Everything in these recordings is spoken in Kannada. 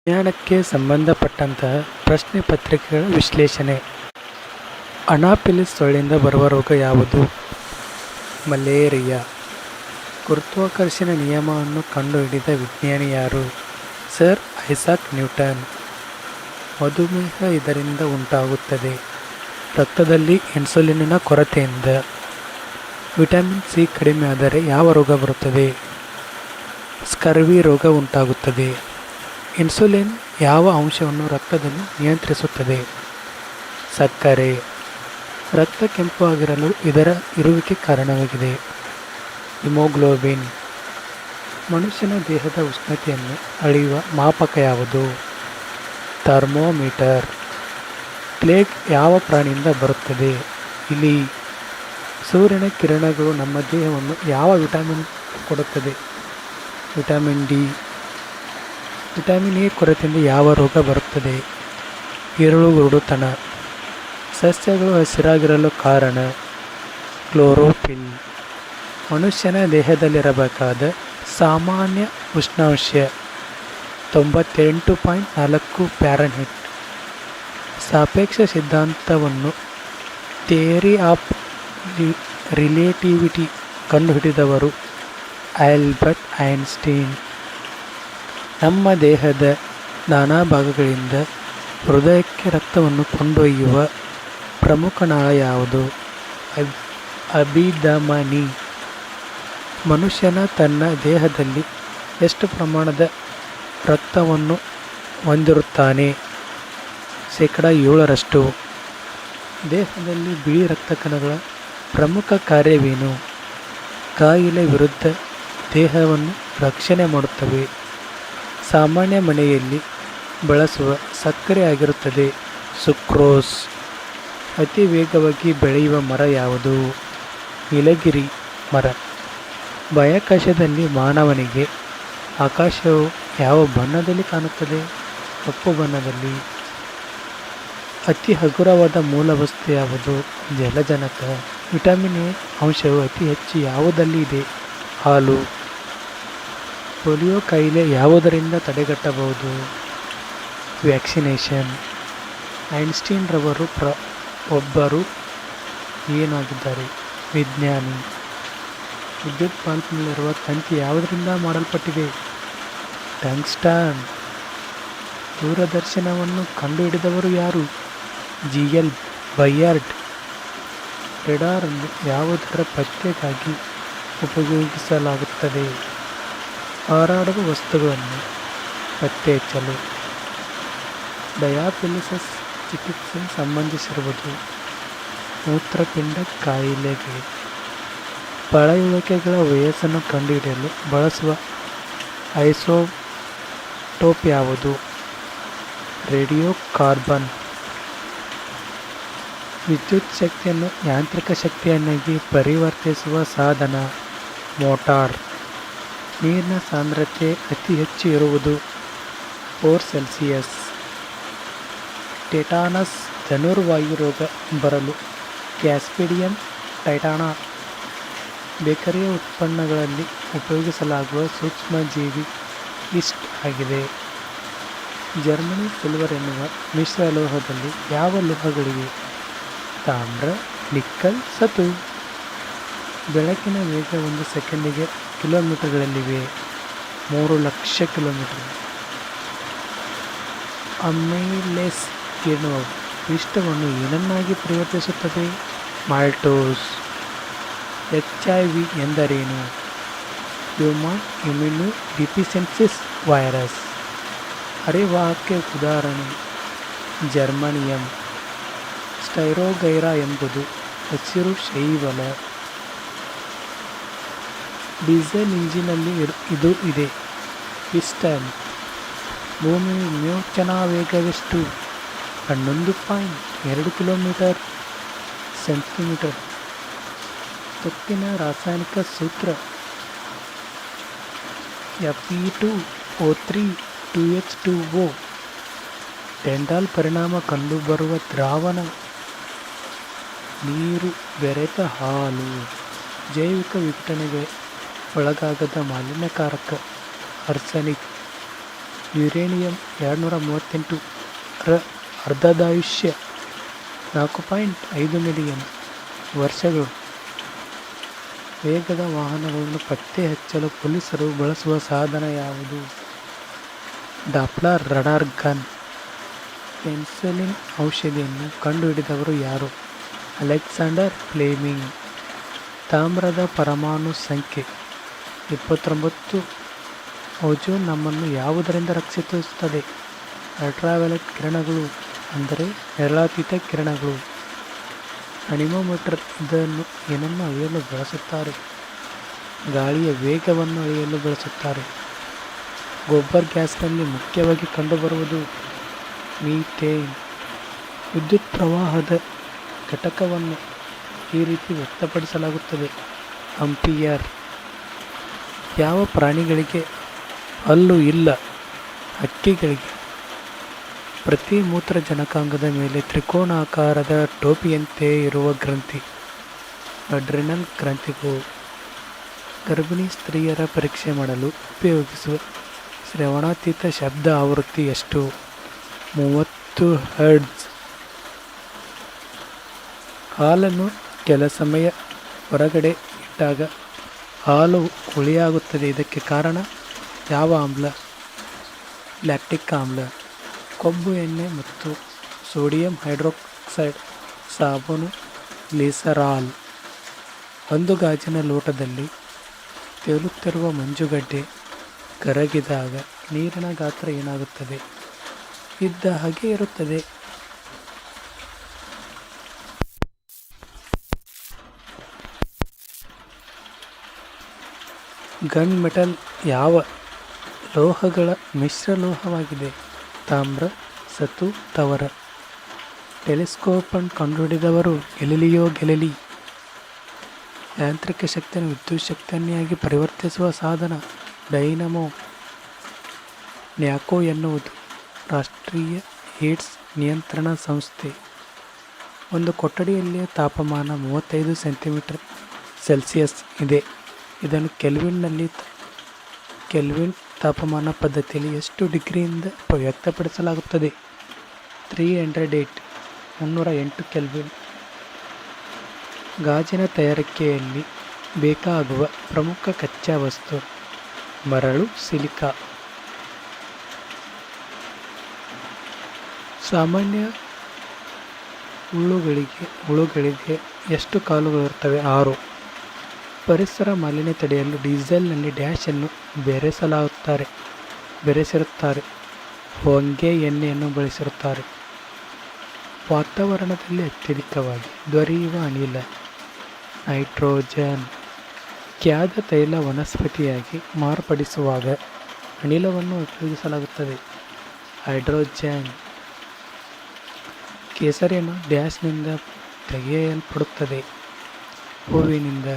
ವಿಜ್ಞಾನಕ್ಕೆ ಸಂಬಂಧಪಟ್ಟಂತಹ ಪ್ರಶ್ನೆ ಪತ್ರಿಕೆಗಳ ವಿಶ್ಲೇಷಣೆ. ಅನಾಫಿಲಿಸ್ ಸೊಳ್ಳೆಯಿಂದ ಬರುವ ರೋಗ ಯಾವುದು? ಮಲೇರಿಯಾ. ಗುರುತ್ವಾಕರ್ಷಣೆ ನಿಯಮವನ್ನು ಕಂಡುಹಿಡಿದ ವಿಜ್ಞಾನಿ ಯಾರು? Sir Isaac Newton. ಮಧುಮೇಹ ಇದರಿಂದ ಉಂಟಾಗುತ್ತದೆ. ರಕ್ತದಲ್ಲಿ ಇನ್ಸುಲಿನ್ನ ಕೊರತೆಯಿಂದ. ವಿಟಮಿನ್ ಸಿ ಕಡಿಮೆ ಆದರೆ ಯಾವ ರೋಗ ಬರುತ್ತದೆ? ಸ್ಕರ್ವಿ ರೋಗ ಉಂಟಾಗುತ್ತದೆ. ಇನ್ಸುಲಿನ್ ಯಾವ ಅಂಶವನ್ನು ರಕ್ತದಲ್ಲಿ ನಿಯಂತ್ರಿಸುತ್ತದೆ? ಸಕ್ಕರೆ. ರಕ್ತ ಕೆಂಪು ಆಗಿರಲು ಇದರ ಇರುವಿಕೆ ಕಾರಣವಾಗಿದೆ. ಹಿಮೋಗ್ಲೋಬಿನ್. ಮನುಷ್ಯನ ದೇಹದ ಉಷ್ಣತೆಯನ್ನು ಅಳೆಯುವ ಮಾಪಕ ಯಾವುದು? ಥರ್ಮೋಮೀಟರ್. ಪ್ಲೇಗ್ ಯಾವ ಪ್ರಾಣಿಯಿಂದ ಬರುತ್ತದೆ? ಇಲಿ. ಸೂರ್ಯನ ಕಿರಣಗಳು ನಮ್ಮ ದೇಹವನ್ನು ಯಾವ ವಿಟಮಿನ್ ಕೊಡುತ್ತದೆ? Vitamin D. ವಿಟಮಿನ್ ಎ ಕೊರತೆಯಿಂದ ಯಾವ ರೋಗ ಬರುತ್ತದೆ? ಇರುಳುಗುರುಡುತನ. ಸಸ್ಯಗಳು ಹಸಿರಾಗಿರಲು ಕಾರಣ? ಕ್ಲೋರೋಫಿಲ್. ಮನುಷ್ಯನ ದೇಹದಲ್ಲಿರಬೇಕಾದ ಸಾಮಾನ್ಯ ಉಷ್ಣಾಂಶ 98.4 ಫ್ಯಾರನ್ಹೀಟ್. ಸಾಪೇಕ್ಷ ಸಿದ್ಧಾಂತವನ್ನು ಥಿಯರಿ ಆಫ್ ರಿಲೇಟಿವಿಟಿ ಕಂಡುಹಿಡಿದವರು ಆಲ್ಬರ್ಟ್ ಐನ್ಸ್ಟೀನ್. ನಮ್ಮ ದೇಹದ ನಾನಾ ಭಾಗಗಳಿಂದ ಹೃದಯಕ್ಕೆ ರಕ್ತವನ್ನು ಕೊಂಡೊಯ್ಯುವ ಪ್ರಮುಖ ನಾಳ ಯಾವುದು? ಅಭಿಧಮನಿ. ಮನುಷ್ಯನ ತನ್ನ ದೇಹದಲ್ಲಿ ಎಷ್ಟು ಪ್ರಮಾಣದ ರಕ್ತವನ್ನು ಹೊಂದಿರುತ್ತಾನೆ? 7%. ದೇಹದಲ್ಲಿ ಬಿಳಿ ರಕ್ತ ಕಣಗಳ ಪ್ರಮುಖ ಕಾರ್ಯವೇನು? ಕಾಯಿಲೆ ವಿರುದ್ಧ ದೇಹವನ್ನು ರಕ್ಷಣೆ ಮಾಡುತ್ತವೆ. ಸಾಮಾನ್ಯ ಮನೆಯಲ್ಲಿ ಬಳಸುವ ಸಕ್ಕರೆ ಆಗಿರುತ್ತದೆ ಸುಕ್ರೋಸ್. ಅತಿ ವೇಗವಾಗಿ ಬೆಳೆಯುವ ಮರ ಯಾವುದು? ನೀಲಗಿರಿ ಮರ. ಬಾಹ್ಯಾಕಾಶದಲ್ಲಿ ಮಾನವನಿಗೆ ಆಕಾಶವು ಯಾವ ಬಣ್ಣದಲ್ಲಿ ಕಾಣುತ್ತದೆ? ಕಪ್ಪು ಬಣ್ಣದಲ್ಲಿ. ಅತಿ ಹಗುರವಾದ ಮೂಲ ವಸ್ತು ಯಾವುದು? ಜಲಜನಕ. ವಿಟಮಿನ್ ಎ ಅಂಶವು ಅತಿ ಹೆಚ್ಚು ಯಾವುದಲ್ಲಿ ಇದೆ? ಹಾಲು. ಪೋಲಿಯೋ ಕಾಯಿಲೆ ಯಾವುದರಿಂದ ತಡೆಗಟ್ಟಬಹುದು? ವ್ಯಾಕ್ಸಿನೇಷನ್. ಐನ್ಸ್ಟೀನ್ ರವರು ಒಬ್ಬರು ಏನಾಗಿದ್ದಾರೆ? ವಿಜ್ಞಾನಿ. ವಿದ್ಯುತ್ ಬಲ್ಬ್ನಲ್ಲಿರುವ ತಂತಿ ಯಾವುದರಿಂದ ಮಾಡಲ್ಪಟ್ಟಿದೆ? ಟಂಗ್ಸ್ಟನ್. ದೂರದರ್ಶನವನ್ನು ಕಂಡುಹಿಡಿದವರು ಯಾರು? ಜಿ.ಎಲ್. ಬೈಯಾರ್ಡ್. ರೇಡಾರ್ ಅನ್ನು ಯಾವುದರ ಪತ್ತೆಗಾಗಿ ಉಪಯೋಗಿಸಲಾಗುತ್ತದೆ? ಹಾರಾಡುವ ವಸ್ತುಗಳನ್ನು ಪತ್ತೆ ಹಚ್ಚಲು. ಡಯಾಬಿಟಿಸ್ ಚಿಕಿತ್ಸೆ ಸಂಬಂಧಿಸಿರುವುದು ಮೂತ್ರಪಿಂಡ ಕಾಯಿಲೆಗೆ. ಪಳೆಯುಳಿಕೆಗಳ ವಯಸ್ಸನ್ನು ಕಂಡುಹಿಡಿಯಲು ಬಳಸುವ ಐಸೋಟೋಪ್ ಯಾವುದು? Radio carbon. ವಿದ್ಯುತ್ ಶಕ್ತಿಯನ್ನು ಯಾಂತ್ರಿಕ ಶಕ್ತಿಯನ್ನಾಗಿ ಪರಿವರ್ತಿಸುವ ಸಾಧನ ಮೋಟಾರ್. ನೀರಿನ ಸಾಂದ್ರತೆ ಅತಿ ಹೆಚ್ಚು ಇರುವುದು 4°C. ಟೆಟಾನಸ್ ಧನುರ್ವಾಯು ರೋಗ ಬರಲು ಕ್ಲಾಸ್ಟ್ರಿಡಿಯಂ ಟೈಟಾನಾ. ಬೇಕರಿಯ ಉತ್ಪನ್ನಗಳಲ್ಲಿ ಉಪಯೋಗಿಸಲಾಗುವ ಸೂಕ್ಷ್ಮಜೀವಿ ಈಸ್ಟ್ ಆಗಿದೆ. ಜರ್ಮನಿ ಸಿಲ್ವರ್ ಎನ್ನುವ ಮಿಶ್ರ ಲೋಹದಲ್ಲಿ ಯಾವ ಲೋಹಗಳಿವೆ? ತಾಮ್ರ, ನಿಕ್ಕಲ್, ಸತು. ಬೆಳಕಿನ ವೇಗ 1 ಸೆಕೆಂಡಿಗೆ ಕಿಲೋಮೀಟರ್ಗಳಲ್ಲಿವೆ. 3,00,000 ಕಿಲೋಮೀಟರ್. ಅಮೈಲೇಸ್ ಕಿಣ್ವವು ಪಿಷ್ಟವನ್ನು ಏನನ್ನಾಗಿ ಪರಿವರ್ತಿಸುತ್ತದೆ? ಮಾಲ್ಟೋಸ್. HIV ಎಂದರೇನು? Human immuno deficiency virus. ಅರೆವಾಹಕ ಉದಾಹರಣೆ ಜರ್ಮೇನಿಯಂ. ಸ್ಟೈರೋಗೈರಾ ಎಂಬುದು ಹಸಿರು ಶೈವಲ. ಡೀಸೆಲ್ ಇಂಜಿನಲ್ಲಿ ಇದು ಇದೆ. ಪಿಸ್ಟನ್. ಭೂಮಿಯ ವಿಮೋಚನಾ ವೇಗವೆಷ್ಟು? 11.2 ಕಿಲೋಮೀಟರ್ ಸೆಂಟಿಮೀಟರ್. ತುತ್ತಿನ ರಾಸಾಯನಿಕ ಸೂತ್ರ Fe2O3 2H2O. ಟೆಂಡಾಲ್ ಪರಿಣಾಮ ಕಂಡುಬರುವ ದ್ರಾವಣ ನೀರು ಬೆರೆತ ಹಾಲು. ಜೈವಿಕ ವಿಘಟನೆಗೆ ಒಳಗಾಗದ ಮಾಲಿನ್ಯಕಾರಕ ಆರ್ಸೆನಿಕ್. ಯುರೇನಿಯಂ 238 ರ ಅರ್ಧದಾಯುಷ್ಯ 4.5 ಮಿಲಿಯನ್ ವರ್ಷಗಳು. ವೇಗದ ವಾಹನಗಳನ್ನು ಪತ್ತೆ ಹಚ್ಚಲು ಪೊಲೀಸರು ಬಳಸುವ ಸಾಧನ ಯಾವುದು? Doppler radar gun. ಪೆನ್ಸಿಲಿನ್ ಔಷಧಿಯನ್ನು ಕಂಡುಹಿಡಿದವರು ಯಾರು? Alexander Fleming. ತಾಮ್ರದ ಪರಮಾಣು ಸಂಖ್ಯೆ 29. ಓಜೋನ್ ನಮ್ಮನ್ನು ಯಾವುದರಿಂದ ರಕ್ಷಿಸುತ್ತದೆ? ಅಲ್ಟ್ರಾವೈಲೆಟ್ ಕಿರಣಗಳು, ಅಂದರೆ ನೇರಳಾತೀತ ಕಿರಣಗಳು. ಅನಿಮೋಮೀಟರ್ ಇದನ್ನು ಏನನ್ನು ಅಳೆಯಲು ಬಳಸುತ್ತಾರೆ? ಗಾಳಿಯ ವೇಗವನ್ನು ಅಳೆಯಲು ಬಳಸುತ್ತಾರೆ. ಗೊಬ್ಬರ್ ಗ್ಯಾಸ್ನಲ್ಲಿ ಮುಖ್ಯವಾಗಿ ಕಂಡುಬರುವುದು ಮೀಥೇನ್. ವಿದ್ಯುತ್ ಪ್ರವಾಹದ ಘಟಕವನ್ನು ಈ ರೀತಿ ವ್ಯಕ್ತಪಡಿಸಲಾಗುತ್ತದೆ: ಆಂಪಿಯರ್. ಯಾವ ಪ್ರಾಣಿಗಳಿಗೆ ಹಲ್ಲು ಇಲ್ಲ? ಹಕ್ಕಿಗಳಿಗೆ. ಪ್ರತಿ ಮೂತ್ರಜನಕಾಂಗದ ಮೇಲೆ ತ್ರಿಕೋನಾಕಾರದ ಟೋಪಿಯಂತೆ ಇರುವ ಗ್ರಂಥಿ ಅಡ್ರಿನಲ್ ಗ್ರಂಥಿಗಳು. ಗರ್ಭಿಣಿ ಸ್ತ್ರೀಯರ ಪರೀಕ್ಷೆ ಮಾಡಲು ಉಪಯೋಗಿಸುವ ಶ್ರವಣಾತೀತ ಶಬ್ದ ಆವೃತ್ತಿ ಎಷ್ಟು? 30 ಹರ್ಟ್ಜ್. ಹಾಲನ್ನು ಕೆಲ ಸಮಯ ಹೊರಗಡೆ ಇಟ್ಟಾಗ ಹಾಲು ಹುಳಿಯಾಗುತ್ತದೆ. ಇದಕ್ಕೆ ಕಾರಣ ಯಾವ ಆಮ್ಲ? ಲ್ಯಾಕ್ಟಿಕ್ ಆಮ್ಲ. ಕೊಬ್ಬು ಎಣ್ಣೆ ಮತ್ತು ಸೋಡಿಯಂ ಹೈಡ್ರಾಕ್ಸೈಡ್ ಸಾಬೂನು ಗ್ಲಿಸರಾಲ್. ಒಂದು ಗಾಜಿನ ಲೋಟದಲ್ಲಿ ತೇಲುತ್ತಿರುವ ಮಂಜುಗಡ್ಡೆ ಕರಗಿದಾಗ ನೀರಿನ ಗಾತ್ರ ಏನಾಗುತ್ತದೆ? ಇದ್ದ ಹಾಗೆ ಇರುತ್ತದೆ. ಗನ್ ಮೆಟಲ್ ಯಾವ ಲೋಹಗಳ ಮಿಶ್ರಲೋಹವಾಗಿದೆ? ತಾಮ್ರ, ಸತು, ತವರ. ಟೆಲಿಸ್ಕೋಪ್ ಅನ್ನು ಕಂಡುಹಿಡಿದವರು ಗೆಲಿಲಿಯೋ ಗೆಲಿಲಿ. ಯಾಂತ್ರಿಕ ಶಕ್ತಿಯನ್ನು ವಿದ್ಯುತ್ ಶಕ್ತಿಯನ್ನಾಗಿ ಪರಿವರ್ತಿಸುವ ಸಾಧನ ಡೈನಮೋ. ನ್ಯಾಕೋ ಎನ್ನುವುದು ರಾಷ್ಟ್ರೀಯ ಏಡ್ಸ್ ನಿಯಂತ್ರಣ ಸಂಸ್ಥೆ. ಒಂದು ಕೊಠಡಿಯಲ್ಲಿಯ ತಾಪಮಾನ 35 ಸೆಂಟಿಮೀಟರ್ ಸೆಲ್ಸಿಯಸ್ ಇದೆ. ಇದನ್ನು ಕೆಲ್ವಿನ್ ತಾಪಮಾನ ಪದ್ಧತಿಯಲ್ಲಿ ಎಷ್ಟು ಡಿಗ್ರಿಯಿಂದ ವ್ಯಕ್ತಪಡಿಸಲಾಗುತ್ತದೆ? 308 ಕೆಲ್ವಿನ್. ಗಾಜಿನ ತಯಾರಿಕೆಯಲ್ಲಿ ಬೇಕಾಗುವ ಪ್ರಮುಖ ಕಚ್ಚಾ ವಸ್ತು ಮರಳು, ಸಿಲಿಕಾ. ಸಾಮಾನ್ಯ ಹುಳುಗಳಿಗೆ ಎಷ್ಟು ಕಾಲುಗಳಿರುತ್ತವೆ? 6. ಪರಿಸರ ಮಾಲಿನ್ಯ ತಡೆಯಲು ಡೀಸೆಲ್ನಲ್ಲಿ ಡ್ಯಾಶನ್ನು ಬೆರೆಸಿರುತ್ತಾರೆ. ಹೊಂಗೆ ಎಣ್ಣೆಯನ್ನು ಬಳಸಿರುತ್ತಾರೆ. ವಾತಾವರಣದಲ್ಲಿ ಅತ್ಯಧಿಕವಾಗಿ ದೊರೆಯುವ ಅನಿಲ ನೈಟ್ರೋಜನ್. ಕ್ಯಾದ ತೈಲ ವನಸ್ಪತಿಯಾಗಿ ಮಾರ್ಪಡಿಸುವಾಗ ಅನಿಲವನ್ನು ಉಪಯೋಗಿಸಲಾಗುತ್ತದೆ. ಹೈಡ್ರೋಜನ್. ಕೇಸರಿಯನ್ನು ಡ್ಯಾಶ್ನಿಂದ ತೆಗೆಯಲ್ಪಡುತ್ತದೆ? ಹೂವಿನಿಂದ.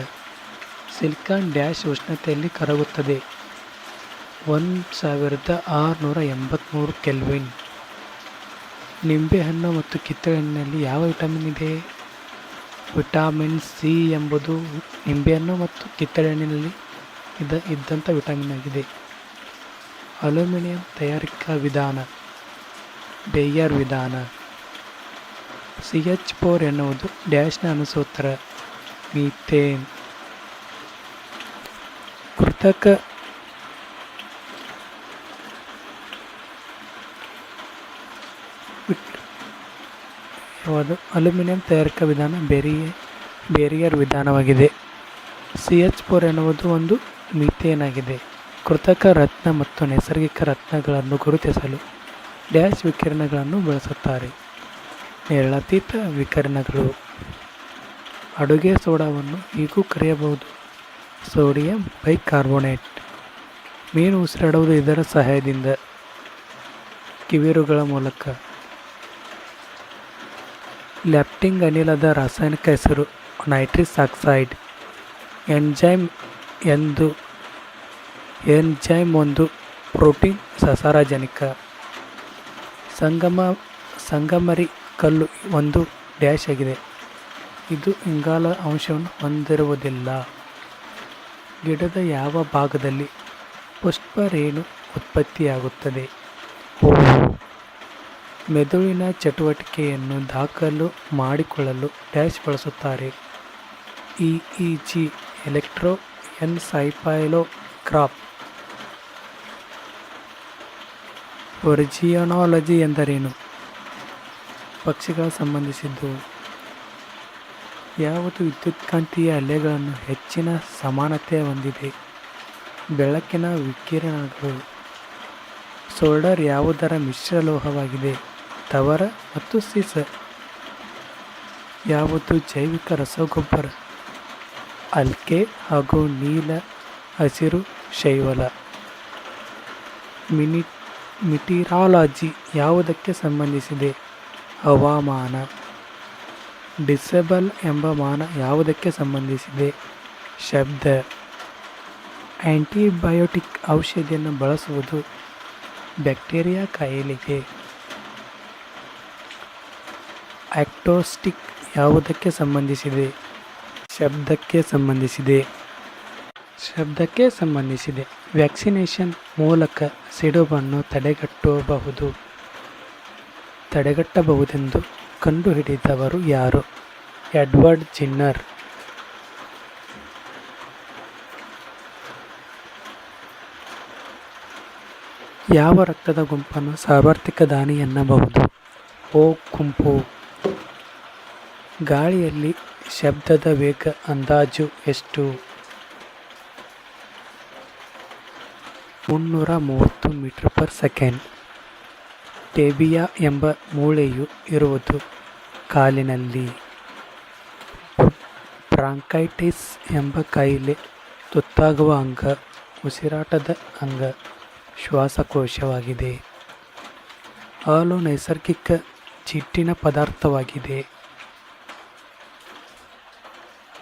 ಸಿಲಿಕಾನ್ ಡ್ಯಾಶ್ ಉಷ್ಣತೆಯಲ್ಲಿ ಕರಗುತ್ತದೆ? 1683 ಕೆಲ್ವಿನ್. ನಿಂಬೆಹಣ್ಣು ಮತ್ತು ಕಿತ್ತಳೆಹಣ್ಣಿನಲ್ಲಿ ಯಾವ ವಿಟಮಿನ್ ಇದೆ? ವಿಟಮಿನ್ ಸಿ ಎಂಬುದು ನಿಂಬೆಹಣ್ಣು ಮತ್ತು ಕಿತ್ತಳೆಹಣ್ಣಿನಲ್ಲಿ ಇದ್ದಂಥ ವಿಟಮಿನ್ ಆಗಿದೆ. ಅಲ್ಯೂಮಿನಿಯಂ ತಯಾರಿಕಾ ವಿಧಾನ ಬೇಯರ್ ವಿಧಾನ. CH4 ಎನ್ನುವುದು ಡ್ಯಾಶ್ನ ಅಣುಸೂತ್ರ ಮೀಥೇನ್. ಕೃತಕ ಅಲ್ಯೂಮಿನಿಯಂ ತಯಾರಿಕಾ ವಿಧಾನ ಬೇರಿಯರ್ ವಿಧಾನವಾಗಿದೆ. CH4 ಎನ್ನುವುದು ಒಂದು ಮೀಥೇನ್ ಆಗಿದೆ. ಕೃತಕ ರತ್ನ ಮತ್ತು ನೈಸರ್ಗಿಕ ರತ್ನಗಳನ್ನು ಗುರುತಿಸಲು ಡ್ಯಾಶ್ ವಿಕಿರಣಗಳನ್ನು ಬಳಸುತ್ತಾರೆ? ನೇರಳಾತೀತ ವಿಕಿರಣಗಳು. ಅಡುಗೆ ಸೋಡಾವನ್ನು ಹೀಗೂ ಕರೆಯಬಹುದು: ಸೋಡಿಯಂ ಬೈಕಾರ್ಬೋನೇಟ್. ಮೀನು ಉಸಿರಾಡುವುದು ಇದರ ಸಹಾಯದಿಂದ. ಕಿವಿರುಗಳ ಮೂಲಕ. ಲ್ಯಾಪ್ಟಿಂಗ್ ಅನಿಲದ ರಾಸಾಯನಿಕ ಹೆಸರು ನೈಟ್ರಿಕ್ ಆಕ್ಸೈಡ್. ಎನ್ಜೈಮ್ ಒಂದು ಪ್ರೋಟೀನ್ ಸಸಾರಜನಕ. ಸಂಗಮರಿ ಕಲ್ಲು ಒಂದು ಡ್ಯಾಶ್ ಆಗಿದೆ. ಇದು ಇಂಗಾಲ ಅಂಶವನ್ನು ಹೊಂದಿರುವುದಿಲ್ಲ. ಗಿಡದ ಯಾವ ಭಾಗದಲ್ಲಿ ಪುಷ್ಪರೇಣು ಉತ್ಪತ್ತಿಯಾಗುತ್ತದೆ? ಮೆದುಳಿನ ಚಟುವಟಿಕೆಯನ್ನು ದಾಖಲು ಮಾಡಿಕೊಳ್ಳಲು ಡ್ಯಾಶ್ ಬಳಸುತ್ತಾರೆ. ಇಇಜಿ ಎಲೆಕ್ಟ್ರೋಎನ್ಸೈಫಾಲೋಗ್ರಾಫ್. ಒರಿಜಿಯಾಲಜಿ ಎಂದರೇನು? ಪಕ್ಷಿಗಳ ಸಂಬಂಧಿಸಿದ್ದು. ಯಾವುದು ವಿದ್ಯುತ್ಕಾಂತೀಯ ಅಲೆಗಳನ್ನು ಹೆಚ್ಚಿನ ಸಮಾನತೆ ಹೊಂದಿದೆ? ಬೆಳಕಿನ ವಿಕಿರಣಗಳು. ಸೋಲ್ಡರ್ ಯಾವುದರ ಮಿಶ್ರಲೋಹವಾಗಿದೆ? ತವರ ಮತ್ತು ಸೀಸ. ಯಾವುದು ಜೈವಿಕ ರಸಗೊಬ್ಬರ? ಅಲ್ಕೆ ಹಾಗೂ ನೀಲ ಹಸಿರು ಶೈವಾಲ. ಮಿಟಿರಾಲಜಿ ಯಾವುದಕ್ಕೆ ಸಂಬಂಧಿಸಿದೆ? ಹವಾಮಾನ. ಡಿಸೆಬಲ್ ಎಂಬ ಮಾನ ಯಾವುದಕ್ಕೆ ಸಂಬಂಧಿಸಿದೆ? ಶಬ್ದ. ಆಂಟಿಬಯೋಟಿಕ್ ಔಷಧಿಯನ್ನು ಬಳಸುವುದು ಬ್ಯಾಕ್ಟೀರಿಯಾ ಕಾಯಿಲೆಗೆ. ಆಕ್ರೋಸ್ಟಿಕ್ ಯಾವುದಕ್ಕೆ ಸಂಬಂಧಿಸಿದೆ? ಶಬ್ದಕ್ಕೆ ಸಂಬಂಧಿಸಿದೆ. ವ್ಯಾಕ್ಸಿನೇಷನ್ ಮೂಲಕ ಸಿಡುಬನ್ನು ತಡೆಗಟ್ಟಬಹುದೆಂದು ಕಂಡುಹಿಡಿದವರು ಯಾರು? ಎಡ್ವರ್ಡ್ ಜಿನ್ನರ್. ಯಾವ ರಕ್ತದ ಗುಂಪನ್ನು ಸಾರ್ವತ್ರಿಕ ದಾನಿ ಎನ್ನಬಹುದು? ಓ ಗುಂಪು. ಗಾಳಿಯಲ್ಲಿ ಶಬ್ದದ ವೇಗ ಅಂದಾಜು ಎಷ್ಟು? 330 ಮೀಟರ್/ಸೆಕೆಂಡ್. ಟೇಬಿಯಾ ಎಂಬ ಮೂಳೆಯು ಇರುವುದು ಕಾಲಿನಲ್ಲಿ. ಬ್ರಾಂಕೈಟಿಸ್ ಎಂಬ ಕಾಯಿಲೆ ತುತ್ತಾಗುವ ಅಂಗ ಉಸಿರಾಟದ ಅಂಗ ಶ್ವಾಸಕೋಶವಾಗಿದೆ. ಹಾಲು ನೈಸರ್ಗಿಕ ಜಿಡ್ಡಿನ ಪದಾರ್ಥವಾಗಿದೆ.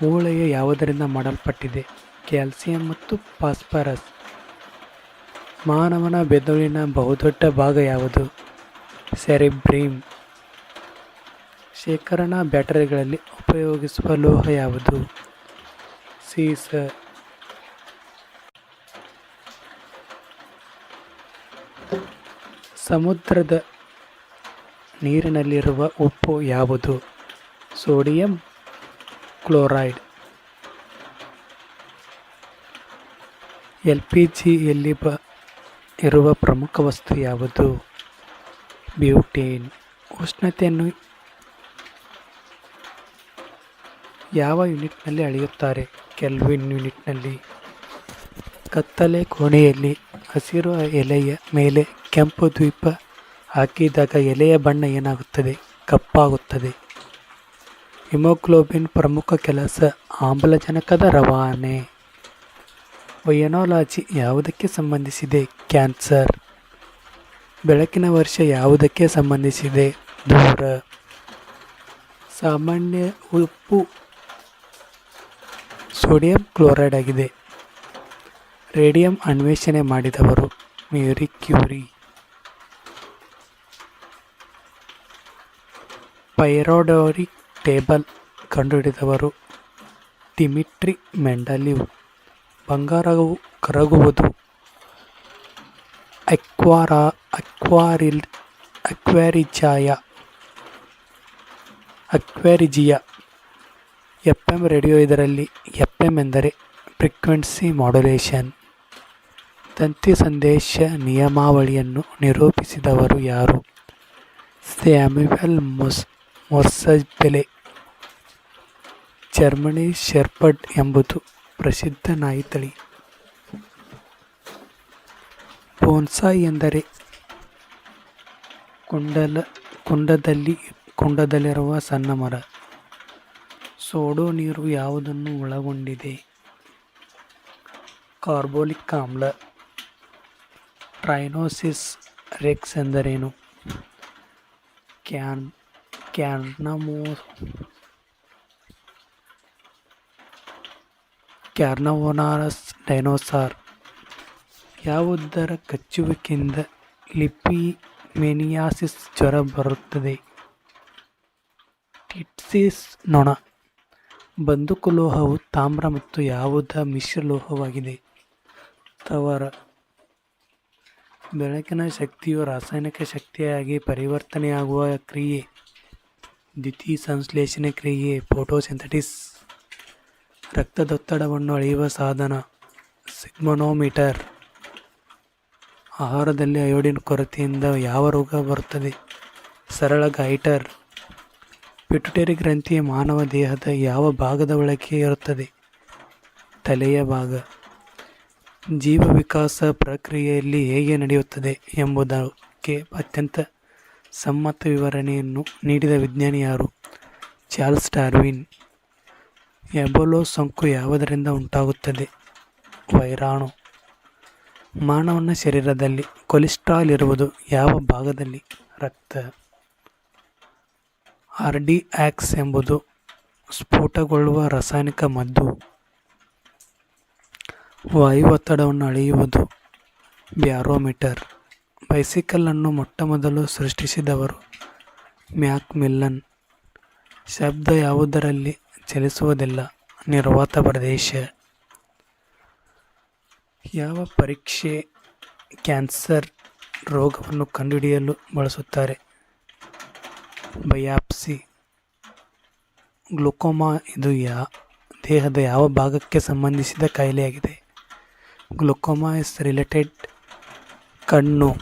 ಮೂಳೆಯು ಯಾವುದರಿಂದ ಮಾಡಲ್ಪಟ್ಟಿದೆ? ಕ್ಯಾಲ್ಸಿಯಂ ಮತ್ತು ಫಾಸ್ಫರಸ್. ಮಾನವನ ಮೆದುಳಿನ ಬಹುದೊಡ್ಡ ಭಾಗ ಯಾವುದು? ಸೆರೆಬ್ರಮ್. ಶೇಖರಣಾ ಬ್ಯಾಟರಿಗಳಲ್ಲಿ ಉಪಯೋಗಿಸುವ ಲೋಹ ಯಾವುದು? ಸೀಸ. ಸಮುದ್ರದ ನೀರಿನಲ್ಲಿರುವ ಉಪ್ಪು ಯಾವುದು? Sodium chloride. ಎಲ್ಪಿಜಿಯಲ್ಲಿ ಇರುವ ಪ್ರಮುಖ ವಸ್ತು ಯಾವುದು? ಬ್ಯೂಟೇನ್. ಉಷ್ಣತೆಯನ್ನು ಯಾವ ಯೂನಿಟ್ನಲ್ಲಿ ಅಳೆಯುತ್ತಾರೆ? ಕೆಲ್ವಿನ್ ಯೂನಿಟ್ನಲ್ಲಿ. ಕತ್ತಲೆ ಕೋಣೆಯಲ್ಲಿ ಹಸಿರು ಎಲೆಯ ಮೇಲೆ ಕೆಂಪು ದೀಪ ಹಾಕಿದಾಗ ಎಲೆಯ ಬಣ್ಣ ಏನಾಗುತ್ತದೆ? ಕಪ್ಪಾಗುತ್ತದೆ. ಹಿಮೋಗ್ಲೋಬಿನ್ ಪ್ರಮುಖ ಕೆಲಸ ಆಮ್ಲಜನಕದ ರವಾನೆ. ವಯನಾಲಜಿ ಯಾವುದಕ್ಕೆ ಸಂಬಂಧಿಸಿದೆ? ಕ್ಯಾನ್ಸರ್. ಬೆಳಕಿನ ವರ್ಷ ಯಾವುದಕ್ಕೆ ಸಂಬಂಧಿಸಿದೆ? ದೂರ. ಸಾಮಾನ್ಯ ಉಪ್ಪು ಸೋಡಿಯಂ ಕ್ಲೋರೈಡ್ ಆಗಿದೆ. ರೇಡಿಯಂ ಅನ್ವೇಷಣೆ ಮಾಡಿದವರು ಮೇರಿ ಕ್ಯೂರಿ. ಪೈರಿಯಾಡಿಕ್ ಟೇಬಲ್ ಕಂಡುಹಿಡಿದವರು ದಿಮಿಟ್ರಿ ಮೆಂಡಲೀವ್. ಬಂಗಾರವು ಕರಗುವುದು ಅಕ್ವಾರಿಜಿಯಾ. FM radio. ಇದರಲ್ಲಿ ಎಫ್ಎಂ ಎಂದರೆ ಫ್ರೀಕ್ವೆನ್ಸಿ ಮಾಡ್ಯುಲೇಷನ್. ತಂತಿ ಸಂದೇಶ ನಿಯಮಾವಳಿಯನ್ನು ನಿರೂಪಿಸಿದವರು ಯಾರು? ಸ್ಯಾಮ್ಯುಯೆಲ್ ಮೊರ್ಸೆಲ್. ಜರ್ಮನಿ ಶೆಪರ್ಡ್ ಎಂಬುದು ಪ್ರಸಿದ್ಧ ನಾಯಿ ತಳಿ. ಬೋನ್ಸಾಯ್ ಎಂದರೆ ಕುಂಡದಲ್ಲಿರುವ ಸಣ್ಣ ಮರ. ಸೋಡಾ ನೀರು ಯಾವುದನ್ನು ಒಳಗೊಂಡಿದೆ? ಕಾರ್ಬೋಲಿಕ್ ಆಮ್ಲ. ಟ್ರೈನೋಸಿಸ್ ರೆಕ್ಸ್ ಎಂದರೇನು? ಕ್ಯಾರ್ನವೊನಾರಸ್ ಡೈನೋಸಾರ್. ಯಾವುದರ ಕಚ್ಚುವಿಕೆಯಿಂದ ಲಿಪಿಮೇನಿಯಾಸಿಸ್ ಜ್ವರ ಬರುತ್ತದೆ? ಟಿಟ್ಸಿಸ್ ನೊಣ. ಬಂದೂಕು ಲೋಹವು ತಾಮ್ರ ಮತ್ತು ಯಾವುದ ಮಿಶ್ರಲೋಹವಾಗಿದೆ? ತವರ. ಬೆಳಕಿನ ಶಕ್ತಿಯು ರಾಸಾಯನಿಕ ಶಕ್ತಿಯಾಗಿ ಪರಿವರ್ತನೆಯಾಗುವ ಕ್ರಿಯೆ ದ್ಯುತಿಸಂಶ್ಲೇಷಣೆ ಕ್ರಿಯೆ ಫೋಟೋಸಿಂಥಸಿಸ್. ರಕ್ತದೊತ್ತಡವನ್ನು ಅಳೆಯುವ ಸಾಧನ ಸಿಗ್ಮೋಮೀಟರ್. ಆಹಾರದಲ್ಲಿ ಅಯೋಡಿನ್ ಕೊರತೆಯಿಂದ ಯಾವ ರೋಗ ಬರುತ್ತದೆ? ಸರಳ ಗೈಟರ್. ಪಿಟ್ಯುಟರಿ ಗ್ರಂಥಿ ಮಾನವ ದೇಹದ ಯಾವ ಭಾಗದ ಒಳಗೆ ಇರುತ್ತದೆ? ತಲೆಯ ಭಾಗ. ಜೀವ ವಿಕಾಸ ಪ್ರಕ್ರಿಯೆಯಲ್ಲಿ ಹೇಗೆ ನಡೆಯುತ್ತದೆ ಎಂಬುದಕ್ಕೆ ಅತ್ಯಂತ ಸಮ್ಮತ ವಿವರಣೆಯನ್ನು ನೀಡಿದ ವಿಜ್ಞಾನಿ ಯಾರು? Charles Darwin. ಎಬೋಲಾ ಸೋಂಕು ಯಾವುದರಿಂದ ಉಂಟಾಗುತ್ತದೆ? ವೈರಾಣು. ಮಾನವನ ಶರೀರದಲ್ಲಿ ಕೊಲೆಸ್ಟ್ರಾಲ್ ಇರುವುದು ಯಾವ ಭಾಗದಲ್ಲಿ? ರಕ್ತ. ಆರ್ಡಿಎಕ್ಸ್ ಎಂಬುದು ಸ್ಫೋಟಗೊಳ್ಳುವ ರಾಸಾಯನಿಕ ಮದ್ದು. ವಾಯು ಒತ್ತಡವನ್ನು ಅಳೆಯುವುದು ಬ್ಯಾರೋಮೀಟರ್. ಬೈಸಿಕಲನ್ನು ಮೊಟ್ಟಮೊದಲು ಸೃಷ್ಟಿಸಿದವರು ಮ್ಯಾಕ್ಮಿಲ್ಲನ್. ಶಬ್ದ ಯಾವುದರಲ್ಲಿ ಚಲಿಸುವುದಿಲ್ಲ? ನಿರ್ವಾತ ಪ್ರದೇಶ. ಯಾವ ಪರೀಕ್ಷೆ ಕ್ಯಾನ್ಸರ್ ರೋಗವನ್ನು ಕಂಡುಹಿಡಿಯಲು ಬಳಸುತ್ತಾರೆ? ಬಯಾಪ್ಸಿ. ಗ್ಲುಕೋಮಾ ಇದು ದೇಹದ ಯಾವ ಭಾಗಕ್ಕೆ ಸಂಬಂಧಿಸಿದ ಕಾಯಿಲೆಯಾಗಿದೆ? ಗ್ಲುಕೋಮಾ ಇಸ್ ರಿಲೇಟೆಡ್ ಕಣ್ಣು.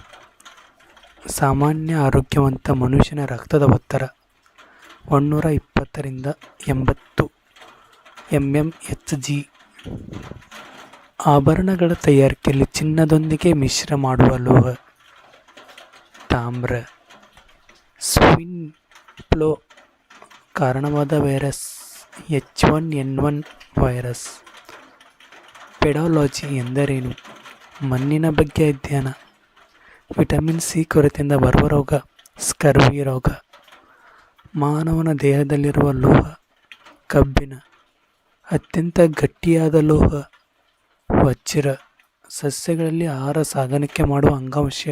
ಸಾಮಾನ್ಯ ಆರೋಗ್ಯವಂತ ಮನುಷ್ಯನ ರಕ್ತದ ಒತ್ತಡ 120 ರಿಂದ 80 mmHg. ಆಭರಣಗಳ ತಯಾರಿಕೆಯಲ್ಲಿ ಚಿನ್ನದೊಂದಿಗೆ ಮಿಶ್ರ ಮಾಡುವ ಲೋಹ ತಾಮ್ರ. ಸ್ವಿನ್ ಫ್ಲೂ ಕಾರಣವಾದ ವೈರಸ್ H1N1 ವೈರಸ್. ಪೆಡಾಲಜಿ ಎಂದರೇನು? ಮಣ್ಣಿನ ಬಗ್ಗೆ ಅಧ್ಯಯನ. ವಿಟಮಿನ್ ಸಿ ಕೊರತೆಯಿಂದ ಬರುವ ರೋಗ ಸ್ಕರ್ವಿ ರೋಗ. ಮಾನವನ ದೇಹದಲ್ಲಿರುವ ಲೋಹ ಕಬ್ಬಿಣ. ಅತ್ಯಂತ ಗಟ್ಟಿಯಾದ ಲೋಹ ವಜ್ರ. ಸಸ್ಯಗಳಲ್ಲಿ ಆಹಾರ ಸಾಗಾಣಿಕೆ ಮಾಡುವ ಅಂಗಾಂಶ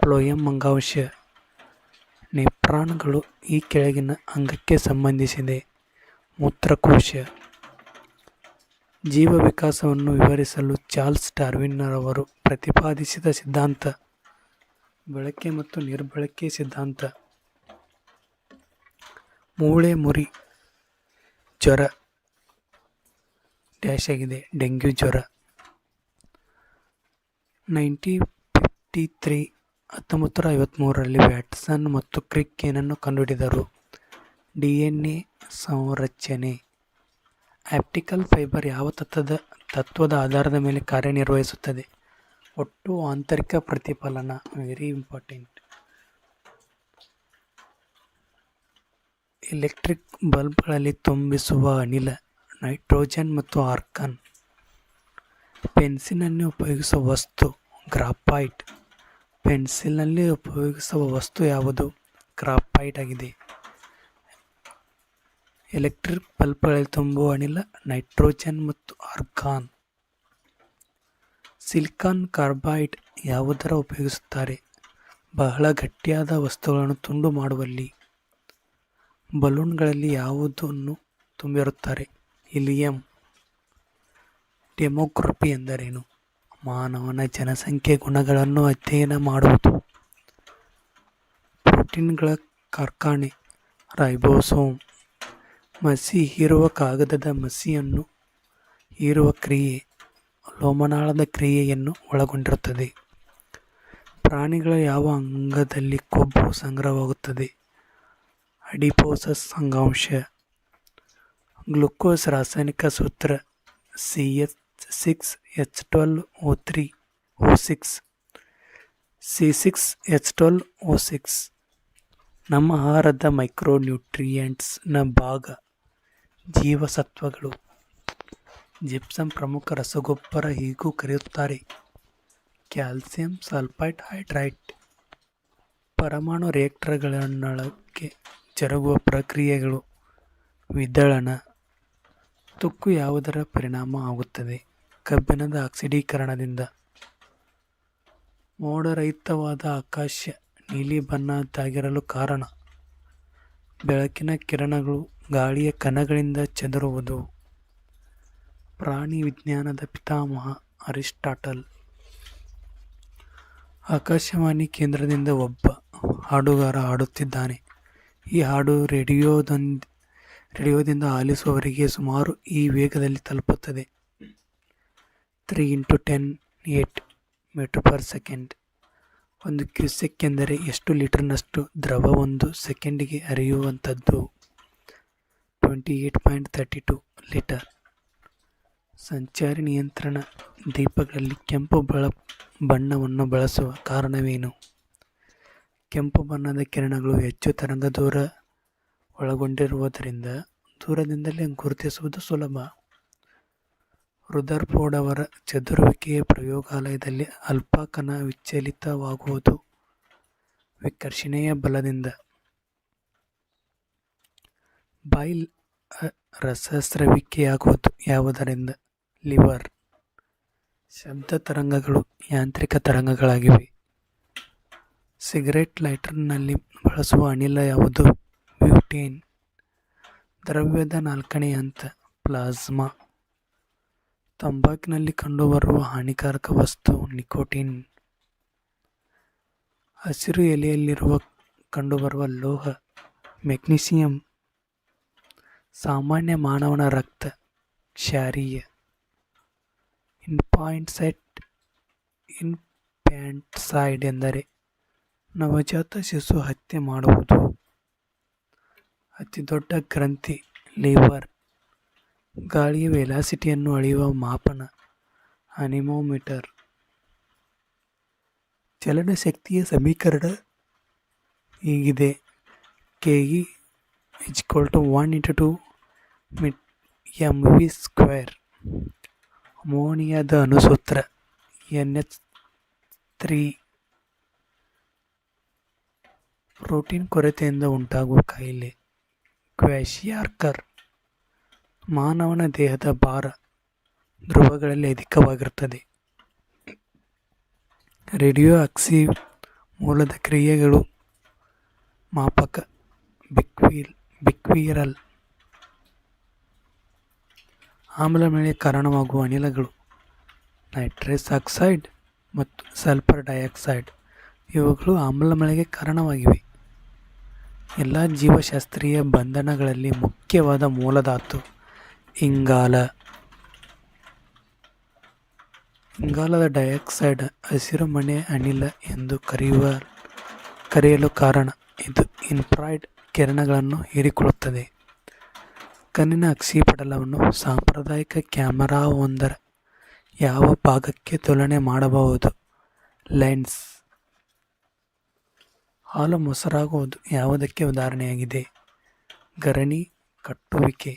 ಫ್ಲೋಯಂ ಅಂಗಾಂಶ. ನೆಫ್ರಾನ್ಗಳು ಈ ಕೆಳಗಿನ ಅಂಗಕ್ಕೆ ಸಂಬಂಧಿಸಿದೆ? ಮೂತ್ರಕೋಶ. ಜೀವ ವಿಕಾಸವನ್ನು ವಿವರಿಸಲು ಚಾರ್ಲ್ಸ್ ಡಾರ್ವಿನ್ನರವರು ಪ್ರತಿಪಾದಿಸಿದ ಸಿದ್ಧಾಂತ ಬಳಕೆ ಮತ್ತು ನಿರ್ಬಳಕೆ ಸಿದ್ಧಾಂತ. ಮೂಳೆ ಮುರಿ ಜ್ವರ ಡ್ಯಾಶ್ ಆಗಿದೆ ಡೆಂಗ್ಯೂ ಜ್ವರ. 1953 ವ್ಯಾಟ್ಸನ್ ಮತ್ತು ಕ್ರಿಕ್ ಏನನ್ನು ಕಂಡುಹಿಡಿದರು? DNA ಸಂರಚನೆ. ಆಪ್ಟಿಕಲ್ ಫೈಬರ್ ಯಾವ ತತ್ವದ ಆಧಾರದ ಮೇಲೆ ಕಾರ್ಯನಿರ್ವಹಿಸುತ್ತದೆ? ಒಟ್ಟು ಆಂತರಿಕ ಪ್ರತಿಫಲನ. Very important. ಎಲೆಕ್ಟ್ರಿಕ್ ಬಲ್ಬ್ಗಳಲ್ಲಿ ತುಂಬಿಸುವ ಅನಿಲ ನೈಟ್ರೋಜನ್ ಮತ್ತು ಆರ್ಗಾನ್. ಪೆನ್ಸಿಲ್ನಲ್ಲಿ ಉಪಯೋಗಿಸುವ ವಸ್ತು ಗ್ರಾಫೈಟ್. ಪೆನ್ಸಿಲ್ನಲ್ಲಿ ಉಪಯೋಗಿಸುವ ವಸ್ತು ಯಾವುದು? ಗ್ರಾಫೈಟ್ ಆಗಿದೆ. ಎಲೆಕ್ಟ್ರಿಕ್ ಬಲ್ಬ್ಗಳಲ್ಲಿ ತುಂಬುವ ಅನಿಲ ನೈಟ್ರೋಜನ್ ಮತ್ತು ಆರ್ಗಾನ್. ಸಿಲಿಕಾನ್ ಕಾರ್ಬೈಡ್ ಯಾವುದರ ಉಪಯೋಗಿಸುತ್ತಾರೆ? ಬಹಳ ಗಟ್ಟಿಯಾದ ವಸ್ತುಗಳನ್ನು ತುಂಡು ಮಾಡುವಲ್ಲಿ. ಬಲೂನ್ಗಳಲ್ಲಿ ಯಾವುದನ್ನು ತುಂಬಿರುತ್ತಾರೆ? ಹೀಲಿಯಂ. ಡೆಮೋಗ್ರಫಿ ಎಂದರೇನು? ಮಾನವನ ಜನಸಂಖ್ಯೆ ಗುಣಗಳನ್ನು ಅಧ್ಯಯನ ಮಾಡುವುದು. ಪ್ರೋಟೀನ್ಗಳ ಕಾರ್ಖಾನೆ ರೈಬೋಸೋಮ್. ಮಸಿ ಹೀರುವ ಕಾಗದದ ಮಸಿಯನ್ನು ಹೀರುವ ಕ್ರಿಯೆ ಲೋಮನಾಳದ ಕ್ರಿಯೆಯನ್ನು ಒಳಗೊಂಡಿರುತ್ತದೆ. ಪ್ರಾಣಿಗಳ ಯಾವ ಅಂಗದಲ್ಲಿ ಕೊಬ್ಬು ಸಂಗ್ರಹವಾಗುತ್ತದೆ? ಅಡಿಪೋಸಸ್ ಅಂಗಾಂಶ. ಗ್ಲೂಕೋಸ್ ರಾಸಾಯನಿಕ ಸೂತ್ರ CH6H12O3O6 C6H12O6. ನಮ್ಮ ಆಹಾರದ ಮೈಕ್ರೋನ್ಯೂಟ್ರಿಯೆಂಟ್ಸ್ನ ಭಾಗ ಜೀವಸತ್ವಗಳು. ಜಿಪ್ಸಮ್ ಪ್ರಮುಖ ರಸಗೊಬ್ಬರ ಹೀಗೂ ಕರೆಯುತ್ತಾರೆ. Calcium sulphide hydrate. ಪರಮಾಣು ರಿಯಾಕ್ಟರ್ಗಳನ್ನೊಳಗೆ ಜರುಗುವ ಪ್ರಕ್ರಿಯೆಗಳು ವಿದಳನ. ತುಕ್ಕು ಯಾವುದರ ಪರಿಣಾಮ ಆಗುತ್ತದೆ? ಕಬ್ಬಿಣದ ಆಕ್ಸಿಡೀಕರಣದಿಂದ. ಮೋಡರಹಿತವಾದ ಆಕಾಶ ನೀಲಿ ಬಣ್ಣದ್ದಾಗಿರಲು ಕಾರಣ? ಬೆಳಕಿನ ಕಿರಣಗಳು ಗಾಳಿಯ ಕಣಗಳಿಂದ ಚದುರುವುದು. ಪ್ರಾಣಿ ವಿಜ್ಞಾನದ ಪಿತಾಮಹ ಅರಿಸ್ಟಾಟಲ್. ಆಕಾಶವಾಣಿ ಕೇಂದ್ರದಿಂದ ಒಬ್ಬ ಹಾಡುಗಾರ ಹಾಡುತ್ತಿದ್ದಾನೆ. ಈ ಹಾಡು ರೇಡಿಯೋದಿಂದ ಆಲಿಸುವವರಿಗೆ ಸುಮಾರು ಈ ವೇಗದಲ್ಲಿ ತಲುಪುತ್ತದೆ. 3 × 10⁸ ಮೀಟರ್/ಸೆಕೆಂಡ್. 1 ಕ್ಯೂಸೆಕ್ ಎಂದರೆ ಎಷ್ಟು ಲೀಟರ್ನಷ್ಟು ದ್ರವ ಒಂದು ಸೆಕೆಂಡಿಗೆ ಹರಿಯುವಂಥದ್ದು? 28.32 ಲೀಟರ್. ಸಂಚಾರಿ ನಿಯಂತ್ರಣ ದೀಪಗಳಲ್ಲಿ ಕೆಂಪು ಬಣ್ಣವನ್ನು ಬಳಸುವ ಕಾರಣವೇನು? ಕೆಂಪು ಬಣ್ಣದ ಕಿರಣಗಳು ಹೆಚ್ಚು ತರಂಗ ದೂರ ಒಳಗೊಂಡಿರುವುದರಿಂದ ದೂರದಿಂದಲೇ ಗುರುತಿಸುವುದು ಸುಲಭ. ರುದರ್ಫೋರ್ಡ್ ಅವರ ಚದುರುವಿಕೆಯ ಪ್ರಯೋಗಾಲಯದಲ್ಲಿ ಆಲ್ಫಾ ಕಣ ವಿಚಲಿತವಾಗುವುದು ವಿಕರ್ಷಣೆಯ ಬಲದಿಂದ. ಬಾಯಿಲ್ ರಸಸ್ರವಿಕೆಯಾಗುವುದು ಯಾವುದರಿಂದ? ಲಿವರ್. ಶಬ್ದ ತರಂಗಗಳು ಯಾಂತ್ರಿಕ ತರಂಗಗಳಾಗಿವೆ. ಸಿಗರೆಟ್ ಲೈಟರ್ನಲ್ಲಿ ಬಳಸುವ ಅನಿಲ ಯಾವುದು? ಬ್ಯೂಟೇನ್. ದ್ರವ್ಯದ 4ನೇ ಹಂತ ಪ್ಲಾಸ್ಮಾ. ತಂಬಾಕಿನಲ್ಲಿ ಕಂಡುಬರುವ ಹಾನಿಕಾರಕ ವಸ್ತು ನಿಕೋಟಿನ್. ಹಸಿರು ಎಲೆಯಲ್ಲಿರುವ ಕಂಡುಬರುವ ಲೋಹ ಮೆಗ್ನೀಸಿಯಂ. ಸಾಮಾನ್ಯ ಮಾನವನ ರಕ್ತ ಕ್ಷಾರೀಯ. ಇನ್ಫ್ಯಾಂಟಿಸೈಡ್ ಎಂದರೆ ನವಜಾತ ಶಿಶು ಹತ್ಯೆ ಮಾಡುವುದು. ಅತಿ ದೊಡ್ಡ ಗ್ರಂಥಿ ಲಿವರ್. ಗಾಳಿಯ ವೆಲಾಸಿಟಿಯನ್ನು ಅಳೆಯುವ ಮಾಪನ ಅನಿಮೋಮೀಟರ್. ಚಲನಶಕ್ತಿಯ ಸಮೀಕರಣ ಹೀಗಿದೆ: ke = 1 × 2mv². ಅಮೋನಿಯಾದ ಅಣುಸೂತ್ರ NH3. ಪ್ರೋಟೀನ್ ಕೊರತೆಯಿಂದ ಉಂಟಾಗುವ ಕಾಯಿಲೆ ಕ್ವಾಶಿಯಾರ್ಕರ್. ಮಾನವನ ದೇಹದ ಭಾರ ಧ್ರುವಗಳಲ್ಲಿ ಅಧಿಕವಾಗಿರುತ್ತದೆ. ರೇಡಿಯೋ ಆಕ್ಟಿವ್ ಮೂಲದ ಕ್ರಿಯೆಗಳು ಮಾಪಕ ಬಿಕ್ವೀರಲ್. ಆಮ್ಲಮಳೆಗೆ ಕಾರಣವಾಗುವ ಅನಿಲಗಳು ನೈಟ್ರಸ್ ಆಕ್ಸೈಡ್ ಮತ್ತು ಸಲ್ಫರ್ ಡೈಆಕ್ಸೈಡ್. ಇವುಗಳು ಆಮ್ಲಮಳೆಗೆ ಕಾರಣವಾಗಿವೆ. ಎಲ್ಲ ಜೀವಶಾಸ್ತ್ರೀಯ ಬಂಧನಗಳಲ್ಲಿ ಮುಖ್ಯವಾದ ಮೂಲಧಾತು ಇಂಗಾಲ. ಇಂಗಾಲದ ಡೈಆಕ್ಸೈಡ್ ಹಸಿರುಮನೆ ಅನಿಲ ಎಂದು ಕರೆಯಲು ಕಾರಣ ಇದು ಇನ್ಫ್ರಾರೆಡ್ ಕಿರಣಗಳನ್ನು ಹೀರಿಕೊಳ್ಳುತ್ತದೆ. ಕಣ್ಣಿನ ಅಕ್ಷಿಪಟಲವನ್ನು ಸಾಂಪ್ರದಾಯಿಕ ಕ್ಯಾಮರಾವೊಂದರ ಯಾವ ಭಾಗಕ್ಕೆ ತುಲನೆ ಮಾಡಬಹುದು? ಲೆನ್ಸ್. ಹಾಲು ಮೊಸರಾಗುವುದು ಯಾವುದಕ್ಕೆ ಉದಾಹರಣೆಯಾಗಿದೆ? ಗರಣಿ ಕಟ್ಟುವಿಕೆ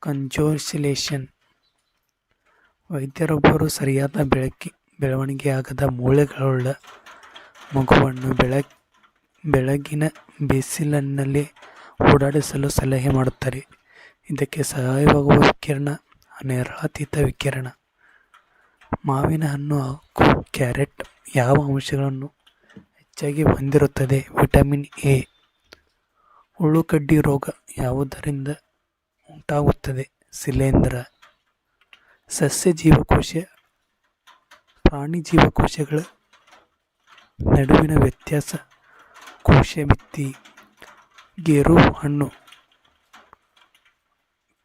ಕನ್ಜೋಲೇಷನ್. ವೈದ್ಯರೊಬ್ಬರು ಸರಿಯಾದ ಬೆಳವಣಿಗೆಯಾಗದ ಮೂಳೆಗಳುಳ್ಳ ಮಗುವನ್ನು ಬೆಳಗಿನ ಬಿಸಿಲಿನಲ್ಲಿ ಓಡಾಡಿಸಲು ಸಲಹೆ ಮಾಡುತ್ತಾರೆ. ಇದಕ್ಕೆ ಸಹಾಯವಾಗುವ ವಿಕಿರಣ ನೇರಳಾತೀತ ವಿಕಿರಣ. ಮಾವಿನ ಹಣ್ಣು ಹಾಗೂ ಕ್ಯಾರೆಟ್ ಯಾವ ಅಂಶಗಳನ್ನು ಹೆಚ್ಚಾಗಿ ಹೊಂದಿರುತ್ತದೆ? Vitamin A. ಹುಳುಕಡ್ಡಿ ರೋಗ ಯಾವುದರಿಂದ ಉಂಟಾಗುತ್ತದೆ? ಶಿಲೇಂಧ್ರ. ಸಸ್ಯ ಜೀವಕೋಶ ಪ್ರಾಣಿ ಜೀವಕೋಶಗಳ ನಡುವಿನ ವ್ಯತ್ಯಾಸ ಕೋಶಭಿತ್ತಿ. ಗೇರು ಹಣ್ಣು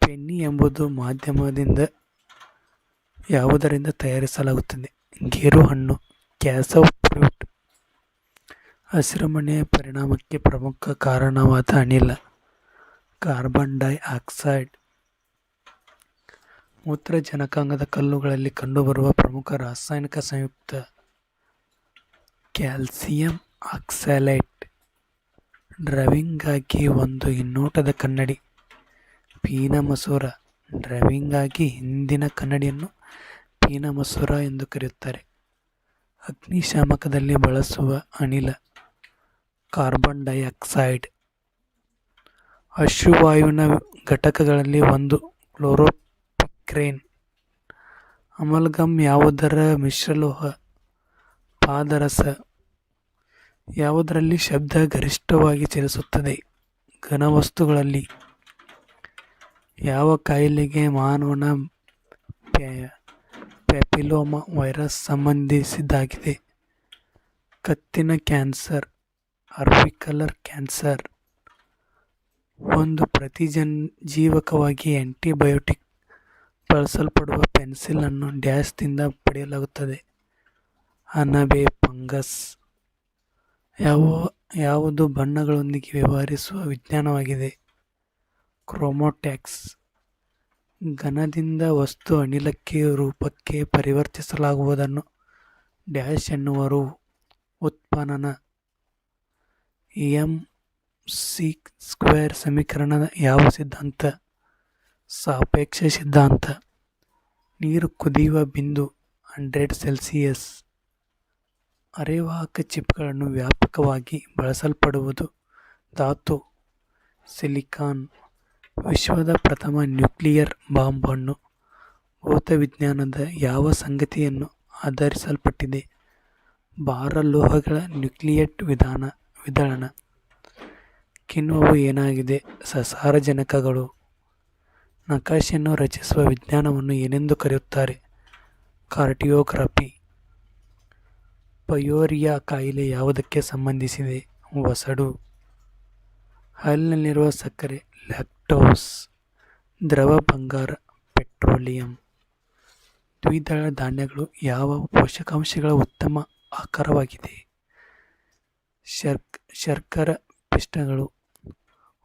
ಪೆನ್ನಿ ಎಂಬುದು ಮಾಧ್ಯಮದಿಂದ ಯಾವುದರಿಂದ ತಯಾರಿಸಲಾಗುತ್ತದೆ? ಗೇರು ಹಣ್ಣು ಕ್ಯಾಸವ್ ಫ್ರೂಟ್. ಹಸಿರುಮನೆಯ ಪರಿಣಾಮಕ್ಕೆ ಪ್ರಮುಖ ಕಾರಣವಾದ ಅನಿಲ ಕಾರ್ಬನ್ ಡೈಆಕ್ಸೈಡ್. ಮೂತ್ರಜನಕಾಂಗದ ಕಲ್ಲುಗಳಲ್ಲಿ ಕಂಡುಬರುವ ಪ್ರಮುಖ ರಾಸಾಯನಿಕ ಸಂಯುಕ್ತ ಕ್ಯಾಲ್ಸಿಯಂ ಆಕ್ಸಲೇಟ್. ಡ್ರೈವಿಂಗ್ಗಾಗಿ ಒಂದು ಹಿನ್ನೋಟದ ಕನ್ನಡಿ ಪೀನಮಸೂರ. ಡ್ರೈವಿಂಗ್ಗಾಗಿ ಹಿಂದಿನ ಕನ್ನಡಿಯನ್ನು ಪೀನಮಸೂರ ಎಂದು ಕರೆಯುತ್ತಾರೆ. ಅಗ್ನಿಶಾಮಕದಲ್ಲಿ ಬಳಸುವ ಅನಿಲ ಕಾರ್ಬನ್ ಡೈಆಕ್ಸೈಡ್. ಅಶ್ರುವಾಯುವಿನ ಘಟಕಗಳಲ್ಲಿ ಒಂದು ಕ್ಲೋರೋಪಿಕ್ರೇನ್. ಅಮಲ್ಗಮ್ ಯಾವುದರ ಮಿಶ್ರಲೋಹ? ಪಾದರಸ. ಯಾವುದರಲ್ಲಿ ಶಬ್ದ ಗರಿಷ್ಠವಾಗಿ ಚಲಿಸುತ್ತದೆ? ಘನವಸ್ತುಗಳಲ್ಲಿ. ಯಾವ ಕಾಯಿಲೆಗೆ ಮಾನವನ ಪ್ಯಾಪಿಲೋಮಾ ವೈರಸ್ ಸಂಬಂಧಿಸಿದ್ದಾಗಿದೆ? ಕತ್ತಿನ ಕ್ಯಾನ್ಸರ್, ಅರ್ವಿಕಲರ್ ಕ್ಯಾನ್ಸರ್. ಒಂದು ಪ್ರತಿಜೀವಕವಾಗಿ ಆಂಟಿಬಯೋಟಿಕ್ ಬಳಸಲ್ಪಡುವ ಪೆನ್ಸಿಲ್ ಅನ್ನು ಡ್ಯಾಶ್ದಿಂದ ಪಡೆಯಲಾಗುತ್ತದೆ. ಅಣಬೆ ಫಂಗಸ್ ಯಾವುದು ಬಣ್ಣಗಳೊಂದಿಗೆ ವ್ಯವಹರಿಸುವ ವಿಜ್ಞಾನವಾಗಿದೆ. ಕ್ರೋಮಾಟ್ಯಾಕ್ಸ್ ಘನದಿಂದ ವಸ್ತು ಅನಿಲಕ್ಕೆ ರೂಪಕ್ಕೆ ಪರಿವರ್ತಿಸಲಾಗುವುದನ್ನು ಡ್ಯಾಶ್ ಎನ್ನುವರು. ಉತ್ಪನ್ನ ಎಂ.ಸಿ² ಸಮೀಕರಣದ ಯಾವ ಸಿದ್ಧಾಂತ? ಸಾಪೇಕ್ಷ ಸಿದ್ಧಾಂತ. ನೀರು ಕುದಿಯುವ ಬಿಂದು 100°C. ಅರೆವಾಹಕ ಚಿಪ್ಗಳನ್ನು ವ್ಯಾಪಕವಾಗಿ ಬಳಸಲ್ಪಡುವುದು ಧಾತು ಸಿಲಿಕಾನ್. ವಿಶ್ವದ ಪ್ರಥಮ ನ್ಯೂಕ್ಲಿಯರ್ ಬಾಂಬ್ ಅನ್ನು ಭೌತವಿಜ್ಞಾನದ ಯಾವ ಸಂಗತಿಯನ್ನು ಆಧರಿಸಲ್ಪಟ್ಟಿದೆ? ಭಾರಲೋಹಗಳ ನ್ಯೂಕ್ಲಿಯೇಟ್ ವಿದಳನ. ಕಿಣ್ವವು ಏನಾಗಿದೆ? ಸಸಾರಜನಕಗಳು. ನಕಾಶೆಯನ್ನು ರಚಿಸುವ ವಿಜ್ಞಾನವನ್ನು ಏನೆಂದು ಕರೆಯುತ್ತಾರೆ? ಕಾರ್ಟಿಯೋಗ್ರಫಿ. ಪಯೋರಿಯಾ ಕಾಯಿಲೆ ಯಾವುದಕ್ಕೆ ಸಂಬಂಧಿಸಿದೆ? ವಸಡು. ಹಾಲಿನಲ್ಲಿರುವ ಸಕ್ಕರೆ ಲ್ಯಾಕ್ಟೋಸ್. ದ್ರವ ಬಂಗಾರ ಪೆಟ್ರೋಲಿಯಂ. ದ್ವಿದಳ ಧಾನ್ಯಗಳು ಯಾವ ಪೋಷಕಾಂಶಗಳ ಉತ್ತಮ ಆಕರವಾಗಿದೆ? ಶರ್ಕರ ಪಿಷ್ಟಗಳು.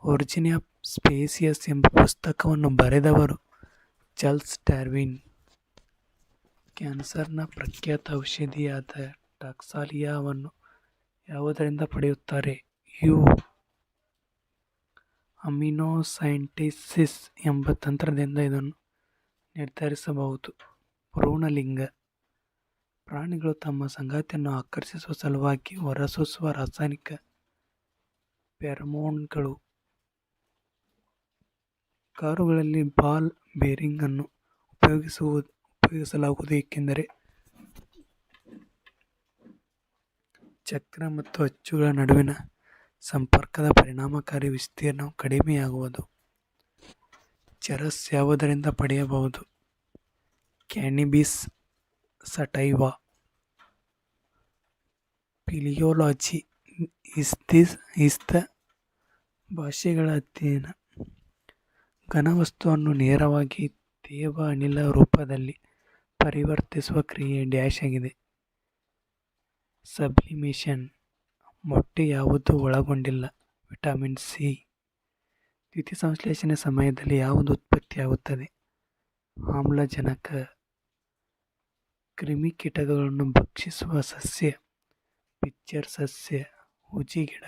ಒರಿಜಿನ್ ಆಫ್ ಸ್ಪೀಸೀಸ್ ಎಂಬ ಪುಸ್ತಕವನ್ನು ಬರೆದವರು ಚಾರ್ಲ್ಸ್ ಡಾರ್ವಿನ್. ಕ್ಯಾನ್ಸರ್ನ ಪ್ರಖ್ಯಾತ ಔಷಧಿಯಾದ ಟಾಕ್ಸಾಲಿಯಾವನ್ನು ಯಾವುದರಿಂದ ಪಡೆಯುತ್ತಾರೆ? ಯು. ಅಮಿನೋಸೈಂಟೆಸಿಸ್ ಎಂಬ ತಂತ್ರದಿಂದ ಇದನ್ನು ನಿರ್ಧರಿಸಬಹುದು. ಭ್ರೂಣಲಿಂಗ. ಪ್ರಾಣಿಗಳು ತಮ್ಮ ಸಂಗಾತಿಯನ್ನು ಆಕರ್ಷಿಸುವ ಸಲುವಾಗಿ ಹೊರಸೂಸುವ ರಾಸಾಯನಿಕ ಫೆರೋಮೋನ್ಗಳು. ಕಾರುಗಳಲ್ಲಿ ಬಾಲ್ ಬೇರಿಂಗ್ ಅನ್ನು ಉಪಯೋಗಿಸಲಾಗುವುದು ಏಕೆಂದರೆ ಚಕ್ರ ಮತ್ತು ಅಚ್ಚುಗಳ ನಡುವಿನ ಸಂಪರ್ಕದ ಪರಿಣಾಮಕಾರಿ ವಿಸ್ತೀರ್ಣವು ಕಡಿಮೆಯಾಗುವುದು. ಚರಸ್ ಯಾವುದರಿಂದ ಪಡೆಯಬಹುದು? ಕ್ಯಾನಬಿಸ್ ಸಟೈವಾ. ಪಿಲಿಯೋಲಜಿ ಇಸ್ ದ ಭಾಷೆಗಳ ಅಧ್ಯಯನ. ಘನವಸ್ತುವನ್ನು ನೇರವಾಗಿ ತೇವ ಅನಿಲ ರೂಪದಲ್ಲಿ ಪರಿವರ್ತಿಸುವ ಕ್ರಿಯೆ ಡ್ಯಾಶ್ ಆಗಿದೆ. ಸಬ್ಲಿಮೇಷನ್. ಮೊಟ್ಟೆ ಯಾವುದು ಒಳಗೊಂಡಿಲ್ಲ? Vitamin C. ದ್ಯುತಿಸಂಶ್ಲೇಷಣೆ ಸಮಯದಲ್ಲಿ ಯಾವುದು ಉತ್ಪತ್ತಿಯಾಗುತ್ತದೆ? ಆಮ್ಲಜನಕ. ಕ್ರಿಮಿಕೀಟಗಳನ್ನು ಭಕ್ಷಿಸುವ ಸಸ್ಯ ಪಿಚ್ಚರ್ ಸಸ್ಯ. ಹುಜಿಗಿಡ.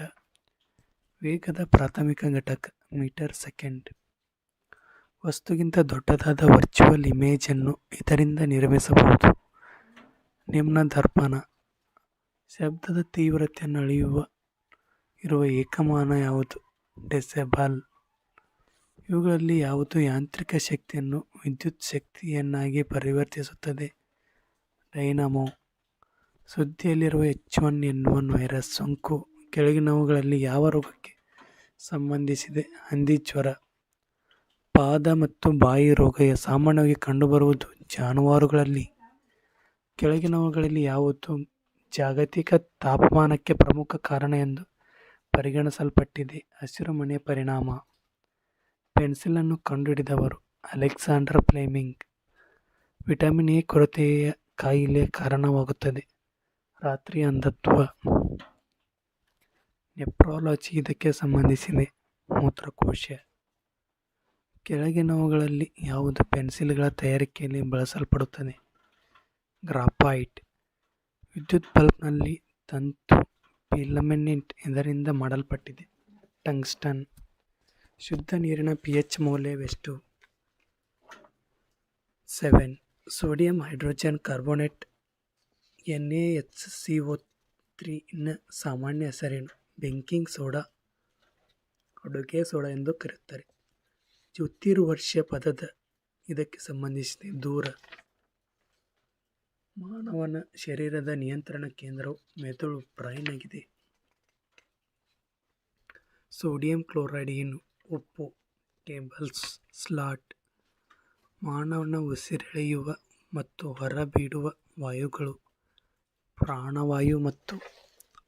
ವೇಗದ ಪ್ರಾಥಮಿಕ ಘಟಕ ಮೀಟರ್ ಸೆಕೆಂಡ್. ವಸ್ತುಗಿಂತ ದೊಡ್ಡದಾದ ವರ್ಚುವಲ್ ಇಮೇಜ್ ಅನ್ನು ಇದರಿಂದ ನಿರ್ಮಿಸಬಹುದು. ನಿಮ್ನ ದರ್ಪಣ. ಶಬ್ದದ ತೀವ್ರತೆಯನ್ನು ಇರುವ ಏಕಮಾನ ಯಾವುದು? ಡೆಸಿಬಲ್. ಇವುಗಳಲ್ಲಿ ಯಾವುದು ಯಾಂತ್ರಿಕ ಶಕ್ತಿಯನ್ನು ವಿದ್ಯುತ್ ಶಕ್ತಿಯನ್ನಾಗಿ ಪರಿವರ್ತಿಸುತ್ತದೆ? ಡೈನಮೋ. ಸುದ್ದಿಯಲ್ಲಿರುವ H1N1 ವೈರಸ್ ಸೋಂಕು ಕೆಳಗಿನವುಗಳಲ್ಲಿ ಯಾವ ರೋಗಕ್ಕೆ ಸಂಬಂಧಿಸಿದೆ? ಹಂದಿಜ್ವರ. ಪಾದ ಮತ್ತು ಬಾಯಿ ರೋಗ ಸಾಮಾನ್ಯವಾಗಿ ಕಂಡುಬರುವುದು ಜಾನುವಾರುಗಳಲ್ಲಿ. ಕೆಳಗಿನವುಗಳಲ್ಲಿ ಯಾವುದು ಜಾಗತಿಕ ತಾಪಮಾನಕ್ಕೆ ಪ್ರಮುಖ ಕಾರಣ ಎಂದು ಪರಿಗಣಿಸಲ್ಪಟ್ಟಿದೆ? ಹಸಿರುಮನೆಯ ಪರಿಣಾಮ. ಪೆನ್ಸಿಲನ್ನು ಕಂಡುಹಿಡಿದವರು ಅಲೆಕ್ಸಾಂಡರ್ ಫ್ಲೆಮಿಂಗ್. ವಿಟಮಿನ್ ಎ ಕೊರತೆಯ ಕಾಯಿಲೆಯ ಕಾರಣವಾಗುತ್ತದೆ? ರಾತ್ರಿ ಅಂಧತ್ವ. ನೆಫ್ರಾಲಜಿ ಇದಕ್ಕೆ ಸಂಬಂಧಿಸಿದೆ? ಮೂತ್ರಕೋಶ. ಕೆಳಗಿನವುಗಳಲ್ಲಿ ಯಾವುದು ಪೆನ್ಸಿಲ್ಗಳ ತಯಾರಿಕೆಯಲ್ಲಿ ಬಳಸಲ್ಪಡುತ್ತದೆ? ಗ್ರಾಫೈಟ್. ವಿದ್ಯುತ್ ಬಲ್ಬ್ನಲ್ಲಿ ತಂತು ಫಿಲಮೆಂಟ್ ಇದರಿಂದ ಮಾಡಲ್ಪಟ್ಟಿದೆ? ಟಂಗ್ಸ್ಟನ್. ಶುದ್ಧ ನೀರಿನ pH ಮೌಲ್ಯವೆಷ್ಟು? 7. Sodium hydrogen carbonate NaHCO3 ನ ಸಾಮಾನ್ಯ ಹೆಸರೇನು? ಬೇಕಿಂಗ್ ಸೋಡಾ, ಅಡುಗೆ ಸೋಡಾ ಎಂದು ಕರೆಯುತ್ತಾರೆ. ಜ್ಯೋತಿರ್ವರ್ಷ್ಯ ಪದದ ಇದಕ್ಕೆ ಸಂಬಂಧಿಸಿದೆ? ದೂರ. ಮಾನವನ ಶರೀರದ ನಿಯಂತ್ರಣ ಕೇಂದ್ರವು ಮೆದುಳು ಬ್ರೈನ್ ಆಗಿದೆ. ಸೋಡಿಯಂ ಕ್ಲೋರೈಡ್ ಏನು? ಉಪ್ಪು. Table salt. ಮಾನವನ ಉಸಿರೆಳೆಯುವ ಮತ್ತು ಹೊರಬಿಡುವ ವಾಯುಗಳು ಪ್ರಾಣವಾಯು ಮತ್ತು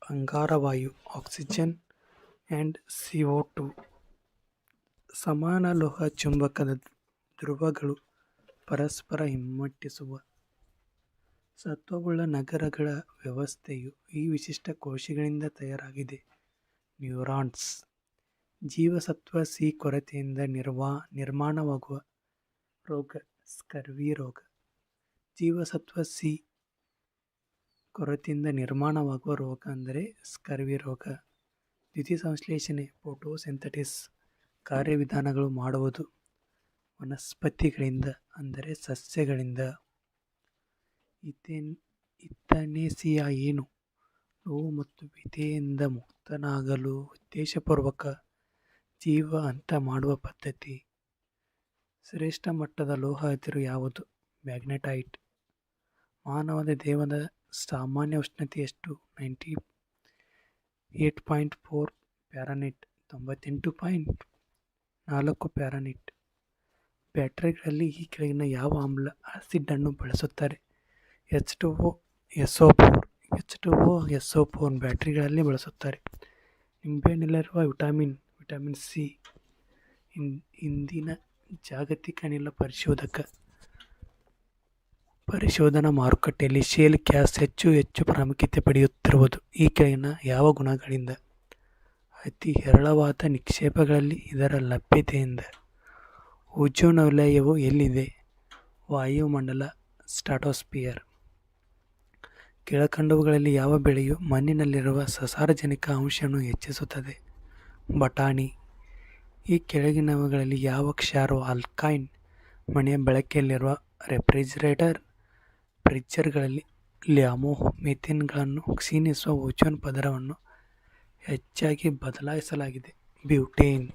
ಅಂಗಾರವಾಯು ಆಕ್ಸಿಜನ್ ಆ್ಯಂಡ್ CO2. ಸಮಾನ ಲೋಹ ಚುಂಬಕದ ಧ್ರುವಗಳು ಪರಸ್ಪರ ಹಿಮ್ಮೆಟ್ಟಿಸುವ ಸತ್ವವುಳ್ಳ ನಗರಗಳ ವ್ಯವಸ್ಥೆಯು ಈ ವಿಶಿಷ್ಟ ಕೋಶಗಳಿಂದ ತಯಾರಾಗಿದೆ. ನ್ಯೂರಾನ್ಸ್. ಜೀವಸತ್ವ ಸಿ ಕೊರತೆಯಿಂದ ನಿರ್ಮಾಣವಾಗುವ ರೋಗ ಸ್ಕರ್ವಿ ರೋಗ. ಜೀವಸತ್ವ ಸಿ ಕೊರತೆಯಿಂದ ನಿರ್ಮಾಣವಾಗುವ ರೋಗ ಅಂದರೆ ಸ್ಕರ್ವಿ ರೋಗ. ದ್ಯುತಿಸಂಶ್ಲೇಷಣೆ ಫೋಟೋಸಿಂಥೆಸಿಸ್ ಕಾರ್ಯವಿಧಾನಗಳು ಮಾಡುವುದು ವನಸ್ಪತಿಗಳಿಂದ ಅಂದರೆ ಸಸ್ಯಗಳಿಂದ. ಇಥನೇಸಿಯಾ ಏನು? ನೋವು ಮತ್ತು ವ್ಯಥೆಯಿಂದ ಮುಕ್ತನಾಗಲು ಉದ್ದೇಶಪೂರ್ವಕ ಜೀವ ಅಂತ ಮಾಡುವ ಪದ್ಧತಿ. ಶ್ರೇಷ್ಠ ಮಟ್ಟದ ಲೋಹ ಅದಿರು ಯಾವುದು? ಮ್ಯಾಗ್ನೆಟೈಟ್. ಮಾನವನ ದೇಹದ ಸಾಮಾನ್ಯ ಉಷ್ಣತೆ ಎಷ್ಟು? 98.4 ಫ್ಯಾರನೈಟ್ 98.4 ಫ್ಯಾರನೈಟ್. ಬ್ಯಾಟರಿಗಳಲ್ಲಿ ಈ ಕೆಳಗಿನ ಯಾವ ಆಮ್ಲ ಆಸಿಡ್ ಅನ್ನು ಬಳಸುತ್ತಾರೆ? H2O SO4 ಬ್ಯಾಟರಿಗಳಲ್ಲಿ ಬಳಸುತ್ತಾರೆ. ನಿಂಬೆಹಣ್ಣಿನಲ್ಲಿರುವ ವಿಟಮಿನ್ ಸಿ ಇಂದಿನ ಜಾಗತಿಕ ಅನಿಲ ಪರಿಶೋಧನಾ ಮಾರುಕಟ್ಟೆಯಲ್ಲಿ ಶೇಲ್ ಗ್ಯಾಸ್ ಹೆಚ್ಚು ಪ್ರಾಮುಖ್ಯತೆ ಪಡೆಯುತ್ತಿರುವುದು ಈ ಕೆಳಗಿನ ಯಾವ ಗುಣಗಳಿಂದ? ಅತಿ ಹೇರಳವಾದ ನಿಕ್ಷೇಪಗಳಲ್ಲಿ ಇದರ ಲಭ್ಯತೆಯಿಂದ. ಓಜೋನ್ ವಲಯವು ಎಲ್ಲಿದೆ? ವಾಯುಮಂಡಲ ಸ್ಟ್ರಾಟೋಸ್ಫಿಯರ್. ಕೆಳಕಂಡವುಗಳಲ್ಲಿ ಯಾವ ಬೆಳೆಯು ಮಣ್ಣಿನಲ್ಲಿರುವ ಸಸಾರಜನಕ ಅಂಶವನ್ನು ಹೆಚ್ಚಿಸುತ್ತದೆ? ಬಟಾಣಿ. ಈ ಕೆಳಗಿನವುಗಳಲ್ಲಿ ಯಾವ ಕ್ಷಾರವು ಆಲ್ಕೈನ್ ಮನೆಯ ಬಳಕೆಯಲ್ಲಿರುವ ಫ್ರಿಜ್ಜರ್ಗಳಲ್ಲಿ ಲ್ಯಾಮೋಮೆಥೇನ್ಗಳನ್ನು ಕ್ಷೀಣಿಸುವ ಓಜೋನ್ ಪದರವನ್ನು ಹೆಚ್ಚಾಗಿ ಬದಲಾಯಿಸಲಾಗಿದೆ? ಬ್ಯೂಟೇನ್.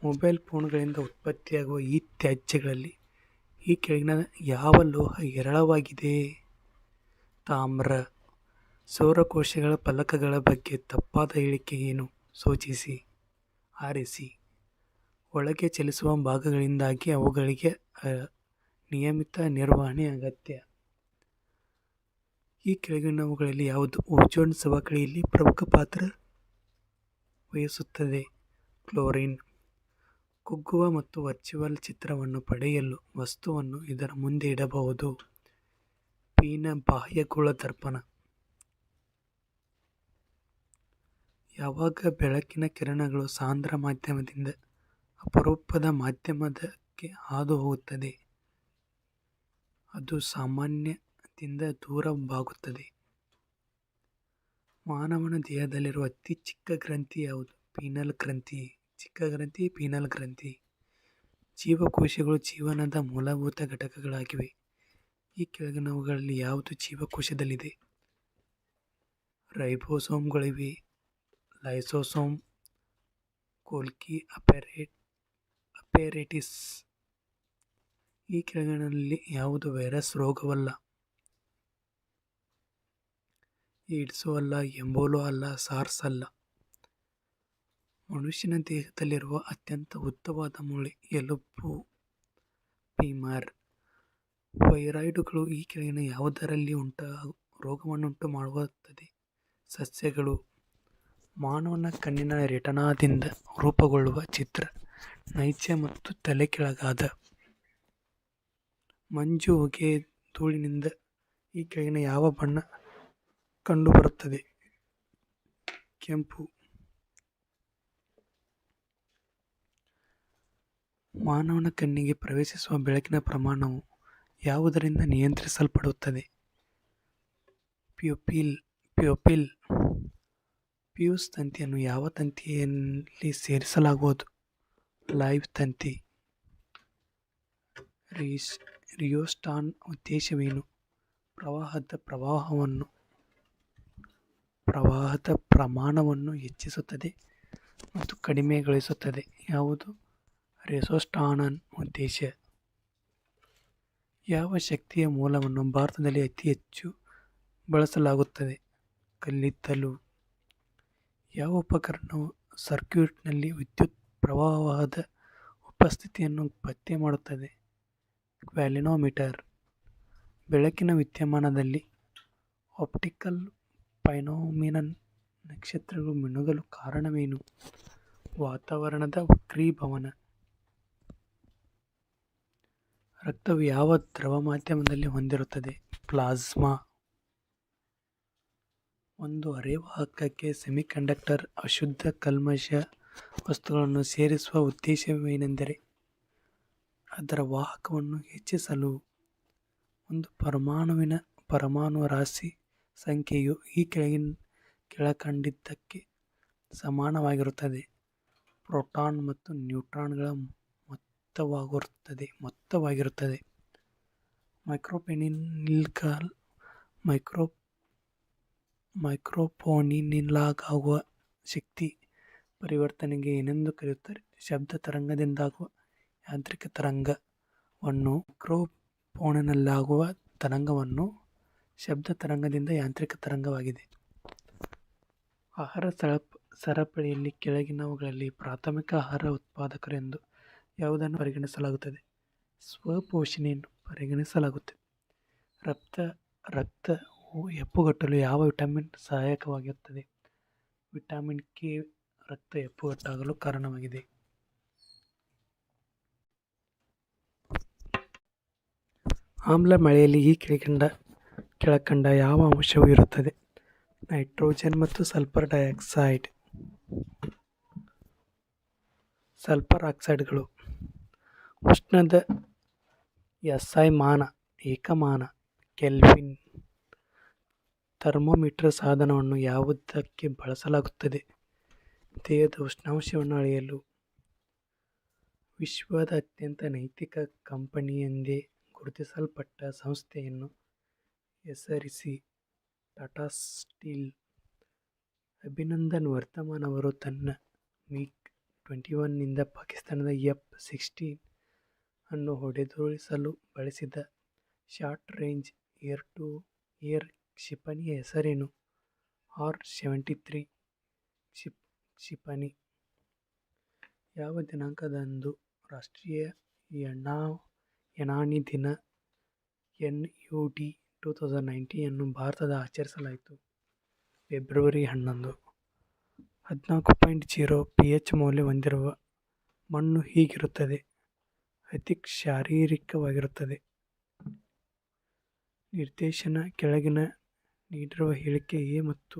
ಮೊಬೈಲ್ ಫೋನ್ಗಳಿಂದ ಉತ್ಪತ್ತಿಯಾಗುವ ಈ ತ್ಯಾಜ್ಯಗಳಲ್ಲಿ ಈ ಕೆಳಗಿನ ಯಾವ ಲೋಹ ಹೇರಳವಾಗಿದೆ? ತಾಮ್ರ. ಸೌರಕೋಶಗಳ ಫಲಕಗಳ ಬಗ್ಗೆ ತಪ್ಪಾದ ಹೇಳಿಕೆ ಏನು? ಸೂಚಿಸಿ. ಆರಿಸಿ. ಒಳಗೆ ಚಲಿಸುವ ಭಾಗಗಳಿಂದಾಗಿ ಅವುಗಳಿಗೆ ನಿಯಮಿತ ನಿರ್ವಹಣೆ ಅಗತ್ಯ. ಈ ಕೆಳಗಿನವುಗಳಲ್ಲಿ ಯಾವುದು ಓಜೋನ್ ಸವಕಳಿಯಲ್ಲಿ ಪ್ರಮುಖ ಪಾತ್ರ ವಹಿಸುತ್ತದೆ? ಕ್ಲೋರಿನ್. ಕುಗ್ಗುವ ಮತ್ತು ವರ್ಚುವಲ್ ಚಿತ್ರವನ್ನು ಪಡೆಯಲು ವಸ್ತುವನ್ನು ಇದರ ಮುಂದೆ ಇಡಬಹುದು. ಪೀನ ಬಾಹ್ಯಗೋಳ ದರ್ಪಣ. ಯಾವಾಗ ಬೆಳಕಿನ ಕಿರಣಗಳು ಸಾಂದ್ರ ಮಾಧ್ಯಮದಿಂದ ಅಪರೂಪದ ಮಾಧ್ಯಮಕ್ಕೆ ಹಾದು ಹೋಗುತ್ತದೆ ಅದು ಸಾಮಾನ್ಯದಿಂದ ದೂರ ಬಾಗುತ್ತದೆ. ಮಾನವನ ದೇಹದಲ್ಲಿರುವ ಅತಿ ಚಿಕ್ಕ ಗ್ರಂಥಿ ಯಾವುದು? ಪೀನಲ್ ಗ್ರಂಥಿ. ಚಿಕ್ಕ ಗ್ರಂಥಿ ಪೀನಲ್ ಗ್ರಂಥಿ. ಜೀವಕೋಶಗಳು ಜೀವನದ ಮೂಲಭೂತ ಘಟಕಗಳಾಗಿವೆ. ಈ ಕೆಳಗಿನವುಗಳಲ್ಲಿ ಯಾವುದು ಜೀವಕೋಶದಲ್ಲಿದೆ? ರೈಬೋಸೋಮ್ಗಳಿವೆ. ಲೈಸೋಸೋಮ್. ಗೋಲ್ಗಿ ಅಪೆರೇಟಿಸ್. ಈ ಕೆಳಗಿನಲ್ಲಿ ಯಾವುದು ವೈರಸ್ ರೋಗವಲ್ಲ? ಏಡ್ಸು ಅಲ್ಲ, ಎಂಬೋಲಾ ಅಲ್ಲ, ಸಾರ್ಸ್ ಅಲ್ಲ. ಮನುಷ್ಯನ ದೇಹದಲ್ಲಿರುವ ಅತ್ಯಂತ ಉದ್ದವಾದ ಮೂಳೆ ಎಲುಬು ಫೀಮರ್. ವೈರಾಯ್ಡುಗಳು ಈ ಕೆಳಗಿನ ಯಾವುದರಲ್ಲಿ ರೋಗವನ್ನುಂಟು ಮಾಡುತ್ತದೆ? ಸಸ್ಯಗಳು. ಮಾನವನ ಕಣ್ಣಿನ ರೆಟಿನಾದಿಂದ ರೂಪುಗೊಳ್ಳುವ ಚಿತ್ರ ನೈಜ ಮತ್ತು ತಲೆಕೆಳಗಾದ. ಮಂಜು ಹೊಗೆ ಧೂಳಿನಿಂದ ಈ ಕೆಳಗಿನ ಯಾವ ಬಣ್ಣ ಕಂಡುಬರುತ್ತದೆ? ಕೆಂಪು. ಮಾನವನ ಕಣ್ಣಿಗೆ ಪ್ರವೇಶಿಸುವ ಬೆಳಕಿನ ಪ್ರಮಾಣವು ಯಾವುದರಿಂದ ನಿಯಂತ್ರಿಸಲ್ಪಡುತ್ತದೆ? ಪ್ಯೂಪಿಲ್. ಫ್ಯೂಸ್ ತಂತಿಯನ್ನು ಯಾವ ತಂತಿಯಲ್ಲಿ ಸೇರಿಸಲಾಗುವುದು? ಲೈವ್ ತಂತಿ. ರಿಯೋಸ್ಟಾಟ್ನ ಉದ್ದೇಶವೇನು? ಪ್ರವಾಹದ ಪ್ರಮಾಣವನ್ನು ಹೆಚ್ಚಿಸುತ್ತದೆ ಮತ್ತು ಕಡಿಮೆಗೊಳಿಸುತ್ತದೆ. ಯಾವುದು ರಿಯೋಸ್ಟಾಟ್ನ ಉದ್ದೇಶ? ಯಾವ ಶಕ್ತಿಯ ಮೂಲವನ್ನು ಭಾರತದಲ್ಲಿ ಅತಿ ಹೆಚ್ಚು ಬಳಸಲಾಗುತ್ತದೆ? ಕಲ್ಲಿದ್ದಲು. ಯಾವ ಉಪಕರಣವು ಸರ್ಕ್ಯೂಟ್ನಲ್ಲಿ ವಿದ್ಯುತ್ ಪ್ರವಾಹದ ಉಪಸ್ಥಿತಿಯನ್ನು ಪತ್ತೆ ಮಾಡುತ್ತದೆ? ಗ್ಯಾಲ್ವನೋಮೀಟರ್. ಬೆಳಕಿನ ವಿದ್ಯಮಾನದಲ್ಲಿ ಆಪ್ಟಿಕಲ್ ಫೈನೋಮಿನನ್ ನಕ್ಷತ್ರಗಳು ಮಿನುಗಲು ಕಾರಣವೇನು? ವಾತಾವರಣದ ವಕ್ರೀಭವನ. ರಕ್ತವು ಯಾವ ದ್ರವ ಮಾಧ್ಯಮದಲ್ಲಿ ಹೊಂದಿರುತ್ತದೆ? ಪ್ಲಾಸ್ಮಾ. ಒಂದು ಅರೆವಾಹಕಕ್ಕೆ ಸೆಮಿಕಂಡಕ್ಟರ್ ಅಶುದ್ಧ ಕಲ್ಮಶ ವಸ್ತುಗಳನ್ನು ಸೇರಿಸುವ ಉದ್ದೇಶವೇನೆಂದರೆ ಅದರ ವಾಹಕವನ್ನು ಹೆಚ್ಚಿಸಲು. ಒಂದು ಪರಮಾಣುವಿನ ಪರಮಾಣು ರಾಶಿ ಸಂಖ್ಯೆಯು ಈ ಕೆಳಕಂಡದ್ದಕ್ಕೆ ಸಮಾನವಾಗಿರುತ್ತದೆ. ಪ್ರೋಟಾನ್ ಮತ್ತು ನ್ಯೂಟ್ರಾನ್ಗಳ ಮೊತ್ತವಾಗಿರುತ್ತದೆ. ಮೈಕ್ರೋಫೋನಿನಲ್ಲಾಗುವ ಶಕ್ತಿ ಪರಿವರ್ತನೆಗೆ ಏನೆಂದು ಕರೆಯುತ್ತಾರೆ? ಶಬ್ದ ತರಂಗದಿಂದಾಗುವ ಯಾಂತ್ರಿಕ ತರಂಗವನ್ನು. ಮೈಕ್ರೋಫೋನಿನಲ್ಲಾಗುವ ತರಂಗವನ್ನು ಶಬ್ದ ತರಂಗದಿಂದ ಯಾಂತ್ರಿಕ ತರಂಗವಾಗಿದೆ. ಆಹಾರ ಸರಪಳಿಯಲ್ಲಿ ಕೆಳಗಿನವುಗಳಲ್ಲಿ ಪ್ರಾಥಮಿಕ ಆಹಾರ ಉತ್ಪಾದಕರು ಎಂದು ಯಾವುದನ್ನು ಪರಿಗಣಿಸಲಾಗುತ್ತದೆ? ಸ್ವಪೋಷಣೆಯನ್ನು ಪರಿಗಣಿಸಲಾಗುತ್ತದೆ. ರಕ್ತವು ಹೆಪ್ಪುಗಟ್ಟಲು ಯಾವ ವಿಟಮಿನ್ ಸಹಾಯಕವಾಗುತ್ತದೆ? ವಿಟಮಿನ್ ಕೆ ರಕ್ತ ಹೆಪ್ಪುಗಟ್ಟಲು ಕಾರಣವಾಗಿದೆ. ಆಮ್ಲ ಮಳೆಯಲ್ಲಿ ಈ ಕೆಳಕಂಡ ಯಾವ ಅಂಶವು ಇರುತ್ತದೆ? ನೈಟ್ರೋಜನ್ ಮತ್ತು ಸಲ್ಫರ್ ಡೈಆಕ್ಸೈಡ್. ಸಲ್ಫರ್ ಆಕ್ಸೈಡ್ಗಳು. ಉಷ್ಣದ SI ಮಾನ, ಏಕಮಾನ, ಕೆಲ್ವಿನ್. ಥರ್ಮೋಮೀಟರ್ ಸಾಧನವನ್ನು ಯಾವುದಕ್ಕೆ ಬಳಸಲಾಗುತ್ತದೆ? ದೇಹದ ಉಷ್ಣಾಂಶವನ್ನು ಅಳೆಯಲು. ವಿಶ್ವದ ಅತ್ಯಂತ ನೈತಿಕ ಕಂಪನಿಯೆಂದೇ ಗುರುತಿಸಲ್ಪಟ್ಟ ಸಂಸ್ಥೆಯನ್ನು ಹೆಸರಿಸಿ. ಟಾಟಾ ಸ್ಟೀಲ್. ಅಭಿನಂದನ್ ವರ್ಧಮಾನ್ ಅವರು ತನ್ನ MiG-21 ನಿಂದ ಪಾಕಿಸ್ತಾನದ F-16 ಅನ್ನು ಹೊಡೆದುರುಳಿಸಲು ಬಳಸಿದ short range air to air ಕ್ಷಿಪಣಿಯ ಹೆಸರೇನು? R-73 ಕ್ಷಿಪಣಿ. ಯಾವ ದಿನಾಂಕದಂದು ರಾಷ್ಟ್ರೀಯ ಯುನಾನಿ ದಿನ NUD 2019 ಅನ್ನು ಭಾರತದ ಆಚರಿಸಲಾಯಿತು? ಫೆಬ್ರವರಿ 11. 14.0 pH ಮೌಲ್ಯ ಹೊಂದಿರುವ ಮಣ್ಣು ಹೀಗಿರುತ್ತದೆ? ಅತಿ ಕ್ಷಾರೀಯವಾಗಿರುತ್ತದೆ. ನಿರ್ದೇಶನ ಕೆಳಗಿನ ನೀಡಿರುವ ಹೇಳಿಕೆ A ಮತ್ತು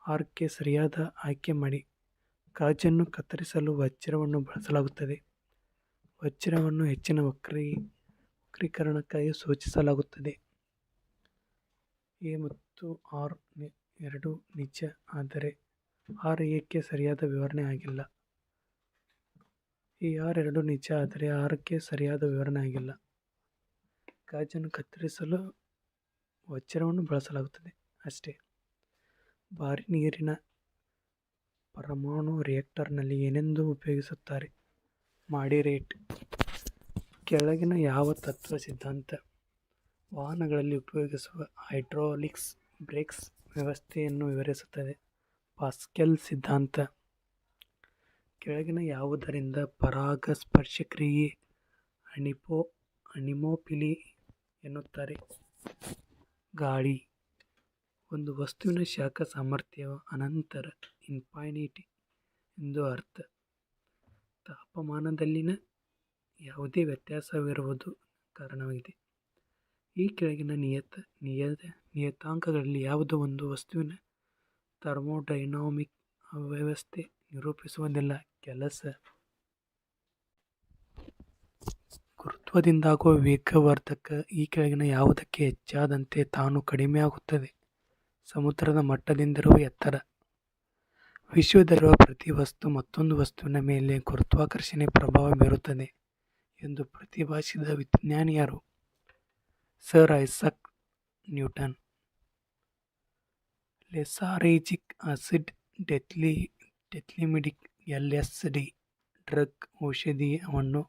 R ಕ್ಕೆ ಸರಿಯಾದ ಆಯ್ಕೆ ಮಾಡಿ. ಗಾಜನ್ನು ಕತ್ತರಿಸಲು ವಜ್ರವನ್ನು ಬಳಸಲಾಗುತ್ತದೆ. ವಜ್ರವನ್ನು ಹೆಚ್ಚಿನ ವಕ್ರೀಕರಣಕ್ಕಾಗಿ ಸೂಚಿಸಲಾಗುತ್ತದೆ. A ಮತ್ತು R ಎರಡೂ ನಿಜ, ಆದರೆ R ಏಕೆ ಸರಿಯಾದ ವಿವರಣೆ ಆಗಿಲ್ಲ? R ಎರಡೂ ನಿಜ, ಆದರೆ R ಗೆ ಸರಿಯಾದ ವಿವರಣೆ ಆಗಿಲ್ಲ. ಗಾಜನ್ನು ಕತ್ತರಿಸಲು ವಜ್ರವನ್ನು ಬಳಸಲಾಗುತ್ತದೆ ಅಷ್ಟೇ. ಭಾರಿ ನೀರಿನ ಪರಮಾಣು ರಿಯಾಕ್ಟರ್ನಲ್ಲಿ ಏನೆಂದು ಉಪಯೋಗಿಸುತ್ತಾರೆ? ಮಾಡಿರೇಟ್. ಕೆಳಗಿನ ಯಾವ ತತ್ವ ಸಿದ್ಧಾಂತ ವಾಹನಗಳಲ್ಲಿ ಉಪಯೋಗಿಸುವ ಹೈಡ್ರಾಲಿಕ್ಸ್ ಬ್ರೇಕ್ಸ್ ವ್ಯವಸ್ಥೆಯನ್ನು ವಿವರಿಸುತ್ತದೆ? ಪಾಸ್ಕಲ್ ಸಿದ್ಧಾಂತ. ಕೆಳಗಿನ ಯಾವುದರಿಂದ ಪರಾಗಸ್ಪರ್ಶಕ್ರಿಯೆ ಅನಿಮೋಫಿಲಿ ಎನ್ನುತ್ತಾರೆ? ಗಾಳಿ. ಒಂದು ವಸ್ತುವಿನ ಶಾಖ ಸಾಮರ್ಥ್ಯವು ಅನಂತರ ಇನ್ಫಿನಿಟಿ ಎಂದು ಅರ್ಥ. ತಾಪಮಾನದಲ್ಲಿನ ಯಾವುದೇ ವ್ಯತ್ಯಾಸವಿರುವುದು ಕಾರಣವಾಗಿದೆ. ಈ ಕೆಳಗಿನ ನಿಯತಾಂಕಗಳಲ್ಲಿ ಯಾವುದು ಒಂದು ವಸ್ತುವಿನ ಥರ್ಮೋಡೈನಾಮಿಕ್ ಅವ್ಯವಸ್ಥೆ ನಿರೂಪಿಸುವುದಿಲ್ಲ? ಕೆಲಸ. ಗುರುತ್ವದಿಂದಾಗುವ ವೇಗವರ್ಧಕ ಈ ಕೆಳಗಿನ ಯಾವುದಕ್ಕೆ ಹೆಚ್ಚಾದಂತೆ ತಾನು ಕಡಿಮೆಯಾಗುತ್ತದೆ? ಸಮುದ್ರದ ಮಟ್ಟದಿಂದಿರುವ ಎತ್ತರ. ವಿಶ್ವದಲ್ಲಿರುವ ಪ್ರತಿ ವಸ್ತು ಮತ್ತೊಂದು ವಸ್ತುವಿನ ಮೇಲೆ ಗುರುತ್ವಾಕರ್ಷಣೆ ಪ್ರಭಾವ ಬೀರುತ್ತದೆ ಎಂದು ಪ್ರತಿಪಾದಿಸಿದ ವಿಜ್ಞಾನಿ ಯಾರು? Sir Isaac Newton. Lysergic acid, ಡೆಥಿಲಿಮಿಡಿಕ್, LSD ಡ್ರಗ್ ಔಷಧಿಯನ್ನು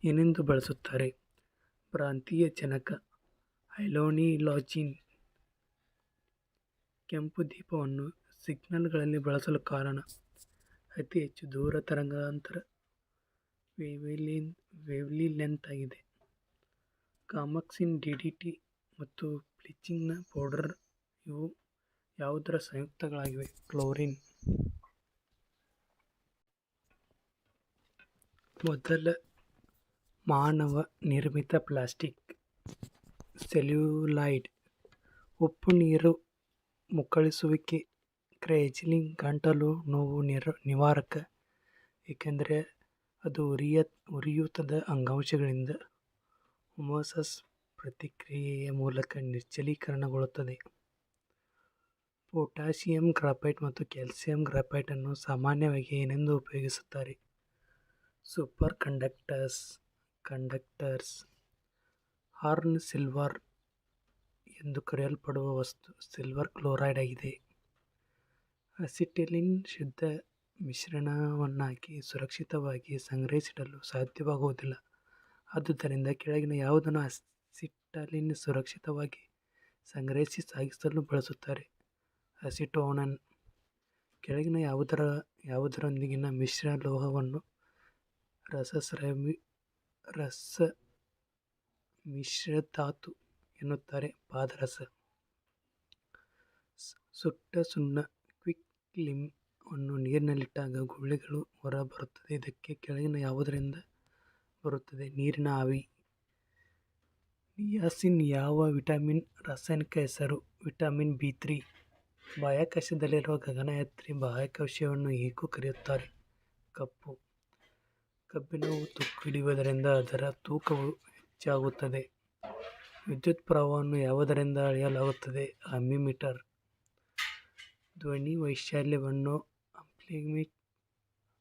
ಏನೆಂದು ಬಳಸುತ್ತಾರೆ? ಭ್ರಾಂತಿಯ ಜನಕ. ಹೈಲೋನಿಲಾಜಿನ್. ಕೆಂಪು ದೀಪವನ್ನು ಸಿಗ್ನಲ್ಗಳಲ್ಲಿ ಬಳಸಲು ಕಾರಣ? ಅತಿ ಹೆಚ್ಚು ದೂರ ತರಂಗಾಂತರ ವೇವ್ಲೆಂತ್ ಆಗಿದೆ. ಕಾಮಕ್ಸಿನ್, DDT ಮತ್ತು ಬ್ಲೀಚಿಂಗ್ ಪೌಡರ್ ಇವು ಯಾವುದರ ಸಂಯುಕ್ತಗಳಾಗಿವೆ? ಕ್ಲೋರಿನ್. ಮೊದಲ ಮಾನವ ನಿರ್ಮಿತ ಪ್ಲಾಸ್ಟಿಕ್ ಸೆಲ್ಯುಲಾಯ್ಡ್. ಉಪ್ಪು ನೀರು ಮುಕ್ಕಳಿಸುವಿಕೆ. ಕ್ರಯೋಜೆನಿಕ್ ಗಂಟಲು ನೋವು ನಿವಾರಕ, ಏಕೆಂದರೆ ಅದು ಉರಿಯೂತದ ಅಂಗಾಂಶಗಳಿಂದ ಹೋಮೋಸಸ್ ಪ್ರತಿಕ್ರಿಯೆಯ ಮೂಲಕ ನಿರ್ಜಲೀಕರಣಗೊಳ್ಳುತ್ತದೆ. ಪೊಟ್ಯಾಸಿಯಮ್ ಗ್ರಾಫೈಟ್ ಮತ್ತು ಕ್ಯಾಲ್ಸಿಯಂ ಗ್ರಾಫೈಟ್ ಅನ್ನು ಸಾಮಾನ್ಯವಾಗಿ ಏನೆಂದು ಉಪಯೋಗಿಸುತ್ತಾರೆ? Super conductors. ಹಾರ್ನ್ ಸಿಲ್ವರ್ ಎಂದು ಕರೆಯಲ್ಪಡುವ ವಸ್ತು ಸಿಲ್ವರ್ ಕ್ಲೋರೈಡ್ ಆಗಿದೆ. ಅಸಿಟಿಲಿನ್ ಶುದ್ಧ ಮಿಶ್ರಣವನ್ನಾಗಿ ಸುರಕ್ಷಿತವಾಗಿ ಸಂಗ್ರಹಿಸಿಡಲು ಸಾಧ್ಯವಾಗುವುದಿಲ್ಲ. ಆದುದರಿಂದ ಕೆಳಗಿನ ಯಾವುದನ್ನು ಅಸಿಟಿಲಿನ್ ಸುರಕ್ಷಿತವಾಗಿ ಸಂಗ್ರಹಿಸಿ ಸಾಗಿಸಲು ಬಳಸುತ್ತಾರೆ? ಅಸಿಟೋನ್. ಕೆಳಗಿನ ಯಾವುದರೊಂದಿಗಿನ ಮಿಶ್ರಲೋಹವನ್ನು ರಸಮಿಶ್ರಧಾತು ಎನ್ನುತ್ತಾರೆ? ಪಾದರಸ. ಸುಟ್ಟ ಸುಣ್ಣ ಕ್ವಿಕ್ ಲಿಮ್ ಅನ್ನು ನೀರಿನಲ್ಲಿಟ್ಟಾಗ ಗುಳ್ಳೆಗಳು ಹೊರಬರುತ್ತದೆ. ಇದಕ್ಕೆ ಕೆಳಗಿನ ಯಾವುದರಿಂದ ಬರುತ್ತದೆ? ನೀರಿನ ಆವಿ. ನಿಯಾಸಿನ್ ಯಾವ ವಿಟಮಿನ್ ರಾಸಾಯನಿಕ ಹೆಸರು? Vitamin B3. ಬಾಹ್ಯಾಕಾಶದಲ್ಲಿರುವ ಗಗನಯಾತ್ರಿ ಬಾಹ್ಯಾಕಾಶವನ್ನು ಏಕೆ ಕರೆಯುತ್ತಾರೆ? ಕಪ್ಪು. ಕಬ್ಬಿಣವು ತುಕ್ಕು ಹಿಡಿಯುವುದರಿಂದ ಅದರ ತೂಕವು ಹೆಚ್ಚಾಗುತ್ತದೆ. ವಿದ್ಯುತ್ ಪ್ರವಾಹವನ್ನು ಯಾವುದರಿಂದ ಅಳೆಯಲಾಗುತ್ತದೆ? ಆಮ್ಪಿಮೀಟರ್. ಧ್ವನಿ ವೈಶಾಲ್ಯವನ್ನು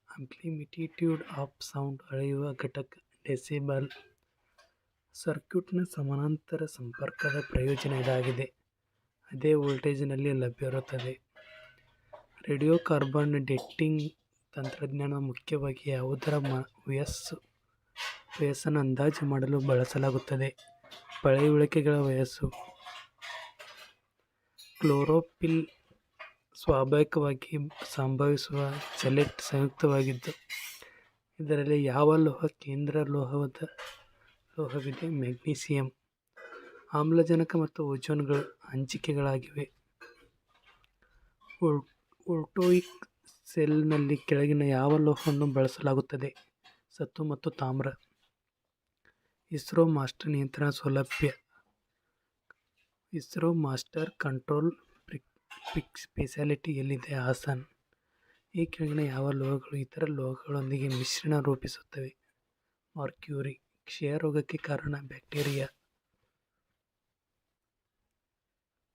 ಆಂಪ್ಲಿಟ್ಯೂಡ್ ಆಫ್ ಸೌಂಡ್ ಅಳೆಯುವ ಘಟಕ ಡೆಸಿಬಲ್. ಸರ್ಕ್ಯೂಟ್ನ ಸಮಾನಾಂತರ ಸಂಪರ್ಕದ ಪ್ರಯೋಜನ ಇದಾಗಿದೆ. ಅದೇ ವೋಲ್ಟೇಜ್ನಲ್ಲಿ ಲಭ್ಯವಿರುತ್ತದೆ. ರೇಡಿಯೋಕಾರ್ಬನ್ ಡೇಟಿಂಗ್ ತಂತ್ರಜ್ಞಾನ ಮುಖ್ಯವಾಗಿ ಯಾವುದರ ವಯಸ್ಸನ್ನು ಅಂದಾಜು ಮಾಡಲು ಬಳಸಲಾಗುತ್ತದೆ? ಪಳೆಯುಳಿಕೆಗಳ ವಯಸ್ಸು. ಕ್ಲೋರೋಫಿಲ್ ಸ್ವಾಭಾವಿಕವಾಗಿ ಸಂಭವಿಸುವ ಜೆಲೆಟ್ ಸಂಯುಕ್ತವಾಗಿದ್ದು ಇದರಲ್ಲಿ ಯಾವ ಲೋಹ ಕೇಂದ್ರ ಲೋಹವಿದೆ? ಮೆಗ್ನೀಸಿಯಮ್. ಆಮ್ಲಜನಕ ಮತ್ತು ಓಜೋನ್ಗಳು ಹಂಚಿಕೆಗಳಾಗಿವೆ. ವೋಲ್ಟಾಯಿಕ್ ಸೆಲ್ನಲ್ಲಿ ಕೆಳಗಿನ ಯಾವ ಲೋಹವನ್ನು ಬಳಸಲಾಗುತ್ತದೆ? ಸತು ಮತ್ತು ತಾಮ್ರ. ಇಸ್ರೋ ಮಾಸ್ಟರ್ ನಿಯಂತ್ರಣ ಸೌಲಭ್ಯ. ಇಸ್ರೋ ಮಾಸ್ಟರ್ ಕಂಟ್ರೋಲ್ ಫೆಸಿಲಿಟಿ ಎಲ್ಲಿದೆ? ಹಾಸನ್. ಈ ಕೆಳಗಿನ ಯಾವ ಲೋಹಗಳು ಇತರ ಲೋಹಗಳೊಂದಿಗೆ ಮಿಶ್ರಣ ರೂಪಿಸುತ್ತವೆ? ಮರ್ಕ್ಯುರಿ. ಕ್ಷಯರೋಗಕ್ಕೆ ಕಾರಣ? ಬ್ಯಾಕ್ಟೀರಿಯಾ.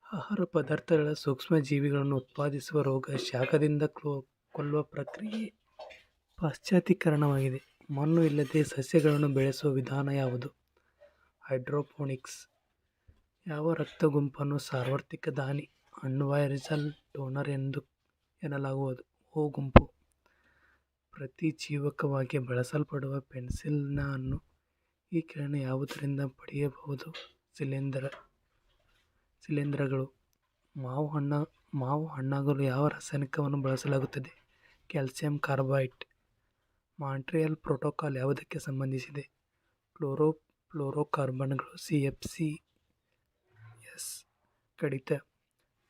ಆಹಾರ ಪದಾರ್ಥಗಳ ಸೂಕ್ಷ್ಮಜೀವಿಗಳನ್ನು ಉತ್ಪಾದಿಸುವ ರೋಗ ಶಾಖದಿಂದ ಕೊಲ್ಲುವ ಪ್ರಕ್ರಿಯೆ ಪಾಶ್ಚಾತ್ಯೀಕರಣವಾಗಿದೆ. ಮಣ್ಣು ಇಲ್ಲದೆ ಸಸ್ಯಗಳನ್ನು ಬೆಳೆಸುವ ವಿಧಾನ ಯಾವುದು? ಹೈಡ್ರೋಪೋನಿಕ್ಸ್. ಯಾವ ರಕ್ತ ಗುಂಪನ್ನು ಸಾರ್ವತ್ರಿಕ ದಾನಿ ಯೂನಿವರ್ಸಲ್ ಡೋನರ್ ಎನ್ನಲಾಗುವುದು? ಓ ಗುಂಪು. ಪ್ರತಿಜೀವಕವಾಗಿ ಬಳಸಲ್ಪಡುವ ಪೆನ್ಸಿಲಿನ್ ಅನ್ನು ಈ ಕೆಳಗಿನ ಯಾವುದರಿಂದ ಪಡೆಯಬಹುದು? ಶಿಲೀಂಧ್ರಗಳು. ಮಾವು ಹಣ್ಣಾಗಲು ಯಾವ ರಾಸಾಯನಿಕವನ್ನು ಬಳಸಲಾಗುತ್ತದೆ? Calcium carbide. ಮಾಂಟ್ರಿಯಲ್ ಪ್ರೋಟೋಕಾಲ್ ಯಾವುದಕ್ಕೆ ಸಂಬಂಧಿಸಿದೆ? ಫ್ಲೋರೋಕಾರ್ಬನ್ಗಳು. CFCs ಕಡಿತ.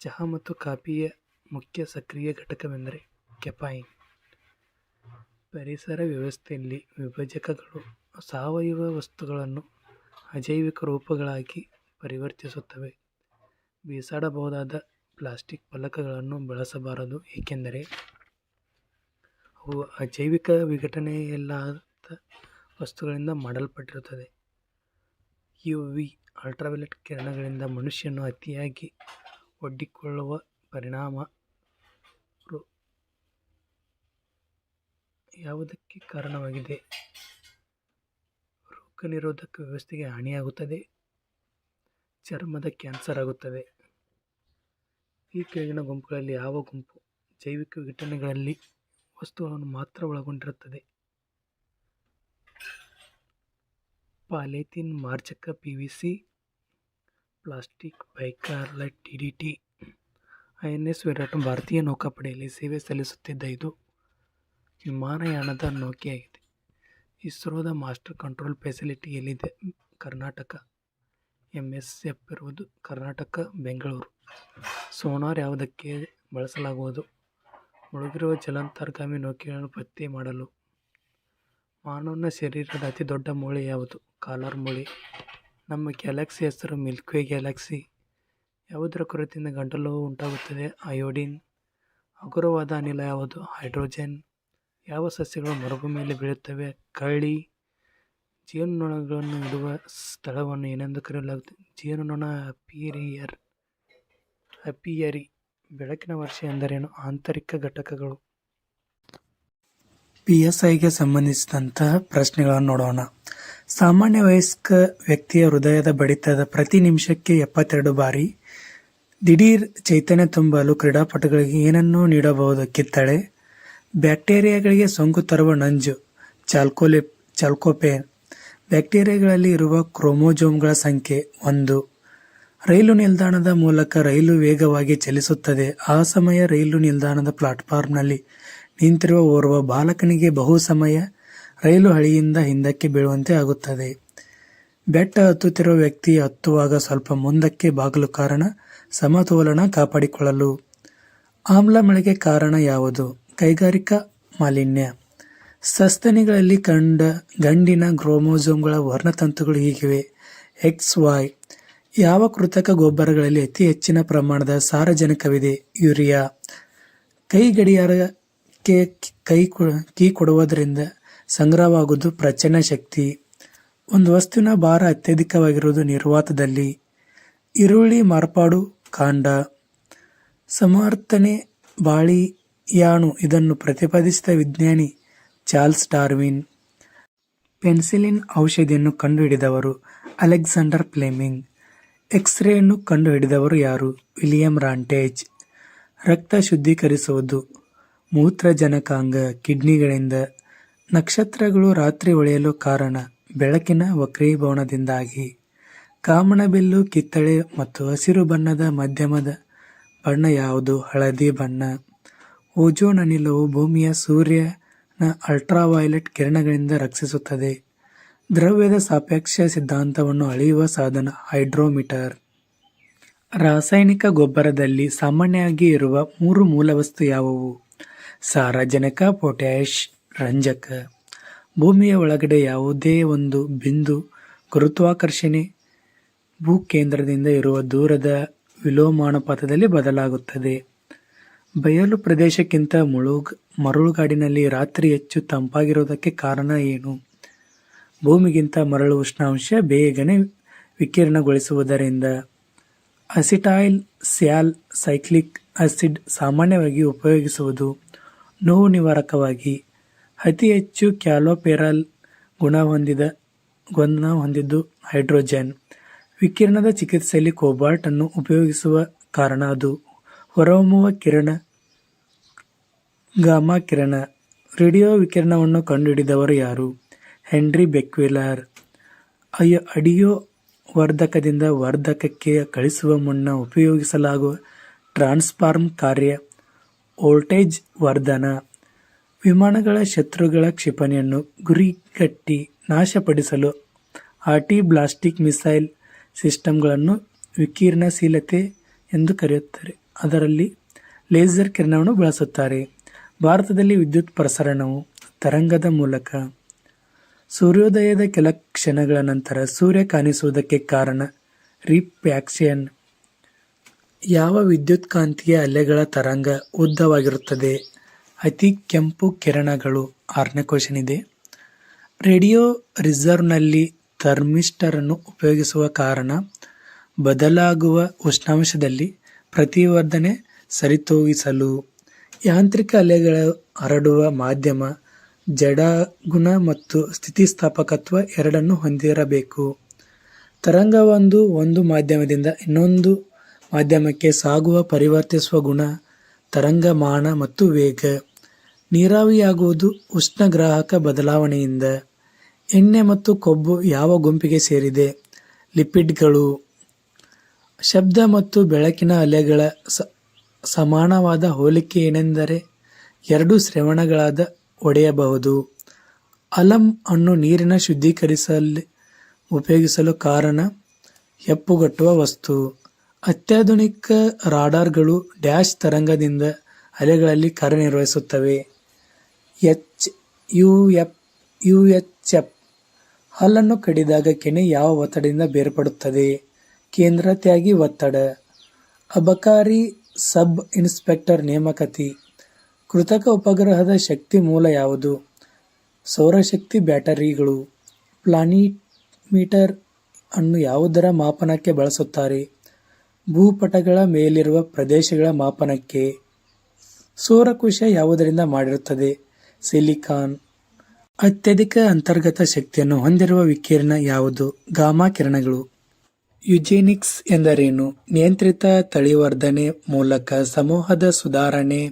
ಚಹಾ ಮತ್ತು ಕಾಫಿಯ ಮುಖ್ಯ ಸಕ್ರಿಯ ಘಟಕವೆಂದರೆ? ಕೆಫೀನ್. ಪರಿಸರ ವ್ಯವಸ್ಥೆಯಲ್ಲಿ ವಿಭಜಕಗಳು ಸಾವಯವ ವಸ್ತುಗಳನ್ನು ಅಜೈವಿಕ ರೂಪಗಳಾಗಿ ಪರಿವರ್ತಿಸುತ್ತವೆ. ಬಿಸಾಡಬಹುದಾದ ಪ್ಲಾಸ್ಟಿಕ್ ಫಲಕಗಳನ್ನು ಬಳಸಬಾರದು, ಏಕೆಂದರೆ ಅವು ಅಜೈವಿಕ ವಿಘಟನೆಯಿಲ್ಲದ ವಸ್ತುಗಳಿಂದ ಮಾಡಲ್ಪಟ್ಟಿರುತ್ತವೆ. UV ಅಲ್ಟ್ರಾವೈಲೆಟ್ ಕಿರಣಗಳಿಂದ ಮನುಷ್ಯನು ಅತಿಯಾಗಿ ಒಡ್ಡಿಕೊಳ್ಳುವ ಪರಿಣಾಮ ಯಾವುದಕ್ಕೆ ಕಾರಣವಾಗಿದೆ? ರೋಗನಿರೋಧಕ ವ್ಯವಸ್ಥೆಗೆ ಹಾನಿಯಾಗುತ್ತದೆ. ಚರ್ಮದ ಕ್ಯಾನ್ಸರ್ ಆಗುತ್ತದೆ. ಈ ಕೆಳಗಿನ ಗುಂಪುಗಳಲ್ಲಿ ಯಾವ ಗುಂಪು ಜೈವಿಕ ವಿಘಟನೆಗಳಲ್ಲಿ ವಸ್ತುಗಳನ್ನು ಮಾತ್ರ ಒಳಗೊಂಡಿರುತ್ತದೆ? ಪಾಲಿಥೀನ್, ಮಾರ್ಜಕ, PVC, plastic, bicarbonate, DDT. INS Viraat ಭಾರತೀಯ ನೌಕಾಪಡೆಯಲ್ಲಿ ಸೇವೆ ಸಲ್ಲಿಸುತ್ತಿದ್ದ ಇದು ವಿಮಾನಯಾನದ ನೌಕೆಯಾಗಿದೆ. ಇಸ್ರೋದ ಮಾಸ್ಟರ್ ಕಂಟ್ರೋಲ್ ಫೆಸಿಲಿಟಿ ಎಲ್ಲಿದೆ? ಕರ್ನಾಟಕ. MSF ಇರುವುದು ಕರ್ನಾಟಕ, ಬೆಂಗಳೂರು. ಸೋನಾರ್ ಯಾವುದಕ್ಕೆ ಬಳಸಲಾಗುವುದು? ಮುಳುಗಿರುವ ಜಲಾಂತರ್ಗಾಮಿ ನೌಕೆಗಳನ್ನು ಪತ್ತೆ ಮಾಡಲು. ಮಾನವನ ಶರೀರದ ಅತಿ ದೊಡ್ಡ ಮೂಳೆ ಯಾವುದು? ಕಾಲರ್ ಮೂಳೆ. ನಮ್ಮ ಗ್ಯಾಲಕ್ಸಿ ಹೆಸರು ಮಿಲ್ಕ್ವೇ ಗ್ಯಾಲಕ್ಸಿ. ಯಾವುದರ ಕೊರತೆಯಿಂದ ಗಂಟಲು ಉಂಟಾಗುತ್ತದೆ? ಅಯೋಡಿನ್. ಹಗುರವಾದ ಅನಿಲ ಯಾವುದು? ಹೈಡ್ರೋಜನ್. ಯಾವ ಸಸ್ಯಗಳು ಮರುಭೂಮಿಯಲ್ಲಿ ಬೆಳೆಯುತ್ತವೆ? ಕಳ್ಳಿ. ಜೇನುನೊಣಗಳನ್ನು ಇಡುವ ಸ್ಥಳವನ್ನು ಏನೆಂದು ಕರೆಯಲಾಗುತ್ತದೆ? ಜೇನುನೊಣ ಅಪಿಯರಿ. ಬೆಳಕಿನ ವರ್ಷ ಎಂದರೇನು? ಆಂತರಿಕ ಘಟಕಗಳು. PSIಗೆ ಸಂಬಂಧಿಸಿದಂತಹ ಪ್ರಶ್ನೆಗಳನ್ನು ನೋಡೋಣ. ಸಾಮಾನ್ಯ ವಯಸ್ಕ ವ್ಯಕ್ತಿಯ ಹೃದಯದ ಬಡಿತದ ಪ್ರತಿ ನಿಮಿಷಕ್ಕೆ 72 ಬಾರಿ. ದಿಢೀರ್ ಚೈತನ್ಯ ತುಂಬಲು ಕ್ರೀಡಾಪಟುಗಳಿಗೆ ಏನನ್ನು ನೀಡಬಹುದು? ಕಿತ್ತಳೆ. ಬ್ಯಾಕ್ಟೀರಿಯಾಗಳಿಗೆ ಸೋಂಕು ತರುವ ನಂಜು ಚಾಲ್ಕೋಪೇನ್. ಬ್ಯಾಕ್ಟೀರಿಯಾಗಳಲ್ಲಿ ಇರುವ ಕ್ರೋಮೋಜೋಮ್ಗಳ ಸಂಖ್ಯೆ 1. ರೈಲು ನಿಲ್ದಾಣದ ಮೂಲಕ ರೈಲು ವೇಗವಾಗಿ ಚಲಿಸುತ್ತದೆ. ಆ ಸಮಯ ರೈಲು ನಿಲ್ದಾಣದ ಪ್ಲಾಟ್ಫಾರ್ಮ್ನಲ್ಲಿ ನಿಂತಿರುವ ಓರ್ವ ಬಾಲಕನಿಗೆ ಬಹು ಸಮಯ ರೈಲು ಹಳಿಯಿಂದ ಹಿಂದಕ್ಕೆ ಬೀಳುವಂತೆ ಆಗುತ್ತದೆ. ಬೆಟ್ಟ ಹತ್ತುತ್ತಿರುವ ವ್ಯಕ್ತಿ ಹತ್ತುವಾಗ ಸ್ವಲ್ಪ ಮುಂದಕ್ಕೆ ಬಾಗಲು ಕಾರಣ ಸಮತೋಲನ ಕಾಪಾಡಿಕೊಳ್ಳಲು. ಆಮ್ಲ ಮಳೆಗೆ ಕಾರಣ ಯಾವುದು? ಕೈಗಾರಿಕಾ ಮಾಲಿನ್ಯ. ಸಸ್ತನಿಗಳಲ್ಲಿ ಕಂಡ ಗಂಡಿನ ಕ್ರೋಮೋಸೋಮ್ಗಳ ವರ್ಣತಂತುಗಳು ಹೀಗಿವೆ: XY. ಯಾವ ಕೃತಕ ಗೊಬ್ಬರಗಳಲ್ಲಿ ಅತಿ ಹೆಚ್ಚಿನ ಪ್ರಮಾಣದ ಸಾರಜನಕವಿದೆ? ಯೂರಿಯಾ. ಕೈ ಗಡಿಯಾರಕ್ಕೆ ಕೀ ಕೊಡುವುದರಿಂದ ಸಂಗ್ರಹವಾಗುವುದು ಪ್ರಚನ ಶಕ್ತಿ. ಒಂದು ವಸ್ತುವಿನ ಭಾರ ಅತ್ಯಧಿಕವಾಗಿರುವುದು ನಿರ್ವಾತದಲ್ಲಿ. ಈರುಳ್ಳಿ ಮಾರ್ಪಾಡು ಕಾಂಡ. ಸಮರ್ಥನೆ ಬಾಳಿಯಾಣು. ಇದನ್ನು ಪ್ರತಿಪಾದಿಸಿದ ವಿಜ್ಞಾನಿ ಚಾರ್ಲ್ಸ್ ಡಾರ್ವಿನ್. ಪೆನ್ಸಿಲಿನ್ ಔಷಧಿಯನ್ನು ಕಂಡುಹಿಡಿದವರು ಅಲೆಕ್ಸಾಂಡರ್ ಫ್ಲೆಮಿಂಗ್. ಎಕ್ಸ್ರೇಯನ್ನು ಕಂಡುಹಿಡಿದವರು ಯಾರು? ವಿಲಿಯಂ ರಾಂಟೇಜ್. ರಕ್ತ ಶುದ್ಧೀಕರಿಸುವುದು ಮೂತ್ರಜನಕಾಂಗ ಕಿಡ್ನಿಗಳಿಂದ. ನಕ್ಷತ್ರಗಳು ರಾತ್ರಿ ಹೊಳೆಯಲು ಕಾರಣ ಬೆಳಕಿನ ವಕ್ರೀಭವನದಿಂದಾಗಿ. ಕಾಮನಬಿಲ್ಲು ಕಿತ್ತಳೆ ಮತ್ತು ಹಸಿರು ಬಣ್ಣದ ಮಧ್ಯಮದ ಬಣ್ಣ ಯಾವುದು? ಹಳದಿ ಬಣ್ಣ. ಓಜೋನ್ ಅನಿಲವು ಭೂಮಿಯ ಸೂರ್ಯನ ಅಲ್ಟ್ರಾವೈಲೆಟ್ ಕಿರಣಗಳಿಂದ ರಕ್ಷಿಸುತ್ತದೆ. ದ್ರವ್ಯದ ಸಾಪೇಕ್ಷ ಸಿದ್ಧಾಂತವನ್ನು ಅಳೆಯುವ ಸಾಧನ ಹೈಡ್ರೋಮೀಟರ್. ರಾಸಾಯನಿಕ ಗೊಬ್ಬರದಲ್ಲಿ ಸಾಮಾನ್ಯವಾಗಿ ಇರುವ 3 ಮೂಲವಸ್ತು ಯಾವುವು? ಸಾರಜನಕ, ಪೊಟ್ಯಾಷ್, ರಂಜಕ. ಭೂಮಿಯ ಒಳಗಡೆ ಯಾವುದೇ ಒಂದು ಬಿಂದು ಗುರುತ್ವಾಕರ್ಷಣೆ ಭೂಕೇಂದ್ರದಿಂದ ಇರುವ ದೂರದ ವಿಲೋಮಾನುಪಾತದಲ್ಲಿ ಬದಲಾಗುತ್ತದೆ. ಬಯಲು ಪ್ರದೇಶಕ್ಕಿಂತ ಮರಳುಗಾಡಿನಲ್ಲಿ ರಾತ್ರಿ ಹೆಚ್ಚು ತಂಪಾಗಿರುವುದಕ್ಕೆ ಕಾರಣ ಏನು? ಭೂಮಿಗಿಂತ ಮರಳು ಉಷ್ಣಾಂಶ ಬೇಗನೆ ವಿಕಿರಣಗೊಳಿಸುವುದರಿಂದ. ಅಸಿಟೈಲ್ ಸ್ಯಾಲಿಸೈಲಿಕ್ ಆಸಿಡ್ ಸಾಮಾನ್ಯವಾಗಿ ಉಪಯೋಗಿಸುವುದು ನೋವು ನಿವಾರಕವಾಗಿ. ಅತಿ ಹೆಚ್ಚು ಕ್ಯಾಲೋಪೆರಾಲ್ ಗುಣ ಹೊಂದಿದ್ದು ಹೈಡ್ರೋಜನ್. ವಿಕಿರಣದ ಚಿಕಿತ್ಸೆಯಲ್ಲಿ ಕೋಬಾಲ್ಟ್ ಅನ್ನು ಉಪಯೋಗಿಸುವ ಕಾರಣ ಅದು ಹೊರಹೊಮ್ಮುವ ಕಿರಣ ಗಾಮಾ ಕಿರಣ. ರೇಡಿಯೋ ವಿಕಿರಣವನ್ನು ಕಂಡುಹಿಡಿದವರು ಯಾರು? ಹೆನ್ರಿ ಬೆಕ್ವೆಲರ್. ಆಡಿಯೋ ವರ್ಧಕದಿಂದ ವರ್ಧಕಕ್ಕೆ ಕಳಿಸುವ ಮುನ್ನ ಉಪಯೋಗಿಸಲಾಗುವ ಟ್ರಾನ್ಸ್ಫಾರ್ಮ್ ಕಾರ್ಯ ವೋಲ್ಟೇಜ್ ವರ್ಧನ. ವಿಮಾನಗಳ ಶತ್ರುಗಳ ಕ್ಷಿಪಣಿಯನ್ನು ಗುರಿಗಟ್ಟಿ ನಾಶಪಡಿಸಲು ಆಂಟಿ-ಬ್ಲಾಸ್ಟಿಕ್ ಮಿಸೈಲ್ ಸಿಸ್ಟಮ್ಗಳನ್ನು ವಿಕಿರಣಶೀಲತೆ ಎಂದು ಕರೆಯುತ್ತಾರೆ. ಅದರಲ್ಲಿ ಲೇಸರ್ ಕಿರಣವನ್ನು ಬಳಸುತ್ತಾರೆ. ಭಾರತದಲ್ಲಿ ವಿದ್ಯುತ್ ಪ್ರಸರಣವು ತರಂಗದ ಮೂಲಕ. ಸೂರ್ಯೋದಯದ ಕೆಲ ಕ್ಷಣಗಳ ನಂತರ ಸೂರ್ಯ ಕಾಣಿಸುವುದಕ್ಕೆ ಕಾರಣ ರಿಫ್ರ್ಯಾಕ್ಷನ್. ಯಾವ ವಿದ್ಯುತ್ಕಾಂತೀಯ ಅಲೆಗಳ ತರಂಗ ಉದ್ದವಾಗಿರುತ್ತದೆ? ಅತಿ ಕೆಂಪು ಕಿರಣಗಳು. 6ನೇ ಕ್ವೆಶ್ಚನ್ ಇದೆ. ರೇಡಿಯೋ ರಿಸರ್ವ್ನಲ್ಲಿ ಥರ್ಮಿಸ್ಟರ್ ಅನ್ನು ಉಪಯೋಗಿಸುವ ಕಾರಣ ಬದಲಾಗುವ ಉಷ್ಣಾಂಶದಲ್ಲಿ ಪ್ರತಿವರ್ಧನೆ ಸರಿತೂಗಿಸಲು. ಯಾಂತ್ರಿಕ ಅಲೆಗಳು ಹರಡುವ ಮಾಧ್ಯಮ ಜಡಗುಣ ಮತ್ತು ಸ್ಥಿತಿಸ್ಥಾಪಕತ್ವ ಎರಡನ್ನೂ ಹೊಂದಿರಬೇಕು. ತರಂಗವೊಂದು ಮಾಧ್ಯಮದಿಂದ ಇನ್ನೊಂದು ಮಾಧ್ಯಮಕ್ಕೆ ಸಾಗುವ ಪರಿವರ್ತಿಸುವ ಗುಣ ತರಂಗಮಾನ ಮತ್ತು ವೇಗ. ನೀರಾವಿಯಾಗುವುದು ಉಷ್ಣಗ್ರಾಹಕ ಬದಲಾವಣೆಯಿಂದ. ಎಣ್ಣೆ ಮತ್ತು ಕೊಬ್ಬು ಯಾವ ಗುಂಪಿಗೆ ಸೇರಿದೆ? ಲಿಪಿಡ್ಗಳು. ಶಬ್ದ ಮತ್ತು ಬೆಳಕಿನ ಅಲೆಗಳ ಸಮಾನವಾದ ಹೋಲಿಕೆ ಏನೆಂದರೆ ಎರಡು ಶ್ರವಣಗಳಾದ ಒಡೆಯಬಹುದು. ಅಲಂ ಅನ್ನು ನೀರಿನ ಶುದ್ಧೀಕರಿಸಲು ಉಪಯೋಗಿಸಲು ಕಾರಣ ಹೆಪ್ಪುಗಟ್ಟುವ ವಸ್ತು. ಅತ್ಯಾಧುನಿಕ ರಾಡಾರ್ಗಳು ಡ್ಯಾಶ್ ತರಂಗದಿಂದ ಅಲೆಗಳಲ್ಲಿ ಕಾರ್ಯನಿರ್ವಹಿಸುತ್ತವೆ. UHF ಹಲ್ಲನ್ನು ಕಡಿದಾಗ ಕೆನೆ ಯಾವ ಒತ್ತಡದಿಂದ ಬೇರ್ಪಡುತ್ತದೆ? ಕೇಂದ್ರ ತ್ಯಾಗಿ ಒತ್ತಡ. ಅಬಕಾರಿ ಸಬ್ ಇನ್ಸ್ಪೆಕ್ಟರ್ ನೇಮಕಾತಿ. ಕೃತಕ ಉಪಗ್ರಹದ ಶಕ್ತಿ ಮೂಲ ಯಾವುದು? ಸೌರಶಕ್ತಿ ಬ್ಯಾಟರಿಗಳು. ಪ್ಲಾನಿಮೀಟರ್ ಅನ್ನು ಯಾವುದರ ಮಾಪನಕ್ಕೆ ಬಳಸುತ್ತಾರೆ? ಭೂಪಟಗಳ ಮೇಲಿರುವ ಪ್ರದೇಶಗಳ ಮಾಪನಕ್ಕೆ. ಸೌರಕೋಶ ಯಾವುದರಿಂದ ಮಾಡಿರುತ್ತದೆ? ಸಿಲಿಕಾನ್. ಅತ್ಯಧಿಕ ಅಂತರ್ಗತ ಶಕ್ತಿಯನ್ನು ಹೊಂದಿರುವ ವಿಕಿರಣ ಯಾವುದು? ಗಾಮಾ ಕಿರಣಗಳು. ಯುಜೆನಿಕ್ಸ್ ಎಂದರೇನು? ನಿಯಂತ್ರಿತ ತಳಿವರ್ಧನೆ ಮೂಲಕ ಸಮೂಹದ ಸುಧಾರಣೆ.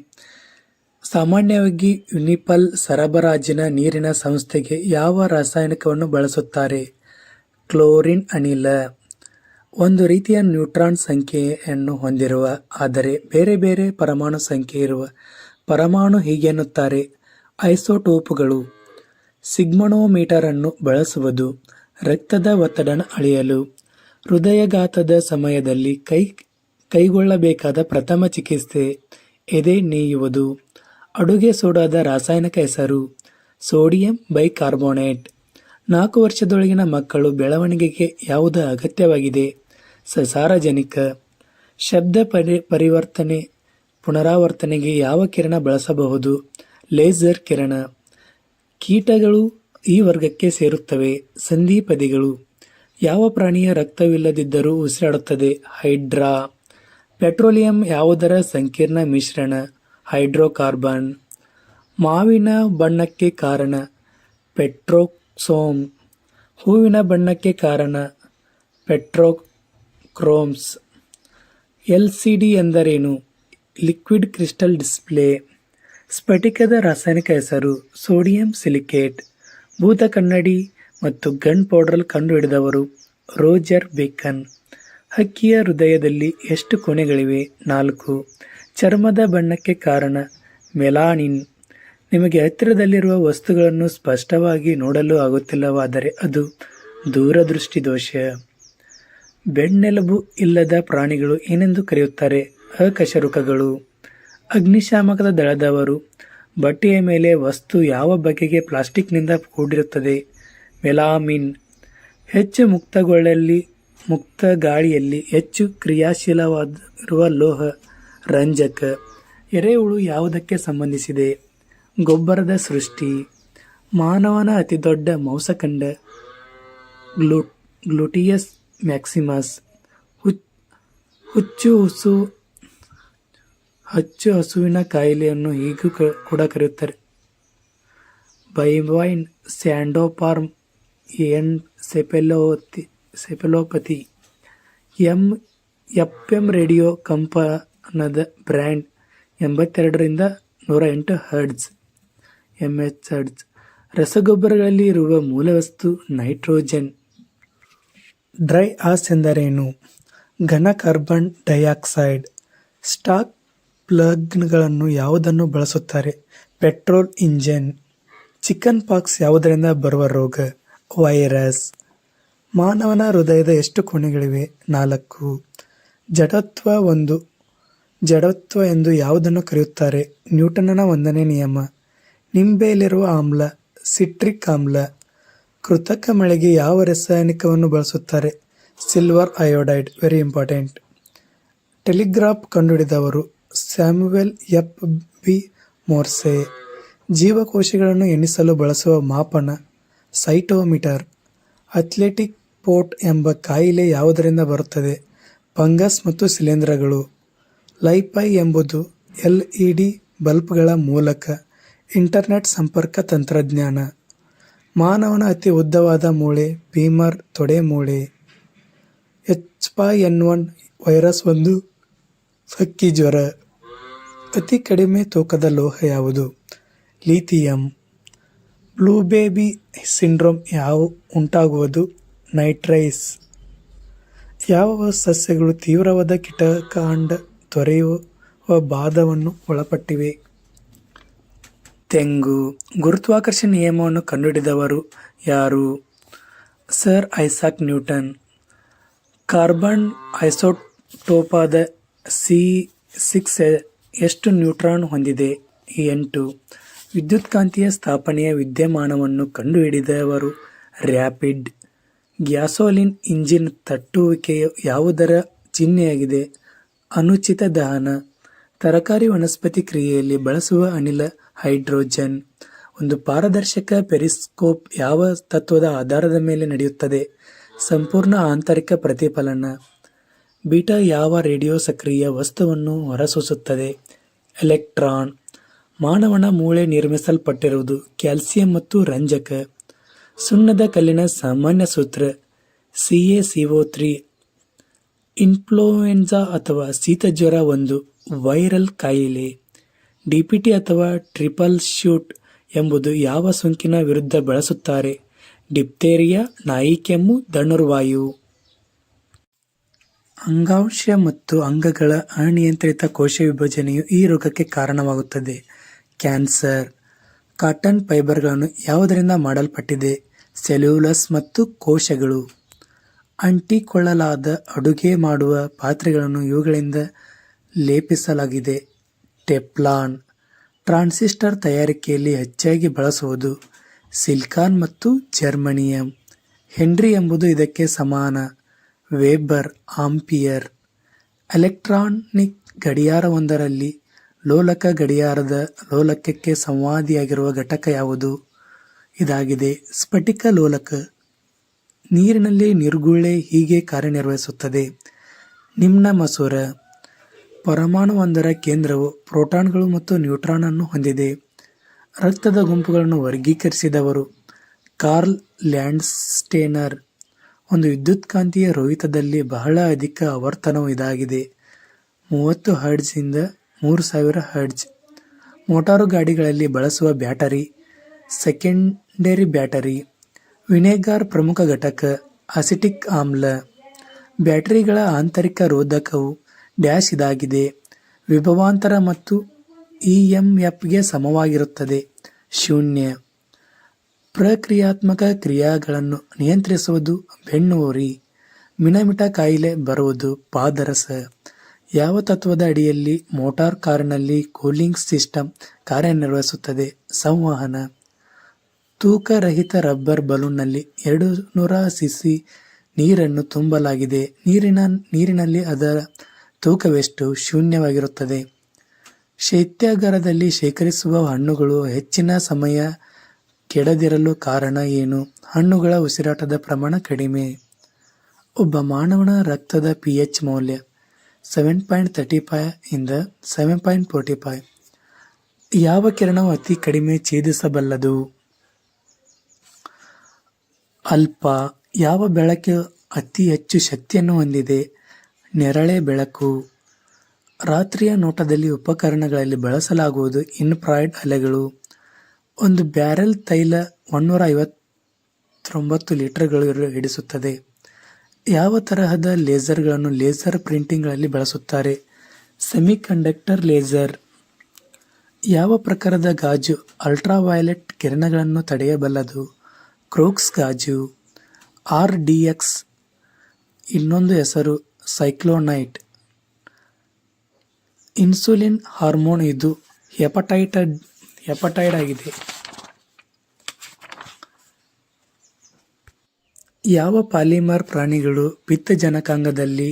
ಸಾಮಾನ್ಯವಾಗಿ ಯುನಿಪಲ್ ಸರಬರಾಜಿನ ನೀರಿನ ಸಂಸ್ಥೆಗೆ ಯಾವ ರಾಸಾಯನಿಕವನ್ನು ಬಳಸುತ್ತಾರೆ? ಕ್ಲೋರಿನ್ ಅನಿಲ. ಒಂದು ರೀತಿಯ ನ್ಯೂಟ್ರಾನ್ ಸಂಖ್ಯೆಯನ್ನು ಹೊಂದಿರುವ ಆದರೆ ಬೇರೆ ಬೇರೆ ಪರಮಾಣು ಸಂಖ್ಯೆ ಇರುವ ಪರಮಾಣು ಹೀಗೆನ್ನುತ್ತಾರೆ? ಐಸೋಟೋಪುಗಳು. ಸಿಗ್ಮೋಮೀಟರ್ ಅನ್ನು ಬಳಸುವುದು ರಕ್ತದ ಒತ್ತಡ ಅಳೆಯಲು. ಹೃದಯಾಘಾತದ ಸಮಯದಲ್ಲಿ ಕೈಗೊಳ್ಳಬೇಕಾದ ಪ್ರಥಮ ಚಿಕಿತ್ಸೆ ಎದೆ ನೇಯುವುದು. ಅಡುಗೆ ಸೋಡಾದ ರಾಸಾಯನಿಕ ಹೆಸರು ಸೋಡಿಯಂ ಬೈಕಾರ್ಬೋನೇಟ್. 4 ವರ್ಷದೊಳಗಿನ ಮಕ್ಕಳು ಬೆಳವಣಿಗೆಗೆ ಯಾವುದು ಅಗತ್ಯವಾಗಿದೆ? ಸಾರಜನಕ. ಶಬ್ದ ಪರಿವರ್ತನೆ ಪುನರಾವರ್ತನೆಗೆ ಯಾವ ಕಿರಣ ಬಳಸಬಹುದು? ಲೇಸರ್ ಕಿರಣ. ಕೀಟಗಳು ಈ ವರ್ಗಕ್ಕೆ ಸೇರುತ್ತವೆ. ಸಂಧಿಪದಿಗಳು. ಯಾವ ಪ್ರಾಣಿಯ ರಕ್ತವಿಲ್ಲದಿದ್ದರೂ ಉಸಿರಾಡುತ್ತದೆ? ಹೈಡ್ರಾ. ಪೆಟ್ರೋಲಿಯಂ ಯಾವುದರ ಸಂಕೀರ್ಣ ಮಿಶ್ರಣ? ಹೈಡ್ರೋಕಾರ್ಬನ್. ಮಾವಿನ ಬಣ್ಣಕ್ಕೆ ಕಾರಣ? ಪೆಟ್ರೋಕ್ಸೋಮ್. ಹೂವಿನ ಬಣ್ಣಕ್ಕೆ ಕಾರಣ? ಪೆಟ್ರೋಕ್ರೋಮ್ಸ್. LCD ಎಂದರೇನು? Liquid crystal display. ಸ್ಫಟಿಕದ ರಾಸಾಯನಿಕ ಹೆಸರು ಸೋಡಿಯಂ ಸಿಲಿಕೇಟ್. ಭೂತ ಕನ್ನಡಿ ಮತ್ತು ಗನ್ ಪೌಡರ್ ಕಂಡುಹಿಡಿದವರು ರೋಜರ್ ಬೇಕನ್. ಹಕ್ಕಿಯ ಹೃದಯದಲ್ಲಿ ಎಷ್ಟು ಕೊನೆಗಳಿವೆ? 4. ಚರ್ಮದ ಬಣ್ಣಕ್ಕೆ ಕಾರಣ? ಮೆಲಾನಿನ್. ನಿಮಗೆ ಹತ್ತಿರದಲ್ಲಿರುವ ವಸ್ತುಗಳನ್ನು ಸ್ಪಷ್ಟವಾಗಿ ನೋಡಲು ಆಗುತ್ತಿಲ್ಲವಾದರೆ ಅದು ದೂರದೃಷ್ಟಿ ದೋಷ. ಬೆನ್ನೆಲುಬು ಇಲ್ಲದ ಪ್ರಾಣಿಗಳು ಏನೆಂದು ಕರೆಯುತ್ತಾರೆ? ಅಕಶೇರುಕಗಳು. ಅಗ್ನಿಶಾಮಕದ ದಳದವರು. ಬಟ್ಟೆಯ ಮೇಲೆ ವಸ್ತು ಯಾವ ಬಗೆಗೆ ಪ್ಲಾಸ್ಟಿಕ್ನಿಂದ ಕೂಡಿರುತ್ತದೆ? ಮೆಲಾಮಿನ್. ಹೆಚ್ಚು ಮುಕ್ತ ಗಾಳಿಯಲ್ಲಿ ಹೆಚ್ಚು ಕ್ರಿಯಾಶೀಲವಾಗಿರುವ ಲೋಹ ರಂಜಕ. ಎರೆಹುಳು ಯಾವುದಕ್ಕೆ ಸಂಬಂಧಿಸಿದೆ? ಗೊಬ್ಬರದ ಸೃಷ್ಟಿ. ಮಾನವನ ಅತಿದೊಡ್ಡ ಮಾಂಸಖಂಡ ಗ್ಲೂಟಿಯಸ್ ಮ್ಯಾಕ್ಸಿಮಸ್. ಹುಚ್ಚು ಹಸುವಿನ ಕಾಯಿಲೆಯನ್ನು ಹೀಗೂ ಕೂಡ ಕರೆಯುತ್ತಾರೆ bovine spongiform encephalopathy. FM radio ಕಂಪನದ ಬ್ರ್ಯಾಂಡ್ 82ರಿಂದ 108 ಹರ್ಟ್ಜ್ MHz. ರಸಗೊಬ್ಬರಗಳಲ್ಲಿ ಇರುವ ಮೂಲವಸ್ತು ನೈಟ್ರೋಜನ್. ಡ್ರೈ ಆಸ್ ಎಂದರೇನು? ಘನ ಕಾರ್ಬನ್ ಡೈಆಕ್ಸೈಡ್. ಸ್ಟಾಕ್ ಪ್ಲಗ್ಗಳನ್ನು ಯಾವುದನ್ನು ಬಳಸುತ್ತಾರೆ? Petrol engine. ಚಿಕನ್ ಪಾಕ್ಸ್ ಯಾವುದರಿಂದ ಬರುವ ರೋಗ? ವೈರಸ್. ಮಾನವನ ಹೃದಯದ ಎಷ್ಟು ಕೊನೆಗಳಿವೆ? 4. ಜಡತ್ವ ಎಂದು ಯಾವುದನ್ನು ಕರೆಯುತ್ತಾರೆ? ನ್ಯೂಟನ್ನ 1ನೇ ನಿಯಮ. ನಿಂಬೆಯಲ್ಲಿರುವ ಆಮ್ಲ ಸಿಟ್ರಿಕ್ ಆಮ್ಲ. ಕೃತಕ ಮಳೆಗೆ ಯಾವ ರಾಸಾಯನಿಕವನ್ನು ಬಳಸುತ್ತಾರೆ? Silver iodide. Very important. Telegraph ಕಂಡುಹಿಡಿದವರು ಸ್ಯಾಮುವೆಲ್ F.B. ಮೋರ್ಸೆ. ಜೀವಕೋಶಗಳನ್ನು ಎಣಿಸಲು ಬಳಸುವ ಮಾಪನ ಸೈಟೋಮೀಟರ್. ಅಥ್ಲೆಟಿಕ್ ಪೋಟ್ ಎಂಬ ಕಾಯಿಲೆ ಯಾವುದರಿಂದ ಬರುತ್ತದೆ? ಫಂಗಸ್ ಮತ್ತು ಶಿಲೀಂಧ್ರಗಳು. ಲೈಫೈ ಎಂಬುದು LED ಬಲ್ಬ್ಗಳ ಮೂಲಕ ಇಂಟರ್ನೆಟ್ ಸಂಪರ್ಕ ತಂತ್ರಜ್ಞಾನ. ಮಾನವನ ಅತಿ ಉದ್ದವಾದ ಮೂಳೆ ಫೀಮರ್ ತೊಡೆ ಮೂಳೆ. H5N1 ವೈರಸ್ ಒಂದು ಹಕ್ಕಿ ಜ್ವರ. ಅತಿ ಕಡಿಮೆ ತೂಕದ ಲೋಹ ಯಾವುದು? ಲಿಥಿಯಂ. ಬ್ಲೂ ಬೇಬಿ ಸಿಂಡ್ರೋಮ್ ಉಂಟಾಗುವುದು? ನೈಟ್ರೈಸ್. ಯಾವ ಸಸ್ಯಗಳು ತೀವ್ರವಾದ ಕೀಟಕಾಂಡ ತೊರೆಯುವ ಬಾಧವನ್ನು ಒಳಪಟ್ಟಿವೆ? ತೆಂಗು. ಗುರುತ್ವಾಕರ್ಷಣೆ ನಿಯಮವನ್ನು ಕಂಡುಹಿಡಿದವರು ಯಾರು? Sir Isaac Newton. ಕಾರ್ಬನ್ ಟೋಪಾದ C6 ಎಷ್ಟು ನ್ಯೂಟ್ರಾನ್ ಹೊಂದಿದೆ? 8. ವಿದ್ಯುತ್ಕಾಂತೀಯ ಸ್ಥಾಪನೆಯ ವಿದ್ಯಮಾನವನ್ನು ಕಂಡುಹಿಡಿದವರು ರ್ಯಾಪಿಡ್. ಗ್ಯಾಸೋಲಿನ್ ಇಂಜಿನ್ ತಟ್ಟುವಿಕೆಯು ಯಾವುದರ ಚಿಹ್ನೆಯಾಗಿದೆ? ಅನುಚಿತ ದಹನ. ತರಕಾರಿ ವನಸ್ಪತಿ ಕ್ರಿಯೆಯಲ್ಲಿ ಬಳಸುವ ಅನಿಲ ಹೈಡ್ರೋಜನ್. ಒಂದು ಪಾರದರ್ಶಕ ಪೆರಿಸ್ಕೋಪ್ ಯಾವ ತತ್ವದ ಆಧಾರದ ಮೇಲೆ ನಡೆಯುತ್ತದೆ? ಸಂಪೂರ್ಣ ಆಂತರಿಕ ಪ್ರತಿಫಲನ. ಬೀಟಾ ಯಾವ ರೇಡಿಯೋ ಸಕ್ರಿಯ ವಸ್ತುವನ್ನು ಹೊರಸೂಸುತ್ತದೆ? ಎಲೆಕ್ಟ್ರಾನ್. ಮಾನವನ ಮೂಳೆ ನಿರ್ಮಿಸಲ್ಪಟ್ಟಿರುವುದು ಕ್ಯಾಲ್ಸಿಯಂ ಮತ್ತು ರಂಜಕ. ಸುಣ್ಣದ ಕಲ್ಲಿನ ಸಾಮಾನ್ಯ ಸೂತ್ರ CaCO3. ಇನ್ಫ್ಲೂಯೆನ್ಸಾ ಅಥವಾ ಶೀತಜ್ವರ ಒಂದು ವೈರಲ್ ಕಾಯಿಲೆ. DPT ಅಥವಾ ಟ್ರಿಪಲ್ ಶೂಟ್ ಎಂಬುದು ಯಾವ ಸೋಂಕಿನ ವಿರುದ್ಧ ಬಳಸುತ್ತಾರೆ? ಡಿಪ್ತೇರಿಯಾ, ನಾಯಿ ಕೆಮ್ಮು, ಧನುರ್ವಾಯು. ಅಂಗಾಂಶ ಮತ್ತು ಅಂಗಗಳ ಅನಿಯಂತ್ರಿತ ಕೋಶ ವಿಭಜನೆಯು ಈ ರೋಗಕ್ಕೆ ಕಾರಣವಾಗುತ್ತದೆ. ಕ್ಯಾನ್ಸರ್. ಕಾಟನ್ ಫೈಬರ್ಗಳನ್ನು ಯಾವುದರಿಂದ ಮಾಡಲ್ಪಟ್ಟಿದೆ? ಸೆಲ್ಯುಲೋಸ್ ಮತ್ತು ಕೋಶಗಳು. ಅಂಟಿಕೊಳ್ಳಲಾದ ಅಡುಗೆ ಮಾಡುವ ಪಾತ್ರೆಗಳನ್ನು ಇವುಗಳಿಂದ ಲೇಪಿಸಲಾಗಿದೆ. ಟೆಫ್ಲಾನ್. ಟ್ರಾನ್ಸಿಸ್ಟರ್ ತಯಾರಿಕೆಯಲ್ಲಿ ಹೆಚ್ಚಾಗಿ ಬಳಸುವುದು ಸಿಲಿಕಾನ್ ಮತ್ತು ಜರ್ಮೇನಿಯಂ. ಹೆನ್ರಿ ಎಂಬುದು ಇದಕ್ಕೆ ಸಮಾನ. ವೆಬರ್. ಆಂಪಿಯರ್. ಎಲೆಕ್ಟ್ರಾನಿಕ್ ಗಡಿಯಾರವೊಂದರಲ್ಲಿ ಲೋಲಕ ಗಡಿಯಾರದ ಲೋಲಕಕ್ಕೆ ಸಂವಾದಿಯಾಗಿರುವ ಘಟಕ ಯಾವುದು? ಇದಾಗಿದೆ ಸ್ಫಟಿಕ ಲೋಲಕ. ನೀರಿನಲ್ಲಿ ನೀರ್ಗುಳ್ಳೆ ಹೀಗೆ ಕಾರ್ಯನಿರ್ವಹಿಸುತ್ತದೆ. ನಿಮ್ನ ಮಸೂರ. ಪರಮಾಣುವೊಂದರ ಕೇಂದ್ರವು ಪ್ರೋಟಾನ್ಗಳು ಮತ್ತು ನ್ಯೂಟ್ರಾನ್ ಅನ್ನು ಹೊಂದಿದೆ. ರಕ್ತದ ಗುಂಪುಗಳನ್ನು ವರ್ಗೀಕರಿಸಿದವರು ಕಾರ್ಲ್ ಲ್ಯಾಂಡ್ಸ್ಟೇನರ್. ಒಂದು ವಿದ್ಯುತ್ಕಾಂತೀಯ ರೋಹಿತದಲ್ಲಿ ಬಹಳ ಅಧಿಕ ಆವರ್ತನವು ಇದಾಗಿದೆ 30 ಹರ್ಟ್ಜ್ ಇಂದ 3000 ಹರ್ಟ್ಜ್. ಮೋಟಾರು ಗಾಡಿಗಳಲ್ಲಿ ಬಳಸುವ ಬ್ಯಾಟರಿ ಸೆಕೆಂಡರಿ ಬ್ಯಾಟರಿ. ವಿನೆಗಾರ್ ಪ್ರಮುಖ ಘಟಕ ಅಸಿಟಿಕ್ ಆಮ್ಲ. ಬ್ಯಾಟರಿಗಳ ಆಂತರಿಕ ರೋಧಕವು ಡ್ಯಾಶ್ ಇದಾಗಿದೆ. ವಿಭವಾಂತರ ಮತ್ತು EMFಗೆ ಸಮವಾಗಿರುತ್ತದೆ 0. ಪ್ರಕ್ರಿಯಾತ್ಮಕ ಕ್ರಿಯೆಗಳನ್ನು ನಿಯಂತ್ರಿಸುವುದು ಬೆನ್ನುಹುರಿ. ಮಿಣಮಿಟ ಕಾಯಿಲೆ ಬರುವುದು ಪಾದರಸ. ಯಾವ ತತ್ವದ ಅಡಿಯಲ್ಲಿ ಮೋಟಾರ್ ಕಾರಿನಲ್ಲಿ ಕೂಲಿಂಗ್ ಸಿಸ್ಟಮ್ ಕಾರ್ಯನಿರ್ವಹಿಸುತ್ತದೆ? ಸಂವಹನ. ತೂಕರಹಿತ ರಬ್ಬರ್ ಬಲೂನ್ನಲ್ಲಿ 200 cc ನೀರನ್ನು ತುಂಬಲಾಗಿದೆ. ನೀರಿನಲ್ಲಿ ಅದರ ತೂಕವೆಷ್ಟು? ಶೂನ್ಯವಾಗಿರುತ್ತದೆ. ಶೈತ್ಯಾಗಾರದಲ್ಲಿ ಶೇಖರಿಸುವ ಹಣ್ಣುಗಳು ಹೆಚ್ಚಿನ ಸಮಯ ಕೆಡದಿರಲು ಕಾರಣ ಏನು? ಹಣ್ಣುಗಳ ಉಸಿರಾಟದ ಪ್ರಮಾಣ ಕಡಿಮೆ. ಒಬ್ಬ ಮಾನವನ ರಕ್ತದ pH ಮೌಲ್ಯ 7.35 ಇಂದ 7.45. ಯಾವ ಕಿರಣವು ಅತಿ ಕಡಿಮೆ ಛೇದಿಸಬಲ್ಲದು? ಅಲ್ಫಾ. ಯಾವ ಬೆಳಕು ಅತಿ ಹೆಚ್ಚು ಶಕ್ತಿಯನ್ನು ಹೊಂದಿದೆ? ನೇರಳೆ ಬೆಳಕು. ರಾತ್ರಿಯ ನೋಟದಲ್ಲಿ ಉಪಕರಣಗಳಲ್ಲಿ ಬಳಸಲಾಗುವುದು ಇನ್ಫ್ರಾರೆಡ್ ಅಲೆಗಳು. ಒಂದು ಬ್ಯಾರೆಲ್ ತೈಲ 159 ಲೀಟರ್ಗಳು ಹಿಡಿಸುತ್ತದೆ. ಯಾವ ತರಹದ ಲೇಸರ್ಗಳನ್ನು ಲೇಸರ್ ಪ್ರಿಂಟಿಂಗ್ಗಳಲ್ಲಿ ಬಳಸುತ್ತಾರೆ? Semiconductor laser. ಯಾವ ಪ್ರಕಾರದ ಗಾಜು ಅಲ್ಟ್ರಾವಯಲೆಟ್ ಕಿರಣಗಳನ್ನು ತಡೆಯಬಲ್ಲದು? ಕ್ರೋಕ್ಸ್ ಗಾಜು. RDX ಇನ್ನೊಂದು ಹೆಸರು ಸೈಕ್ಲೋನೈಟ್. Insulin hormone. ಇದು ಹೆಪಟೈಡ್ ಆಗಿದೆ. ಯಾವ ಪಾಲಿಮರ್ ಪ್ರಾಣಿಗಳು ಪಿತ್ತಜನಕಾಂಗದಲ್ಲಿ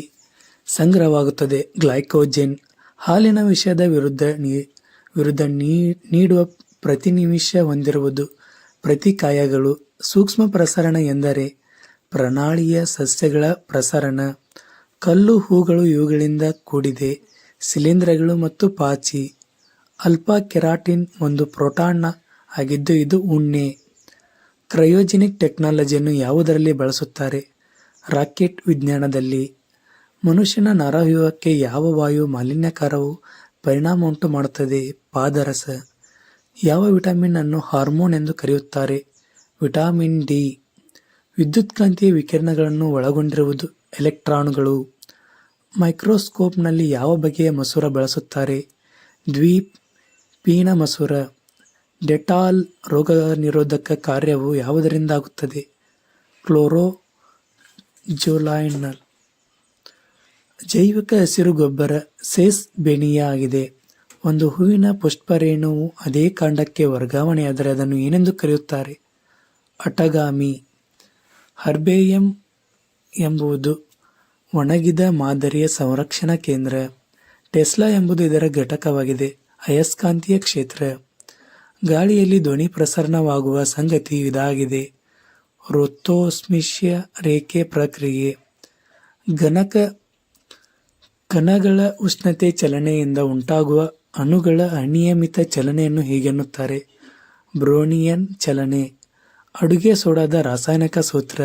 ಸಂಗ್ರಹವಾಗುತ್ತದೆ? ಗ್ಲೈಕೋಜೆನ್. ಹಾಲಿನ ವಿಷದ ವಿರುದ್ಧ ನೀಡುವ ಪ್ರತಿನಿಮಿಷ ಹೊಂದಿರುವುದು ಪ್ರತಿಕಾಯಗಳು. ಸೂಕ್ಷ್ಮ ಪ್ರಸರಣ ಎಂದರೆ ಪ್ರಣಾಳಿಯ ಸಸ್ಯಗಳ ಪ್ರಸರಣ. ಕಲ್ಲು ಹೂಗಳು ಇವುಗಳಿಂದ ಕೂಡಿದೆ ಶಿಲೀಂಧ್ರಗಳು ಮತ್ತು ಪಾಚಿ. ಅಲ್ಫಾ ಕೆರಾಟಿನ್ ಒಂದು ಪ್ರೋಟಾನ್ ಆಗಿದ್ದು ಇದು ಉಣ್ಣೆ. ಕ್ರಯೋಜೆನಿಕ್ ಟೆಕ್ನಾಲಜಿಯನ್ನು ಯಾವುದರಲ್ಲಿ ಬಳಸುತ್ತಾರೆ? ರಾಕೆಟ್ ವಿಜ್ಞಾನದಲ್ಲಿ. ಮನುಷ್ಯನ ನರವ್ಯೂಹಕ್ಕೆ ಯಾವ ವಾಯು ಮಾಲಿನ್ಯಕಾರವು ಪರಿಣಾಮ ಉಂಟು ಮಾಡುತ್ತದೆ? ಪಾದರಸ. ಯಾವ ವಿಟಮಿನ್ ಅನ್ನು ಹಾರ್ಮೋನ್ ಎಂದು ಕರೆಯುತ್ತಾರೆ? Vitamin D. ವಿದ್ಯುತ್ಕಾಂತೀಯ ವಿಕಿರಣಗಳನ್ನು ಒಳಗೊಂಡಿರುವುದು ಎಲೆಕ್ಟ್ರಾನುಗಳು. ಮೈಕ್ರೋಸ್ಕೋಪ್ನಲ್ಲಿ ಯಾವ ಬಗೆಯ ಮಸೂರ ಬಳಸುತ್ತಾರೆ? ದ್ವಿಪೀನ ಮಸೂರ. ಡೆಟಾಲ್ ರೋಗನಿರೋಧಕ ಕಾರ್ಯವು ಯಾವುದರಿಂದ ಆಗುತ್ತದೆ? ಕ್ಲೋರೋಜೋಲೈನ್. ಜೈವಿಕ ಹಸಿರು ಗೊಬ್ಬರ ಸೇಸ್ ಬೆನಿಯಾ ಆಗಿದೆ. ಒಂದು ಹೂವಿನ ಪುಷ್ಪರೇಣುವು ಅದೇ ಕಾಂಡಕ್ಕೆ ವರ್ಗಾವಣೆಯಾದರೆ ಅದನ್ನು ಏನೆಂದು ಕರೆಯುತ್ತಾರೆ? ಅಟಗಾಮಿ. ಹರ್ಬೇರಿಯಂ ಎಂಬುದು ಒಣಗಿದ ಮಾದರಿಯ ಸಂರಕ್ಷಣಾ ಕೇಂದ್ರ. ಟೆಸ್ಲಾ ಎಂಬುದು ಇದರ ಘಟಕವಾಗಿದೆ. ಅಯಸ್ಕಾಂತೀಯ ಕ್ಷೇತ್ರ. ಗಾಳಿಯಲ್ಲಿ ಧ್ವನಿ ಪ್ರಸರಣವಾಗುವ ಸಂಗತಿ ಇದಾಗಿದೆ. ವೃತ್ತೋತ್ಸ್ಮಿಶ್ಯ ರೇಖೆ ಪ್ರಕ್ರಿಯೆ. ಕಣಗಳ ಉಷ್ಣತೆ ಚಲನೆಯಿಂದ ಉಂಟಾಗುವ ಅಣುಗಳ ಅನಿಯಮಿತ ಚಲನೆಯನ್ನು ಹೀಗೆನ್ನುತ್ತಾರೆ? ಬ್ರೋನಿಯನ್ ಚಲನೆ. ಅಡುಗೆ ಸೋಡಾದ ರಾಸಾಯನಿಕ ಸೂತ್ರ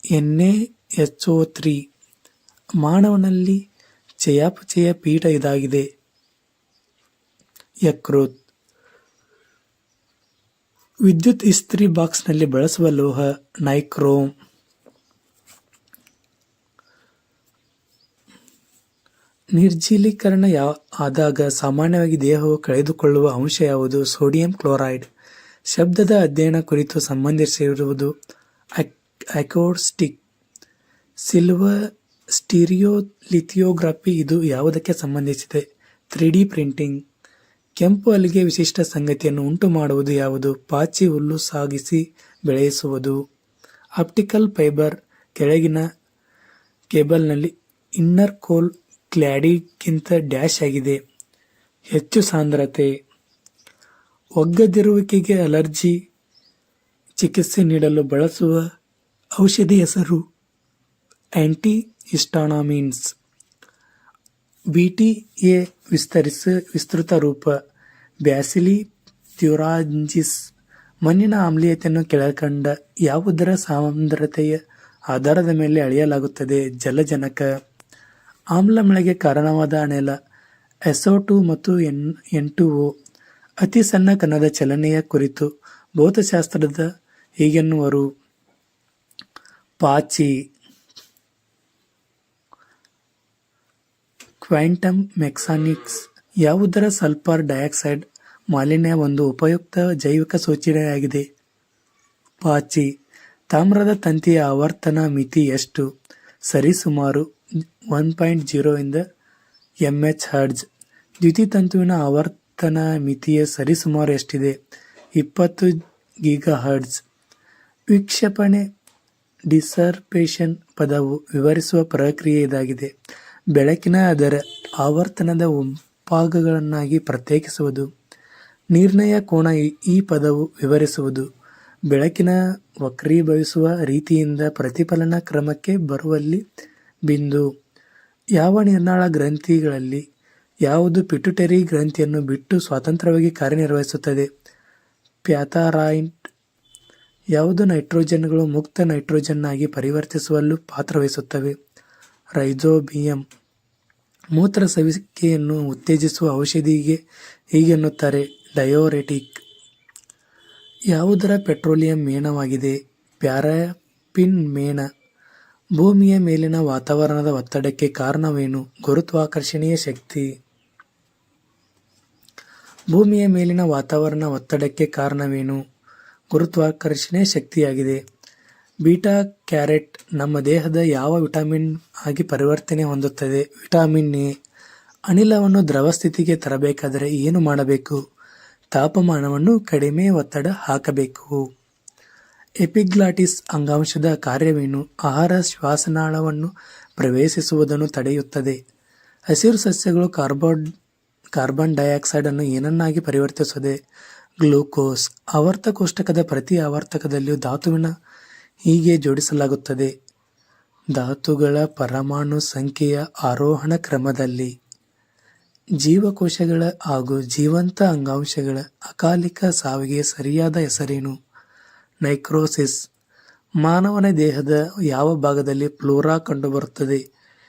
NaHO3. ಮಾನವನಲ್ಲಿ ಚಯಾಪಚಯ ಪೀಠ ಇದಾಗಿದೆ. ಯಕೃತ್. ವಿದ್ಯುತ್ ಇಸ್ತ್ರಿ ಬಾಕ್ಸ್ನಲ್ಲಿ ಬಳಸುವ ಲೋಹ ನೈಕ್ರೋಮ್. ನಿರ್ಜಲೀಕರಣ ಆದಾಗ ಸಾಮಾನ್ಯವಾಗಿ ದೇಹವು ಕಳೆದುಕೊಳ್ಳುವ ಅಂಶ ಯಾವುದು? Sodium chloride. ಶಬ್ದದ ಅಧ್ಯಯನ ಕುರಿತು ಸಂಬಂಧಿಸಿರುವುದು ಅಕೌಸ್ಟಿಕ್. ಸಿಲ್ವರ್ ಸ್ಟೀರಿಯೋಲಿಥಿಯೋಗ್ರಫಿ. ಇದು ಯಾವುದಕ್ಕೆ ಸಂಬಂಧಿಸಿದೆ? 3D printing. ಕೆಂಪು ಅಲ್ಲಿಗೆ ವಿಶಿಷ್ಟ ಸಂಗತಿಯನ್ನು ಉಂಟು ಮಾಡುವುದು ಯಾವುದು? ಪಾಚಿ ಹುಲ್ಲು ಸಾಗಿಸಿ ಬೆಳೆಸುವುದು. ಆಪ್ಟಿಕಲ್ ಫೈಬರ್ ಕೆಳಗಿನ ಕೇಬಲ್ನಲ್ಲಿ ಇನ್ನರ್ ಕೋಲ್ ಕ್ಲಾಡಿಗಿಂತ ಡ್ಯಾಶ್ ಆಗಿದೆ. ಹೆಚ್ಚು ಸಾಂದ್ರತೆ. ಒಗ್ಗದಿರುವಿಕೆಗೆ ಅಲರ್ಜಿ ಚಿಕಿತ್ಸೆ ನೀಡಲು ಬಳಸುವ ಔಷಧಿ ಹೆಸರು ಆಂಟಿಹಿಸ್ಟಾಮಿನ್ಸ್. BTA ವಿಸ್ತೃತ ರೂಪ ಬ್ಯಾಸಿಲಿ ಥ್ಯೂರಾಂಜಿಸ್. ಮಣ್ಣಿನ ಆಮ್ಲೀಯತೆಯನ್ನು ಕೆಳಕಂಡ ಯಾವುದರ ಸಾಂದ್ರತೆಯ ಆಧಾರದ ಮೇಲೆ ಅಳೆಯಲಾಗುತ್ತದೆ? ಜಲಜನಕ. ಆಮ್ಲ ಮಳೆಗೆ ಕಾರಣವಾದ ಅನಿಲ SO2 ಮತ್ತು N2O. ಅತಿ ಸಣ್ಣ ಕಣದ ಚಲನೆಯ ಕುರಿತು ಭೌತಶಾಸ್ತ್ರದ ಹೀಗೆನ್ನುವರು? ಪಾಚಿ. Quantum mechanics. ಯಾವುದರ ಸಲ್ಫರ್ ಡೈಆಕ್ಸೈಡ್ ಮಾಲಿನ್ಯ ಒಂದು ಉಪಯುಕ್ತ ಜೈವಿಕ ಸೂಚನೆಯಾಗಿದೆ? ಪಾಚಿ. ತಾಮ್ರದ ತಂತಿಯ ಆವರ್ತನ ಮಿತಿ ಎಷ್ಟು? ಸರಿಸುಮಾರು 1.0 ಇಂದ mH ಹರ್ಟ್ಜ್. ದ್ಯುತಿತಂತುವಿನ ಆವರ್ತನ ಮಿತಿಯ ಸರಿಸುಮಾರು ಎಷ್ಟಿದೆ? 20 GHz. ವಿಕ್ಷೇಪಣೆ ಡಿಸರ್ಪೇಷನ್ ಪದವು ವಿವರಿಸುವ ಪ್ರಕ್ರಿಯೆ ಇದಾಗಿದೆ. ಬೆಳಕಿನ ಅದರ ಆವರ್ತನದ ಭಾಗಗಳನ್ನಾಗಿ ಪ್ರತ್ಯೇಕಿಸುವುದು. ನಿರ್ಣಯ ಕೋನ ಈ ಪದವು ವಿವರಿಸುವುದು. ಬೆಳಕಿನ ವಕ್ರೀಭವಿಸುವ ರೀತಿಯಿಂದ ಪ್ರತಿಫಲನ ಕ್ರಮಕ್ಕೆ ಬರುವಲ್ಲಿ ಬಿಂದು. ಯಾವ ನಿರ್ನಾಳ ಗ್ರಂಥಿಗಳಲ್ಲಿ ಯಾವುದು ಪಿಟ್ಯುಟರಿ ಗ್ರಂಥಿಯನ್ನು ಬಿಟ್ಟು ಸ್ವತಂತ್ರವಾಗಿ ಕಾರ್ಯನಿರ್ವಹಿಸುತ್ತದೆ? ಪ್ಯಾಥಾರಾಯ್ಡ್. ಯಾವುದು ನೈಟ್ರೋಜನ್ಗಳು ಮುಕ್ತ ನೈಟ್ರೋಜನ್ನಾಗಿ ಪರಿವರ್ತಿಸುವಲ್ಲೂ ಪಾತ್ರವಹಿಸುತ್ತವೆ? ರೈಜೋಬಿಯಂ. ಮೂತ್ರ ಸವಿಕೆಯನ್ನು ಉತ್ತೇಜಿಸುವ ಔಷಧಿಗೆ ಹೀಗೆನ್ನುತ್ತಾರೆ? ಡಯೋರೆಟಿಕ್. ಯಾವುದರ ಪೆಟ್ರೋಲಿಯಂ ಮೇಣವಾಗಿದೆ? ಪ್ಯಾರಾಫಿನ್ ಮೇಣ. ಭೂಮಿಯ ಮೇಲಿನ ವಾತಾವರಣದ ಒತ್ತಡಕ್ಕೆ ಕಾರಣವೇನು? ಗುರುತ್ವಾಕರ್ಷಣೆಯ ಶಕ್ತಿ. ಭೂಮಿಯ ಮೇಲಿನ ವಾತಾವರಣ ಒತ್ತಡಕ್ಕೆ ಕಾರಣವೇನು? ಗುರುತ್ವಾಕರ್ಷಣೆಯ ಶಕ್ತಿಯಾಗಿದೆ. ಬೀಟಾ ಕ್ಯಾರೆಟ್ ನಮ್ಮ ದೇಹದ ಯಾವ ವಿಟಮಿನ್ ಆಗಿ ಪರಿವರ್ತನೆ ಹೊಂದುತ್ತದೆ? Vitamin A. ಅನಿಲವನ್ನು ದ್ರವ ಸ್ಥಿತಿಗೆ ತರಬೇಕಾದರೆ ಏನು ಮಾಡಬೇಕು? ತಾಪಮಾನವನ್ನು ಕಡಿಮೆ ಒತ್ತಡ ಹಾಕಬೇಕು. ಎಪಿಗ್ಲಾಟಿಸ್ ಅಂಗಾಂಶದ ಕಾರ್ಯವೇನು? ಆಹಾರ ಶ್ವಾಸನಾಳವನ್ನು ಪ್ರವೇಶಿಸುವುದನ್ನು ತಡೆಯುತ್ತದೆ. ಹಸಿರು ಸಸ್ಯಗಳು ಕಾರ್ಬನ್ ಡೈಆಕ್ಸೈಡ್ ಅನ್ನು ಏನನ್ನಾಗಿ ಪರಿವರ್ತಿಸುತ್ತದೆ? ಗ್ಲೂಕೋಸ್. ಆವರ್ತ ಕೋಷ್ಟಕದ ಪ್ರತಿ ಆವರ್ತಕದಲ್ಲಿಯೂ ಧಾತುವಿನ ಹೀಗೆ ಜೋಡಿಸಲಾಗುತ್ತದೆ. ಧಾತುಗಳ ಪರಮಾಣು ಸಂಖ್ಯೆಯ ಆರೋಹಣ ಕ್ರಮದಲ್ಲಿ. ಜೀವಕೋಶಗಳ ಹಾಗೂ ಜೀವಂತ ಅಂಗಾಂಶಗಳ ಅಕಾಲಿಕ ಸಾವಿಗೆ ಸರಿಯಾದ ಹೆಸರೇನು? ನೈಕ್ರೋಸಿಸ್. ಮಾನವನ ದೇಹದ ಯಾವ ಭಾಗದಲ್ಲಿ ಫ್ಲೋರಾ ಕಂಡುಬರುತ್ತದೆ?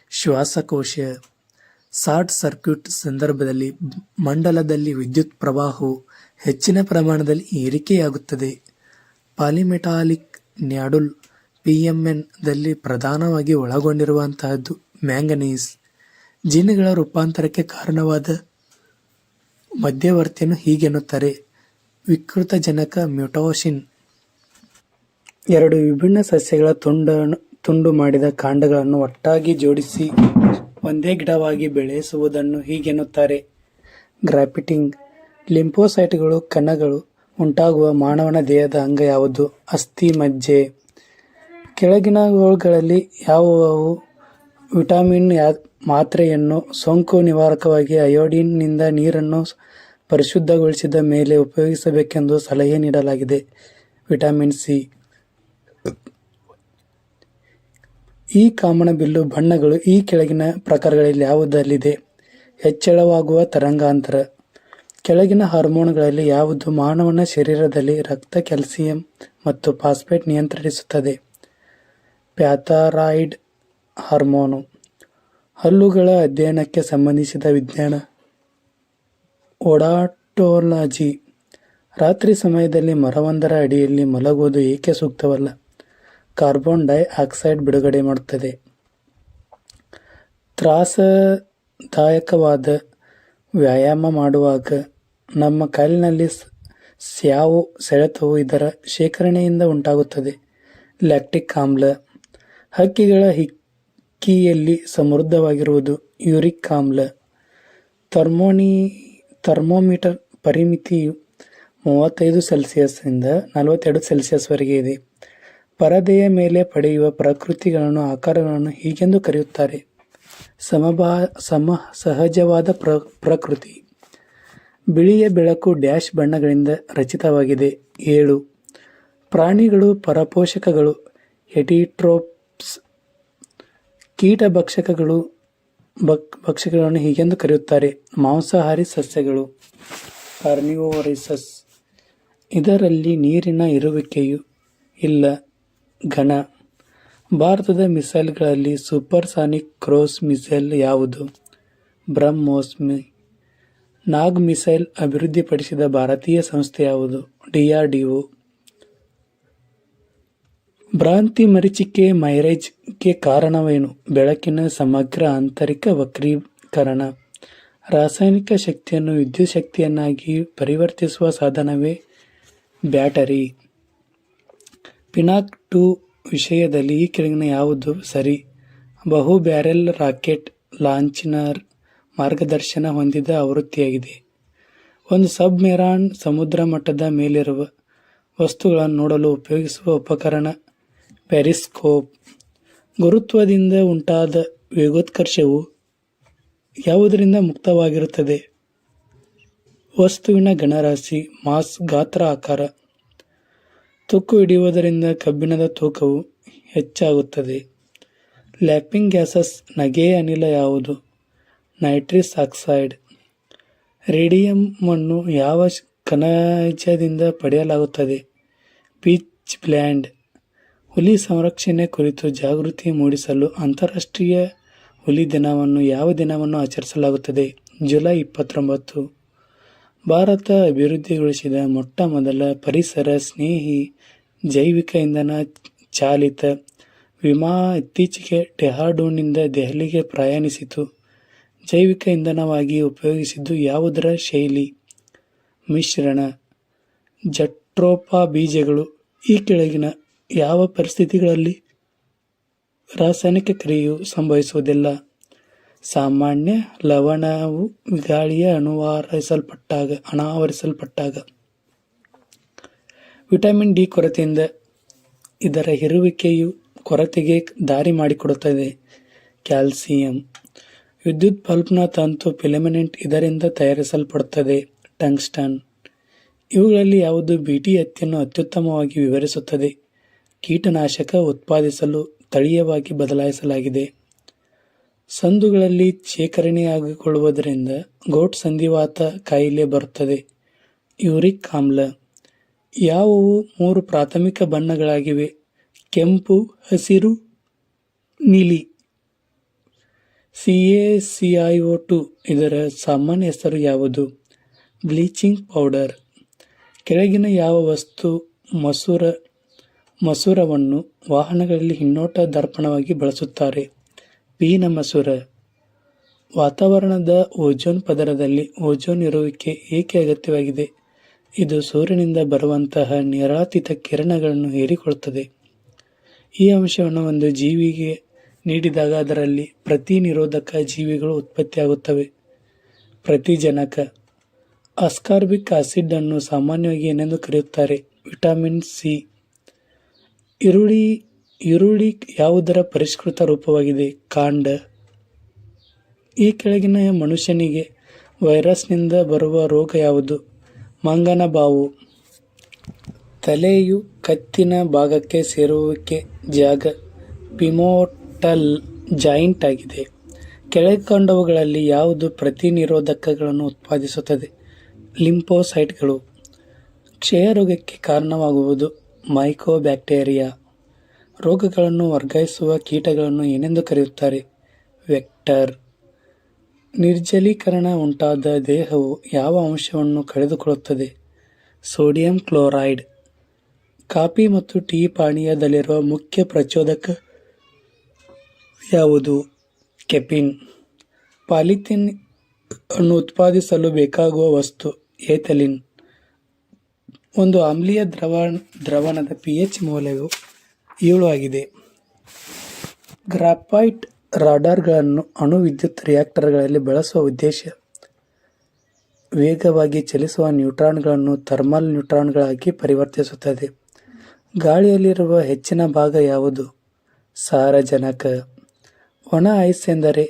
ಶ್ವಾಸಕೋಶ. ಶಾರ್ಟ್ ಸರ್ಕ್ಯೂಟ್ ಸಂದರ್ಭದಲ್ಲಿ ಮಂಡಲದಲ್ಲಿ ವಿದ್ಯುತ್ ಪ್ರವಾಹವು ಹೆಚ್ಚಿನ ಪ್ರಮಾಣದಲ್ಲಿ ಏರಿಕೆಯಾಗುತ್ತದೆ. ಪಾಲಿಮೆಟಾಲಿಕ್ ನ್ಯಾಡುಲ್ PMN ದಲ್ಲಿ ಪ್ರಧಾನವಾಗಿ ಒಳಗೊಂಡಿರುವಂತಹದ್ದು ಮ್ಯಾಂಗನೀಸ್. ಜೀನ್ಗಳ ರೂಪಾಂತರಕ್ಕೆ ಕಾರಣವಾದ ಮಧ್ಯವರ್ತಿಯನ್ನು ಹೀಗೆನ್ನುತ್ತಾರೆ? ವಿಕೃತಜನಕ ಮ್ಯೂಟೇಷನ್. ಎರಡು ವಿಭಿನ್ನ ಸಸ್ಯಗಳ ತುಂಡು ಮಾಡಿದ ಕಾಂಡಗಳನ್ನು ಒಟ್ಟಾಗಿ ಜೋಡಿಸಿ ಒಂದೇ ಗಿಡವಾಗಿ ಬೆಳೆಸುವುದನ್ನು ಹೀಗೆನ್ನುತ್ತಾರೆ. ಗ್ರಾಫ್ಟಿಂಗ್. ಲಿಂಫೋಸೈಟ್ಗಳು ಕಣಗಳು ಉಂಟಾಗುವ ಮಾನವನ ದೇಹದ ಅಂಗ ಯಾವುದು? ಅಸ್ಥಿ, ಮಜ್ಜೆ. ಕೆಳಗಿನವುಗಳಲ್ಲಿ ಯಾವುವು ವಿಟಮಿನ್ ಮಾತ್ರೆಯನ್ನು ಸೋಂಕು ನಿವಾರಕವಾಗಿ ಅಯೋಡಿನ್ ನಿಂದ ನೀರನ್ನು ಪರಿಶುದ್ಧಗೊಳಿಸಿದ ಮೇಲೆ ಉಪಯೋಗಿಸಬೇಕೆಂದು ಸಲಹೆ ನೀಡಲಾಗಿದೆ? Vitamin C. ಈ ಕಾಮನಬಿಲ್ಲು ಬಣ್ಣಗಳು ಈ ಕೆಳಗಿನ ಪ್ರಕಾರಗಳಲ್ಲಿ ಯಾವುದರಲ್ಲಿದೆ? ಹೆಚ್ಚಳವಾಗುವ ತರಂಗಾಂತರ. ಕೆಳಗಿನ ಹಾರ್ಮೋನುಗಳಲ್ಲಿ ಯಾವುದು ಮಾನವನ ಶರೀರದಲ್ಲಿ ರಕ್ತ, ಕ್ಯಾಲ್ಸಿಯಂ ಮತ್ತು ಫಾಸ್ಫೇಟ್ ನಿಯಂತ್ರಿಸುತ್ತದೆ? ಪ್ಯಾಥಾರಾಯ್ಡ್ ಹಾರ್ಮೋನು. ಹಲ್ಲುಗಳ ಅಧ್ಯಯನಕ್ಕೆ ಸಂಬಂಧಿಸಿದ ವಿಜ್ಞಾನ. ಓಡಾಟೋಲಜಿ. ರಾತ್ರಿ ಸಮಯದಲ್ಲಿ ಮರವೊಂದರ ಅಡಿಯಲ್ಲಿ ಮಲಗುವುದು ಏಕೆ ಸೂಕ್ತವಲ್ಲ? ಕಾರ್ಬನ್ ಡೈ ಆಕ್ಸೈಡ್ ಬಿಡುಗಡೆ ಮಾಡುತ್ತದೆ. ತ್ರಾಸದಾಯಕವಾದ ವ್ಯಾಯಾಮ ಮಾಡುವಾಗ ನಮ್ಮ ಕಾಲಿನಲ್ಲಿ ಸ್ಯಾವು ಸೆಳೆತವು ಇದರ ಶೇಖರಣೆಯಿಂದ ಉಂಟಾಗುತ್ತದೆ. ಲ್ಯಾಕ್ಟಿಕ್ ಆಮ್ಲ. ಹಕ್ಕಿಗಳ ಹಿಕ್ಕಿಯಲ್ಲಿ ಸಮೃದ್ಧವಾಗಿರುವುದು ಯೂರಿಕ್ ಆಮ್ಲ. ಥರ್ಮೋಮೀಟರ್ ಪರಿಮಿತಿಯು 35 ಸೆಲ್ಸಿಯಸ್ನಿಂದ 42 ಸೆಲ್ಸಿಯಸ್ವರೆಗೆ ಇದೆ. ಪರದೆಯ ಮೇಲೆ ಪಡೆಯುವ ಪ್ರಕೃತಿಗಳನ್ನು ಆಕಾರಗಳನ್ನು ಹೀಗೆಂದು ಕರೆಯುತ್ತಾರೆ? ಸಹಜವಾದ ಪ್ರಕೃತಿ. ಬಿಳಿಯ ಬೆಳಕು ಡ್ಯಾಶ್ ಬಣ್ಣಗಳಿಂದ ರಚಿತವಾಗಿದೆ. 7. ಪ್ರಾಣಿಗಳು ಪರಪೋಷಕಗಳು ಹೆಟಿಟ್ರೋಪ್ಸ್. ಕೀಟ ಭಕ್ಷಕಗಳನ್ನು ಹೀಗೆಂದು ಕರೆಯುತ್ತಾರೆ? ಮಾಂಸಾಹಾರಿ ಸಸ್ಯಗಳು ಕಾರ್ನಿವೋರಸ್. ಇದರಲ್ಲಿ ನೀರಿನ ಇರುವಿಕೆಯೂ ಇಲ್ಲ. ಘನ. ಭಾರತದ ಮಿಸೈಲ್ಗಳಲ್ಲಿ ಸೂಪರ್ಸಾನಿಕ್ ಕ್ರೂಸ್ ಮಿಸೈಲ್ ಯಾವುದು? ಬ್ರಹ್ಮೋಸ್. ನಾಗ್ ಮಿಸೈಲ್ ಅಭಿವೃದ್ಧಿಪಡಿಸಿದ ಭಾರತೀಯ ಸಂಸ್ಥೆ ಯಾವುದು? DRDO. ಭ್ರಾಂತಿ ಮರೀಚಿಕೆ ಮೈರೇಜ್ಗೆ ಕಾರಣವೇನು? ಬೆಳಕಿನ ಸಮಗ್ರ ಆಂತರಿಕ ವಕ್ರೀಕರಣ. ರಾಸಾಯನಿಕ ಶಕ್ತಿಯನ್ನು ವಿದ್ಯುತ್ ಶಕ್ತಿಯನ್ನಾಗಿ ಪರಿವರ್ತಿಸುವ ಸಾಧನವೇ ಬ್ಯಾಟರಿ. ಪಿನಾಕ್ 2 ವಿಷಯದಲ್ಲಿ ಈ ಕೆಳಗಿನ ಯಾವುದು ಸರಿ? ಬಹು ಬ್ಯಾರೆಲ್ ರಾಕೆಟ್ ಲಾಂಚರ್ನ ಮಾರ್ಗದರ್ಶನ ಹೊಂದಿದ ಆವೃತ್ತಿಯಾಗಿದೆ. ಒಂದು ಸಬ್ಮೆರಾನ್ ಸಮುದ್ರ ಮಟ್ಟದ ಮೇಲಿರುವ ವಸ್ತುಗಳನ್ನು ನೋಡಲು ಉಪಯೋಗಿಸುವ ಉಪಕರಣ ಪೆರಿಸ್ಕೋಪ್. ಗುರುತ್ವದಿಂದ ಉಂಟಾದ ವೇಗೋತ್ಕರ್ಷವು ಯಾವುದರಿಂದ ಮುಕ್ತವಾಗಿರುತ್ತದೆ? ವಸ್ತುವಿನ ಘನರಾಶಿ, ಮಾಸ್, ಗಾತ್ರ, ಆಕಾರ. ತುಕ್ಕು ಹಿಡಿಯುವುದರಿಂದ ಕಬ್ಬಿಣದ ತೂಕವು ಹೆಚ್ಚಾಗುತ್ತದೆ. ಲ್ಯಾಫಿಂಗ್ ಗ್ಯಾಸಸ್ ನಗೆಯ ಅನಿಲ ಯಾವುದು? Nitrous oxide. ರೇಡಿಯಮನ್ನು ಯಾವ ಖನಿಜದಿಂದ ಪಡೆಯಲಾಗುತ್ತದೆ? Peach bland. ಹುಲಿ ಸಂರಕ್ಷಣೆ ಕುರಿತು ಜಾಗೃತಿ ಮೂಡಿಸಲು ಅಂತಾರಾಷ್ಟ್ರೀಯ ಹುಲಿ ದಿನವನ್ನು ಯಾವ ದಿನವನ್ನು ಆಚರಿಸಲಾಗುತ್ತದೆ? ಜುಲೈ 29. ಭಾರತ ಅಭಿವೃದ್ಧಿಗೊಳಿಸಿದ ಮೊಟ್ಟ ಮೊದಲ ಪರಿಸರ ಸ್ನೇಹಿ ಜೈವಿಕ ಇಂಧನ ಚಾಲಿತ ವಿಮಾನ ಇತ್ತೀಚೆಗೆ ಡೆಹ್ರಾಡೂನ್ನಿಂದ ದೆಹಲಿಗೆ ಪ್ರಯಾಣಿಸಿತು. ಜೈವಿಕ ಇಂಧನವಾಗಿ ಉಪಯೋಗಿಸಿದ್ದು ಯಾವುದರ ಶೈಲಿ? ಮಿಶ್ರಣ. ಜಟ್ರೋಫಾ ಬೀಜಗಳು ಈ ಕೆಳಗಿನ ಯಾವ ಪರಿಸ್ಥಿತಿಗಳಲ್ಲಿ ರಾಸಾಯನಿಕ ಕ್ರಿಯೆಯು ಸಂಭವಿಸುವುದಿಲ್ಲ? ಸಾಮಾನ್ಯ ಲವಣವು ಗಾಳಿಯ ಅನಾವರಿಸಲ್ಪಟ್ಟಾಗ. ವಿಟಮಿನ್ ಡಿ ಕೊರತೆಯಿಂದ ಇದರ ಇರುವಿಕೆಯು ಕೊರತೆಗೆ ದಾರಿ ಮಾಡಿಕೊಡುತ್ತದೆ. ಕ್ಯಾಲ್ಸಿಯಂ. ವಿದ್ಯುತ್ ಬಲ್ಬ್ನ ತಂತು ಫಿಲಮೆಂಟ್ ಇದರಿಂದ ತಯಾರಿಸಲ್ಪಡುತ್ತದೆ. ಟಂಗ್ಸ್ಟನ್. ಇವುಗಳಲ್ಲಿ ಯಾವುದು ಬಿಟಿ ಹತ್ತಿಯನ್ನು ಅತ್ಯುತ್ತಮವಾಗಿ ವಿವರಿಸುತ್ತದೆ? ಕೀಟನಾಶಕ ಉತ್ಪಾದಿಸಲು ತಳೀಯವಾಗಿ ಬದಲಾಯಿಸಲಾಗಿದೆ. ಸಂದುಗಳಲ್ಲಿ ಶೇಖರಣೆಯಾಗಿಕೊಳ್ಳುವುದರಿಂದ ಗೋಟ್ ಸಂಧಿವಾತ ಕಾಯಿಲೆ ಬರುತ್ತದೆ. ಯೂರಿಕ್ ಆಮ್ಲ. ಯಾವುವು 3 ಪ್ರಾಥಮಿಕ ಬಣ್ಣಗಳಾಗಿವೆ? ಕೆಂಪು, ಹಸಿರು, ನೀಲಿ. CaCiO2 ಇದರ ಸಾಮಾನ್ಯ ಹೆಸರು ಯಾವುದು? Bleaching powder. ಕೆಳಗಿನ ಯಾವ ವಸ್ತು ಮಸೂರವನ್ನು ವಾಹನಗಳಲ್ಲಿ ಹಿನ್ನೋಟ ದರ್ಪಣವಾಗಿ ಬಳಸುತ್ತಾರೆ? ಪೀನ ಮಸೂರ. ವಾತಾವರಣದ ಓಜೋನ್ ಪದರದಲ್ಲಿ ಓಜೋನ್ ಇರುವಿಕೆ ಏಕೆ ಅಗತ್ಯವಾಗಿದೆ? ಇದು ಸೂರ್ಯನಿಂದ ಬರುವಂತಹ ನಿರಾತಿತ ಕಿರಣಗಳನ್ನು ಹೀರಿಕೊಳ್ಳುತ್ತದೆ. ಈ ಅಂಶವನ್ನು ಒಂದು ಜೀವಿಗೆ ನೀಡಿದಾಗ ಅದರಲ್ಲಿ ಪ್ರತಿನಿರೋಧಕ ಜೀವಿಗಳು ಉತ್ಪತ್ತಿಯಾಗುತ್ತವೆ. ಪ್ರತಿಜನಕ. ಅಸ್ಕಾರ್ಬಿಕ್ ಆಸಿಡ್ ಅನ್ನು ಸಾಮಾನ್ಯವಾಗಿ ಏನೆಂದು ಕರೆಯುತ್ತಾರೆ? Vitamin C. ಈರುಳ್ಳಿ ಯಾವುದರ ಪರಿಷ್ಕೃತ ರೂಪವಾಗಿದೆ? ಕಾಂಡ. ಈ ಕೆಳಗಿನ ಮನುಷ್ಯನಿಗೆ ವೈರಸ್ನಿಂದ ಬರುವ ರೋಗ ಯಾವುದು? ಮಂಗನ ಬಾವು. ತಲೆಯು ಕತ್ತಿನ ಭಾಗಕ್ಕೆ ಸೇರುವಿಕೆ ಜಾಗ ಪಿಮೋಟಲ್ ಜಾಯಿಂಟ್ ಆಗಿದೆ. ಕೆಳಕಂಡವುಗಳಲ್ಲಿ ಯಾವುದು ಪ್ರತಿನಿರೋಧಕಗಳನ್ನು ಉತ್ಪಾದಿಸುತ್ತದೆ? ಲಿಂಫೋಸೈಟ್ಗಳು. ಕ್ಷಯರೋಗಕ್ಕೆ ಕಾರಣವಾಗುವುದು ಮೈಕೋಬ್ಯಾಕ್ಟೀರಿಯಾ. ರೋಗಗಳನ್ನು ವರ್ಗಾಯಿಸುವ ಕೀಟಗಳನ್ನು ಏನೆಂದು ಕರೆಯುತ್ತಾರೆ? ವೆಕ್ಟರ್. ನಿರ್ಜಲೀಕರಣ ಉಂಟಾದ ದೇಹವು ಯಾವ ಅಂಶವನ್ನು ಕಳೆದುಕೊಳ್ಳುತ್ತದೆ? Sodium chloride. ಕಾಫಿ ಮತ್ತು ಟೀ ಪಾನೀಯದಲ್ಲಿರುವ ಮುಖ್ಯ ಪ್ರಚೋದಕ ಯಾವುದು? ಕೆಫೀನ್. ಪಾಲಿಥೀನ್ ಅನ್ನು ಉತ್ಪಾದಿಸಲು ಬೇಕಾಗುವ ವಸ್ತು? ಎಥಿಲೀನ್. ಒಂದು ಆಮ್ಲೀಯ ದ್ರವಣದ pH ಮೌಲ್ಯವು 7 ಆಗಿದೆ. ಗ್ರಾಫೈಟ್ ರಾಡರ್ಗಳನ್ನು ಅಣು ವಿದ್ಯುತ್ ರಿಯಾಕ್ಟರ್ಗಳಲ್ಲಿ ಬಳಸುವ ಉದ್ದೇಶ? ವೇಗವಾಗಿ ಚಲಿಸುವ ನ್ಯೂಟ್ರಾನ್ಗಳನ್ನು ಥರ್ಮಲ್ ನ್ಯೂಟ್ರಾನ್ಗಳಾಗಿ ಪರಿವರ್ತಿಸುತ್ತದೆ. ಗಾಳಿಯಲ್ಲಿರುವ ಹೆಚ್ಚಿನ ಭಾಗ ಯಾವುದು? ಸಾರಜನಕ. ಒಣ ಐಸ್ ಎಂದರೆ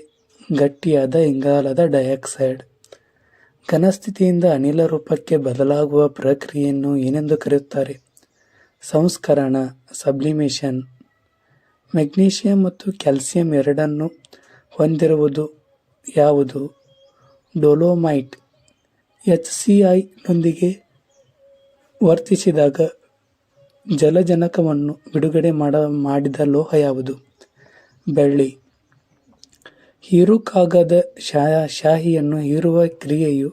ಗಟ್ಟಿಯಾದ ಇಂಗಾಲದ ಡೈಆಕ್ಸೈಡ್. ಘನಸ್ಥಿತಿಯಿಂದ ಅನಿಲ ರೂಪಕ್ಕೆ ಬದಲಾಗುವ ಪ್ರಕ್ರಿಯೆಯನ್ನು ಏನೆಂದು ಕರೆಯುತ್ತಾರೆ? ಸಂಸ್ಕರಣ, ಸಬ್ಲಿಮೇಷನ್. ಮೆಗ್ನೀಷಿಯಂ ಮತ್ತು ಕ್ಯಾಲ್ಸಿಯಂ ಎರಡನ್ನೂ ಹೊಂದಿರುವುದು ಯಾವುದು? ಡೊಲೊಮೈಟ್. HCl ನೊಂದಿಗೆ ವರ್ತಿಸಿದಾಗ ಜಲಜನಕವನ್ನು ಬಿಡುಗಡೆ ಮಾಡಿದ ಲೋಹ ಯಾವುದು? ಬೆಳ್ಳಿ. ಹೀರುಕಾಗದ ಶಾಹಿಯನ್ನು ಹೀರುವ ಕ್ರಿಯೆಯು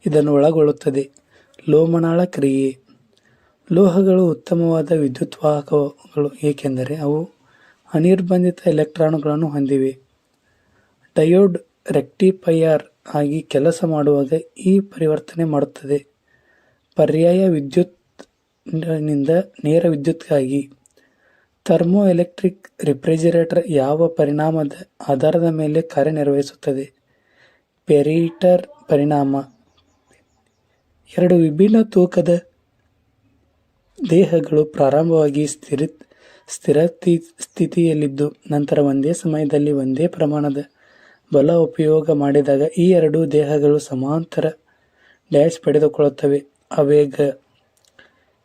ಇದನ್ನು ಒಳಗೊಳ್ಳುತ್ತದೆ. ಲೋಮನಾಳ ಕ್ರಿಯೆ. ಲೋಹಗಳು ಉತ್ತಮವಾದ ವಿದ್ಯುತ್ವಾಹಕಗಳು ಏಕೆಂದರೆ ಅವು ಅನಿರ್ಬಂಧಿತ ಎಲೆಕ್ಟ್ರಾನುಗಳನ್ನು ಹೊಂದಿವೆ. ಡಯೋಡ್ ರೆಕ್ಟಿಫೈಯರ್ ಆಗಿ ಕೆಲಸ ಮಾಡುವಾಗ ಈ ಪರಿವರ್ತನೆ ಮಾಡುತ್ತದೆ. ಪರ್ಯಾಯ ವಿದ್ಯುತ್ ನಿಂದ ನೇರ ವಿದ್ಯುತ್ಗಾಗಿ. ಥರ್ಮೋ ಎಲೆಕ್ಟ್ರಿಕ್ ರೆಫ್ರಿಜರೇಟರ್ ಯಾವ ಪರಿಣಾಮದ ಆಧಾರದ ಮೇಲೆ ಕಾರ್ಯನಿರ್ವಹಿಸುತ್ತದೆ? ಪೆರಿಮೀಟರ್ ಪರಿಣಾಮ. ಎರಡು ವಿಭಿನ್ನ ತೂಕದ ದೇಹಗಳು ಪ್ರಾರಂಭವಾಗಿ ಸ್ಥಿರ ಸ್ಥಿತಿಯಲ್ಲಿದ್ದು ನಂತರ ಒಂದೇ ಸಮಯದಲ್ಲಿ ಒಂದೇ ಪ್ರಮಾಣದ ಬಲ ಉಪಯೋಗ ಮಾಡಿದಾಗ ಈ ಎರಡೂ ದೇಹಗಳು ಸಮಾಂತರ ಡ್ಯಾಶ್ ಪಡೆದುಕೊಳ್ಳುತ್ತವೆ. ಆವೇಗ.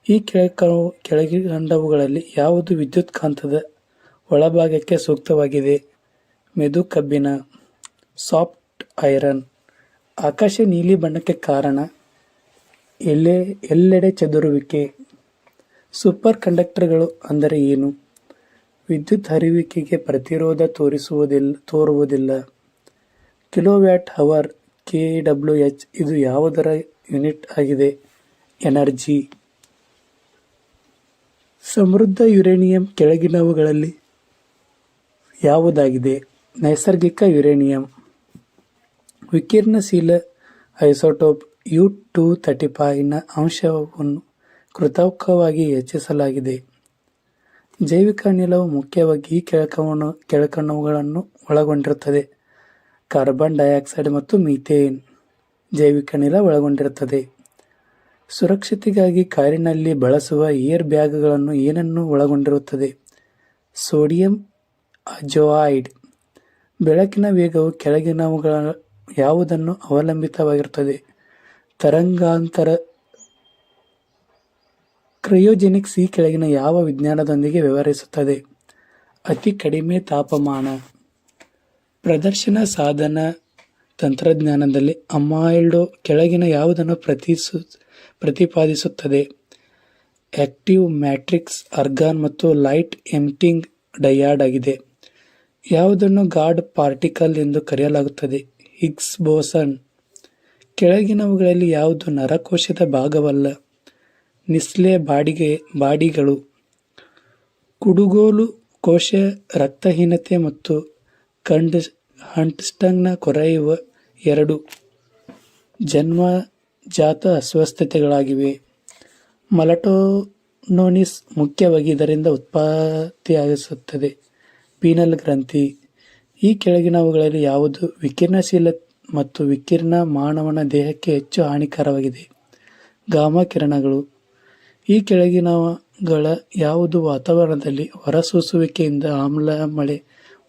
ಈ ಕೆಳಕಂಡವುಗಳಲ್ಲಿ ಯಾವುದು ವಿದ್ಯುತ್ಕಾಂತದ ಒಳಭಾಗಕ್ಕೆ ಸೂಕ್ತವಾಗಿದೆ? ಮೆದು ಕಬ್ಬಿಣ. Soft iron. ಆಕಾಶ ನೀಲಿ ಬಣ್ಣಕ್ಕೆ ಕಾರಣ? ಎಲ್ಲೆಡೆ ಚದುರುವಿಕೆ. ಸೂಪರ್ ಕಂಡಕ್ಟರ್ಗಳು ಅಂದರೆ ಏನು? ವಿದ್ಯುತ್ ಹರಿಯುವಿಕೆಗೆ ಪ್ರತಿರೋಧ ತೋರುವುದಿಲ್ಲ. ಕಿಲೋವ್ಯಾಟ್ ಅವರ್ kWh ಇದು ಯಾವುದರ ಯೂನಿಟ್ ಆಗಿದೆ? ಎನರ್ಜಿ. ಸಮೃದ್ಧ ಯುರೇನಿಯಂ ಕೆಳಗಿನವುಗಳಲ್ಲಿ ಯಾವುದಾಗಿದೆ? ನೈಸರ್ಗಿಕ ಯುರೇನಿಯಂ. ವಿಕಿರಣಶೀಲ ಐಸೋಟೋಪ್ U-235 ನ ಅಂಶವನ್ನು ಕೃತಕವಾಗಿ ಹೆಚ್ಚಿಸಲಾಗಿದೆ. ಜೈವಿಕ ಅನಿಲವು ಮುಖ್ಯವಾಗಿ ಈ ಕೆಳಕಣಗಳನ್ನು ಒಳಗೊಂಡಿರುತ್ತದೆ. ಕಾರ್ಬನ್ ಡೈಆಕ್ಸೈಡ್ ಮತ್ತು ಮೀಥೇನ್ ಜೈವಿಕ ಅನಿಲ ಒಳಗೊಂಡಿರುತ್ತದೆ. ಸುರಕ್ಷತೆಗಾಗಿ ಕಾರಿನಲ್ಲಿ ಬಳಸುವ ಏರ್ ಬ್ಯಾಗ್ಗಳನ್ನು ಏನನ್ನು ಒಳಗೊಂಡಿರುತ್ತದೆ? ಸೋಡಿಯಂ ಅಜೋಐಡ್. ಬೆಳಕಿನ ವೇಗವು ಕೆಳಗಿನವುಗಳ ಯಾವುದನ್ನು ಅವಲಂಬಿತವಾಗಿರುತ್ತದೆ? ತರಂಗಾಂತರ. ಕ್ರಯೋಜೆನಿಕ್ಸ್ ಈ ಕೆಳಗಿನ ಯಾವ ವಿಜ್ಞಾನದೊಂದಿಗೆ ವ್ಯವಹರಿಸುತ್ತದೆ? ಅತಿ ಕಡಿಮೆ ತಾಪಮಾನ. ಪ್ರದರ್ಶನ ಸಾಧನ ತಂತ್ರಜ್ಞಾನದಲ್ಲಿ ಅಮೈಲ್ಡೋ ಕೆಳಗಿನ ಯಾವುದನ್ನು ಪ್ರತಿಪಾದಿಸುತ್ತದೆ? ಆಕ್ಟಿವ್ ಮ್ಯಾಟ್ರಿಕ್ಸ್ ಆರ್ಗಾನ್ ಮತ್ತು ಲೈಟ್ ಎಮಿಟಿಂಗ್ ಡಯಾಡ್ ಆಗಿದೆ. ಯಾವುದನ್ನು ಗಾಡ್ ಪಾರ್ಟಿಕಲ್ ಎಂದು ಕರೆಯಲಾಗುತ್ತದೆ? Higgs boson. ಕೆಳಗಿನವುಗಳಲ್ಲಿ ಯಾವುದು ನರಕೋಶದ ಭಾಗವಲ್ಲ? ನಿಸ್ಲೆ ಬಾಡಿಗಳು. ಕುಡುಗೋಲು ಕೋಶ ರಕ್ತಹೀನತೆ ಮತ್ತು ಹಂಟ್ಸ್ಟನ್ನ ಕೊರೆಯುವ ಎರಡು ಜನ್ಮಜಾತ ಅಸ್ವಸ್ಥತೆಗಳಾಗಿವೆ. ಮೆಲಟೋನಿಸ್ ಮುಖ್ಯವಾಗಿ ಇದರಿಂದ ಉತ್ಪತ್ತಿಯಾಗಿಸುತ್ತದೆ. ಪೀನಲ್ ಗ್ರಂಥಿ. ಈ ಕೆಳಗಿನವುಗಳಲ್ಲಿ ಯಾವುದು ವಿಕಿರಣಶೀಲ ಮತ್ತು ವಿಕಿರಣ ಮಾನವನ ದೇಹಕ್ಕೆ ಹೆಚ್ಚು ಹಾನಿಕರವಾಗಿದೆ? ಗಾಮಾ ಕಿರಣಗಳು. ಈ ಕೆಳಗಿನವುಗಳ ಯಾವುದು ವಾತಾವರಣದಲ್ಲಿ ಹೊರಸೂಸುವಿಕೆಯಿಂದ ಆಮ್ಲ ಮಳೆ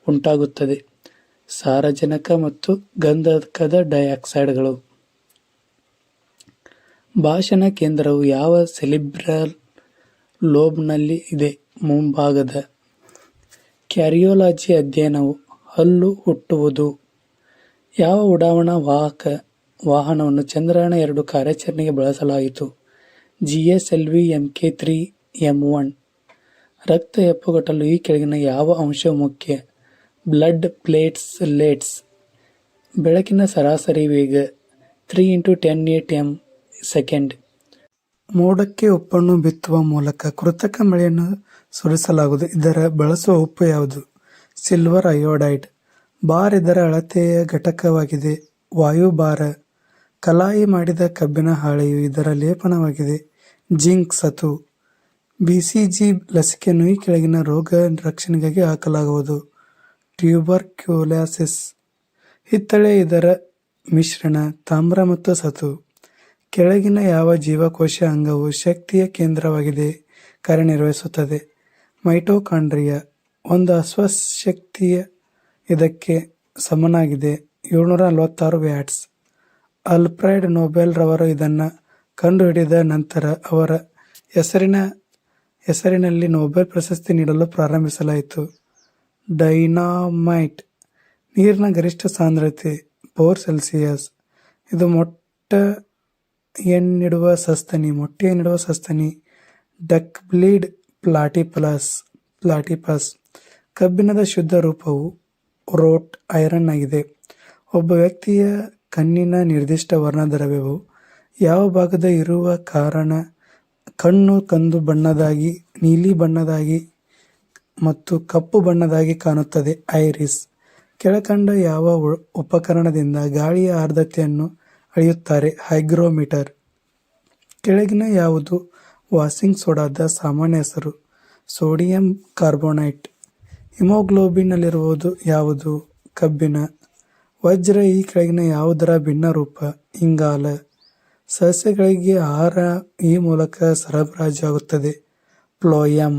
ಉಂಟಾಗುತ್ತದೆ? ಸಾರಜನಕ ಮತ್ತು ಗಂಧಕದ ಡೈಆಕ್ಸೈಡ್ಗಳು. ಭಾಷಣ ಕೇಂದ್ರವು ಯಾವ ಸೆರಿಬ್ರಲ್ ಲೋಬ್ನಲ್ಲಿ ಇದೆ? ಮುಂಭಾಗದ. ಕ್ಯಾರಿಯೋಲಾಜಿ ಅಧ್ಯಯನವು ಹಲ್ಲು ಹುಟ್ಟುವುದು. ಯಾವ ಉಡಾವಣಾ ವಾಹನವನ್ನು ಚಂದ್ರಯಾನ-2 ಕಾರ್ಯಾಚರಣೆಗೆ ಬಳಸಲಾಯಿತು? GSLV Mk3M1. ರಕ್ತ ಹೆಪ್ಪುಗಟ್ಟಲು ಈ ಕೆಳಗಿನ ಯಾವ ಅಂಶವು ಮುಖ್ಯ? Blood platelets. ಬೆಳಕಿನ ಸರಾಸರಿ ವೇಗ 3 × 10⁸ ಮೋಡಕ್ಕೆ ಉಪ್ಪನ್ನು ಬಿತ್ತುವ ಮೂಲಕ ಕೃತಕ ಮಳೆಯನ್ನು ಸುರಿಸಲಾಗುವುದು. ಇದರ ಬಳಸುವ ಉಪ್ಪು ಯಾವುದು? Silver iodide. ಬಾರ್ ಇದರ ಅಳತೆಯ ಘಟಕವಾಗಿದೆ. ವಾಯುಭಾರ. ಕಲಾಯಿ ಮಾಡಿದ ಕಬ್ಬಿಣ ಹಾಳೆಯು ಇದರ ಲೇಪನವಾಗಿದೆ. ಜಿಂಕ್ ಸತು. BCG ಲಸಿಕೆಯನ್ನು ಈ ಕೆಳಗಿನ ರೋಗ ರಕ್ಷಣೆಗಾಗಿ ಹಾಕಲಾಗುವುದು. ಟ್ಯೂಬರ್ಕ್ಯುಲೋಸಿಸ್. ಹಿತ್ತಳೆ ಇದರ ಮಿಶ್ರಣ. ತಾಮ್ರ ಮತ್ತು ಸತು. ಕೆಳಗಿನ ಯಾವ ಜೀವಕೋಶ ಅಂಗವು ಶಕ್ತಿಯ ಕೇಂದ್ರವಾಗಿದೆ ಕಾರ್ಯನಿರ್ವಹಿಸುತ್ತದೆ? ಮೈಟೊಕಾಂಡ್ರಿಯಾ. ಒಂದು ಅಶ್ವಶಕ್ತಿಯ ಇದಕ್ಕೆ ಸಮನಾಗಿದೆ 746 ವ್ಯಾಟ್ಸ್. ಆಲ್ಫ್ರೆಡ್ ನೊಬೆಲ್ ರವರು ಇದನ್ನು ಕಂಡುಹಿಡಿದ ನಂತರ ಅವರ ಹೆಸರಿನಲ್ಲಿ ನೊಬೆಲ್ ಪ್ರಶಸ್ತಿ ನೀಡಲು ಪ್ರಾರಂಭಿಸಲಾಯಿತು. ಡೈನಾಮೈಟ್. ನೀರಿನ ಗರಿಷ್ಠ ಸಾಂದ್ರತೆ 4°C. ಇದು ಮೊಟ್ಟೆಯನ್ನಿಡುವ ಸಸ್ತನಿ. ಡಕ್ಬಿಲ್ಡ್ ಪ್ಲಾಟಿಪಸ್. ಕಬ್ಬಿಣದ ಶುದ್ಧ ರೂಪವು ರೋಟ್ ಐರನ್ ಆಗಿದೆ. ಒಬ್ಬ ವ್ಯಕ್ತಿಯ ಕಣ್ಣಿನ ನಿರ್ದಿಷ್ಟ ವರ್ಣದ್ರವ್ಯವು ಯಾವ ಭಾಗದ ಇರುವ ಕಾರಣ ಕಣ್ಣು ಕಂದು ಬಣ್ಣದಾಗಿ, ನೀಲಿ ಬಣ್ಣದಾಗಿ ಮತ್ತು ಕಪ್ಪು ಬಣ್ಣದಾಗಿ ಕಾಣುತ್ತದೆ? ಐರಿಸ್. ಕೆಳಕಂಡ ಯಾವ ಉಪಕರಣದಿಂದ ಗಾಳಿಯ ಆರ್ದ್ರತೆಯನ್ನು ಅಳೆಯುತ್ತಾರೆ? ಹೈಗ್ರೋಮೀಟರ್. ಕೆಳಗಿನ ಯಾವುದು ವಾಷಿಂಗ್ ಸೋಡಾದ ಸಾಮಾನ್ಯ ಹೆಸರು? Sodium carbonate. ಹಿಮೋಗ್ಲೋಬಿನ್ನಲ್ಲಿರುವುದು ಯಾವುದು? ಕಬ್ಬಿಣ. ವಜ್ರ. ಈ ಕೆಳಗಿನ ಯಾವುದರ ಭಿನ್ನ ರೂಪ? ಇಂಗಾಲ. ಸಸ್ಯಗಳಿಗೆ ಆಹಾರ ಈ ಮೂಲಕ ಸರಬರಾಜಾಗುತ್ತದೆ. ಫ್ಲೋಯಂ.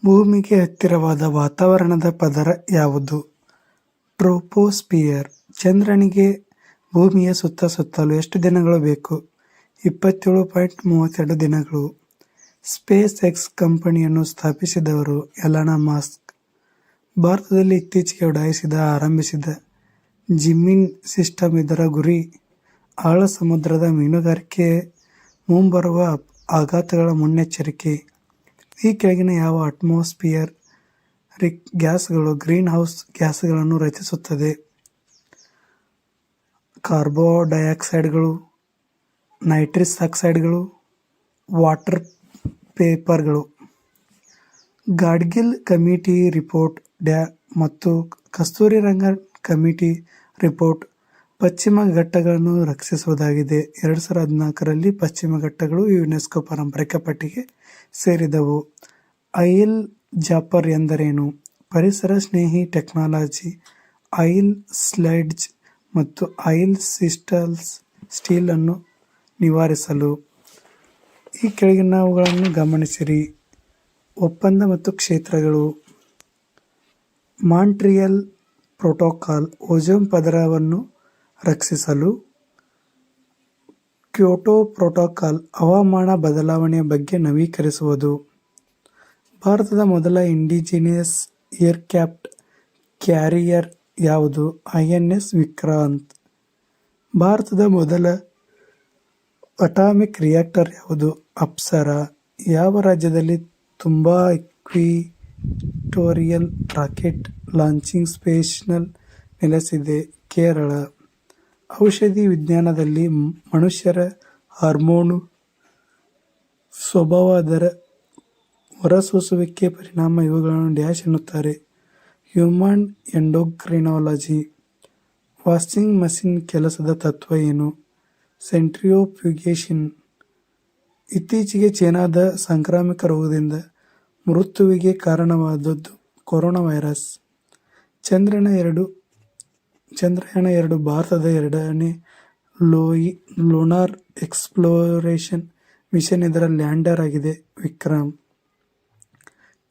ಭೂಮಿಗೆ ಹತ್ತಿರವಾದ ವಾತಾವರಣದ ಪದರ ಯಾವುದು? ಟ್ರೋಪೋಸ್ಪಿಯರ್. ಚಂದ್ರನಿಗೆ ಭೂಮಿಯ ಸುತ್ತ ಸುತ್ತಲು ಎಷ್ಟು ದಿನಗಳು ಬೇಕು? 27.32 ದಿನಗಳು. ಸ್ಪೇಸ್ ಎಕ್ಸ್ ಕಂಪನಿಯನ್ನು ಸ್ಥಾಪಿಸಿದವರು ಎಲಾನ್ ಮಸ್ಕ್. ಭಾರತದಲ್ಲಿ ಇತ್ತೀಚೆಗೆ ಆರಂಭಿಸಿದ ಜಿಮ್ಮಿನ್ ಸಿಸ್ಟಮ್. ಇದರ ಗುರಿ ಆಳ ಸಮುದ್ರದ ಮೀನುಗಾರಿಕೆ ಮುಂಬರುವ ಆಘಾತಗಳ ಮುನ್ನೆಚ್ಚರಿಕೆ. ಈ ಕೆಳಗಿನ ಯಾವ ಅಟ್ಮಾಸ್ಫಿಯರಿಕ್ ಗ್ಯಾಸ್ಗಳು ಗ್ರೀನ್ ಹೌಸ್ ಗ್ಯಾಸ್ಗಳನ್ನು ರಚಿಸುತ್ತದೆ? ಕಾರ್ಬನ್ ಡೈಆಕ್ಸೈಡ್ಗಳು, ನೈಟ್ರಸ್ ಆಕ್ಸೈಡ್ಗಳು, ವಾಟರ್ ವೇಪರ್ಗಳು. ಗಾಡ್ಗಿಲ್ ಕಮಿಟಿ ರಿಪೋರ್ಟ್ ಮತ್ತು ಕಸ್ತೂರಿ ರಂಗನ್ ಕಮಿಟಿ ರಿಪೋರ್ಟ್ ಪಶ್ಚಿಮ ಘಟ್ಟಗಳನ್ನು ರಕ್ಷಿಸುವುದಾಗಿದೆ. 2014ರಲ್ಲಿ ಪಶ್ಚಿಮ ಘಟ್ಟಗಳು ಯುನೆಸ್ಕೋ ಪಾರಂಪರಿಕ ಪಟ್ಟಿಗೆ ಸೇರಿದವು. ಆಯಿಲ್ ಜಾಪರ್ ಎಂದರೇನು? ಪರಿಸರ ಸ್ನೇಹಿ ಟೆಕ್ನಾಲಜಿ. ಆಯಿಲ್ ಸ್ಲಡ್ಜ್ ಮತ್ತು ಆಯಿಲ್ ಸ್ಟೀಲ್ ಅನ್ನು ನಿವಾರಿಸಲು. ಈ ಕೆಳಗಿನವುಗಳನ್ನು ಗಮನಿಸಿರಿ. ಒಪ್ಪಂದ ಮತ್ತು ಕ್ಷೇತ್ರಗಳು. ಮಾಂಟ್ರಿಯಲ್ ಪ್ರೋಟೋಕಾಲ್ ಓಝೋನ್ ಪದರವನ್ನು ರಕ್ಷಿಸಲು. ಕ್ಯೋಟೋ ಪ್ರೋಟೋಕಾಲ್ ಹವಾಮಾನ ಬದಲಾವಣೆಯ ಬಗ್ಗೆ ನವೀಕರಿಸುವುದು. ಭಾರತದ ಮೊದಲ ಇಂಡಿಜಿನಿಯಸ್ ಏರ್ಕ್ರಾಫ್ಟ್ ಕ್ಯಾರಿಯರ್ ಯಾವುದು? INS ವಿಕ್ರಾಂತ್. ಭಾರತದ ಮೊದಲ ಅಟಾಮಿಕ್ ರಿಯಾಕ್ಟರ್ ಯಾವುದು? ಅಪ್ಸರಾ. ಯಾವ ರಾಜ್ಯದಲ್ಲಿ Thumba equatorial rocket launching station ನೆಲೆಸಿದೆ? ಕೇರಳ. ಔಷಧಿ ವಿಜ್ಞಾನದಲ್ಲಿ ಮನುಷ್ಯರ ಹಾರ್ಮೋನು ಸ್ವಭಾವ, ಅದರ ಹೊರಸೂಸುವಿಕೆ, ಪರಿಣಾಮ ಇವುಗಳನ್ನು ಡ್ಯಾಶ್ ಎನ್ನುತ್ತಾರೆ? ಹ್ಯೂಮನ್ ಎಂಡೋಕ್ರಿನಾಲಜಿ. ವಾಷಿಂಗ್ ಮಷಿನ್ ಕೆಲಸದ ತತ್ವ ಏನು? ಸೆಂಟ್ರಿಫ್ಯೂಗೇಷನ್. ಇತ್ತೀಚೆಗೆ ಚೀನಾದ ಸಾಂಕ್ರಾಮಿಕ ರೋಗದಿಂದ ಮೃತ್ಯುವಿಗೆ ಕಾರಣವಾದದ್ದು ಕೊರೋನಾ ವೈರಸ್. ಚಂದ್ರಯಾನ-2 ಭಾರತದ ಎರಡನೇ ಲೂನಾರ್ ಎಕ್ಸ್ಪ್ಲೋರೇಷನ್ ಮಿಷನ್. ಇದರ ಲ್ಯಾಂಡರ್ ಆಗಿದೆ ವಿಕ್ರಮ್.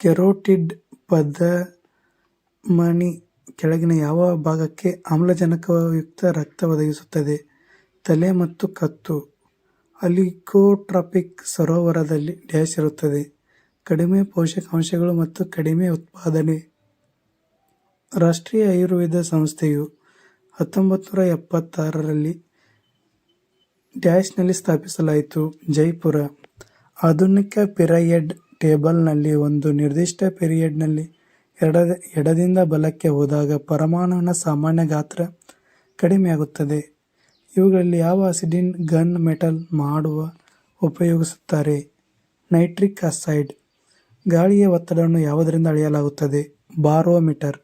ಕೆರೋಟಿಡ್ ಪಧಮನಿ ಕೆಳಗಿನ ಯಾವ ಭಾಗಕ್ಕೆ ಆಮ್ಲಜನಕಯುಕ್ತ ರಕ್ತ ಒದಗಿಸುತ್ತದೆ? ತಲೆ ಮತ್ತು ಕತ್ತು. ಅಲಿಗೋಟ್ರಾಪಿಕ್ ಸರೋವರದಲ್ಲಿ ಡ್ಯಾಶ್ ಇರುತ್ತದೆ. ಕಡಿಮೆ ಪೋಷಕಾಂಶಗಳು ಮತ್ತು ಕಡಿಮೆ ಉತ್ಪಾದನೆ. ರಾಷ್ಟ್ರೀಯ ಆಯುರ್ವೇದ ಸಂಸ್ಥೆಯು 1976ರಲ್ಲಿ ಡ್ಯಾಶ್ನಲ್ಲಿ ಸ್ಥಾಪಿಸಲಾಯಿತು. ಜೈಪುರ. ಆಧುನಿಕ ಪಿರಿಯಡ್ ಟೇಬಲ್ನಲ್ಲಿ ಒಂದು ನಿರ್ದಿಷ್ಟ ಪಿರಿಯಡ್ನಲ್ಲಿ ಎಡದಿಂದ ಬಲಕ್ಕೆ ಹೋದಾಗ ಪರಮಾಣುವಿನ ಸಾಮಾನ್ಯ ಗಾತ್ರ ಕಡಿಮೆಯಾಗುತ್ತದೆ. ಇವುಗಳಲ್ಲಿ ಯಾವ ಆಸಿಡಿನ ಗನ್ ಮೆಟಲ್ ಮಾಡುವ ಉಪಯೋಗಿಸುತ್ತಾರೆ? Nitric oxide. ಗಾಳಿಯ ಒತ್ತಡವನ್ನು ಯಾವುದರಿಂದ ಅಳೆಯಲಾಗುತ್ತದೆ? ಬಾರೋಮೀಟರ್.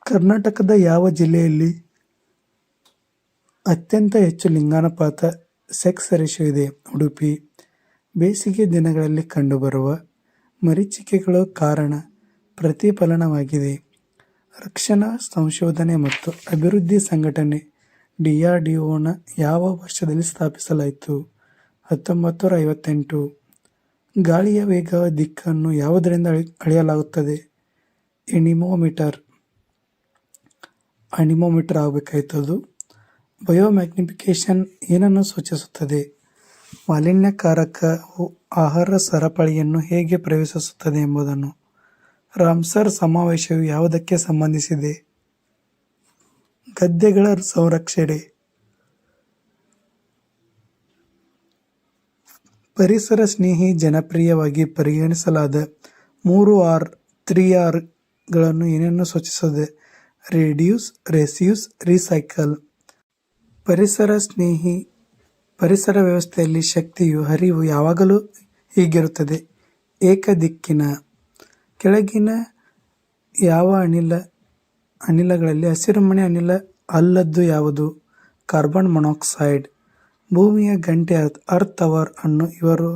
ಕರ್ನಾಟಕದ ಯಾವ ಜಿಲ್ಲೆಯಲ್ಲಿ ಅತ್ಯಂತ ಹೆಚ್ಚು ಲಿಂಗಾನುಪಾತ ಸೆಕ್ಸ್ ರೇಷಿಯೋ ಇದೆ? ಉಡುಪಿ. ಬೇಸಿಗೆ ದಿನಗಳಲ್ಲಿ ಕಂಡುಬರುವ ಮರೀಚಿಕೆಗಳು ಕಾರಣ ಪ್ರತಿಫಲನವಾಗಿದೆ. ರಕ್ಷಣಾ ಸಂಶೋಧನೆ ಮತ್ತು ಅಭಿವೃದ್ಧಿ ಸಂಘಟನೆ DRDOನ ಯಾವ ವರ್ಷದಲ್ಲಿ ಸ್ಥಾಪಿಸಲಾಯಿತು? 1958. ಗಾಳಿಯ ವೇಗ ದಿಕ್ಕನ್ನು ಯಾವುದರಿಂದ ಅಳೆಯಲಾಗುತ್ತದೆ? ಅನಿಮೋಮೀಟರ್ ಆಗಬೇಕಾಯ್ತದು. ಬಯೋಮ್ಯಾಗ್ನಿಫಿಕೇಶನ್ ಏನನ್ನು ಸೂಚಿಸುತ್ತದೆ? ಮಾಲಿನ್ಯಕಾರಕವು ಆಹಾರ ಸರಪಳಿಯನ್ನು ಹೇಗೆ ಪ್ರವೇಶಿಸುತ್ತದೆ ಎಂಬುದನ್ನು. ರಾಮ್ಸರ್ ಸಮಾವೇಶವು ಯಾವುದಕ್ಕೆ ಸಂಬಂಧಿಸಿದೆ? ಗದ್ದೆಗಳ ಸಂರಕ್ಷಣೆ. ಪರಿಸರ ಸ್ನೇಹಿ ಜನಪ್ರಿಯವಾಗಿ ಪರಿಗಣಿಸಲಾದ 3Rಗಳನ್ನು ಏನನ್ನು ಸೂಚಿಸುತ್ತದೆ? Reduce, reuse, recycle. ಪರಿಸರ ಸ್ನೇಹಿ ಪರಿಸರ ವ್ಯವಸ್ಥೆಯಲ್ಲಿ ಶಕ್ತಿಯು ಹರಿವು ಯಾವಾಗಲೂ ಹೀಗಿರುತ್ತದೆ? ಏಕದಿಕ್ಕಿನ. ಕೆಳಗಿನ ಯಾವ ಅನಿಲಗಳಲ್ಲಿ ಹಸಿರುಮನೆ ಅನಿಲ ಅಲ್ಲದ್ದು ಯಾವುದು? Carbon monoxide. ಭೂಮಿಯ ಗಂಟೆ ಅರ್ತ್ ಅವರ್ ಅನ್ನು ಇವರು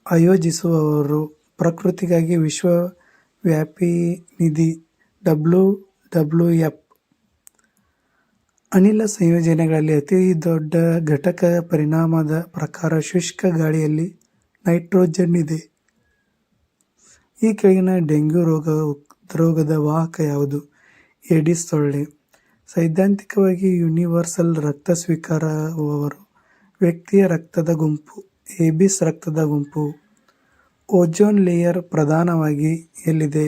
ಆಯೋಜಿಸುವವರು. ಪ್ರಕೃತಿಗಾಗಿ ವಿಶ್ವವ್ಯಾಪಿ ನಿಧಿ WWF. ಅನಿಲ ಸಂಯೋಜನೆಗಳಲ್ಲಿ ಅತಿ ದೊಡ್ಡ ಘಟಕ ಪರಿಮಾಣದ ಪ್ರಕಾರ ಶುಷ್ಕ ಗಾಳಿಯಲ್ಲಿ ನೈಟ್ರೋಜನ್ ಇದೆ. ಈ ಕೆಳಗಿನ ಡೆಂಗ್ಯೂ ರೋಗದ ವಾಹಕ ಯಾವುದು? ಏಡಿಸ್ ಸೊಳ್ಳೆ. ಸೈದ್ಧಾಂತಿಕವಾಗಿ ಯೂನಿವರ್ಸಲ್ ರಕ್ತ ಸ್ವೀಕಾರವರು ವ್ಯಕ್ತಿಯ ರಕ್ತದ ಗುಂಪು. ಏಬಿಸ್ ರಕ್ತದ ಗುಂಪು. ಓಜೋನ್ ಲೇಯರ್ ಪ್ರಧಾನವಾಗಿ ಎಲ್ಲಿದೆ?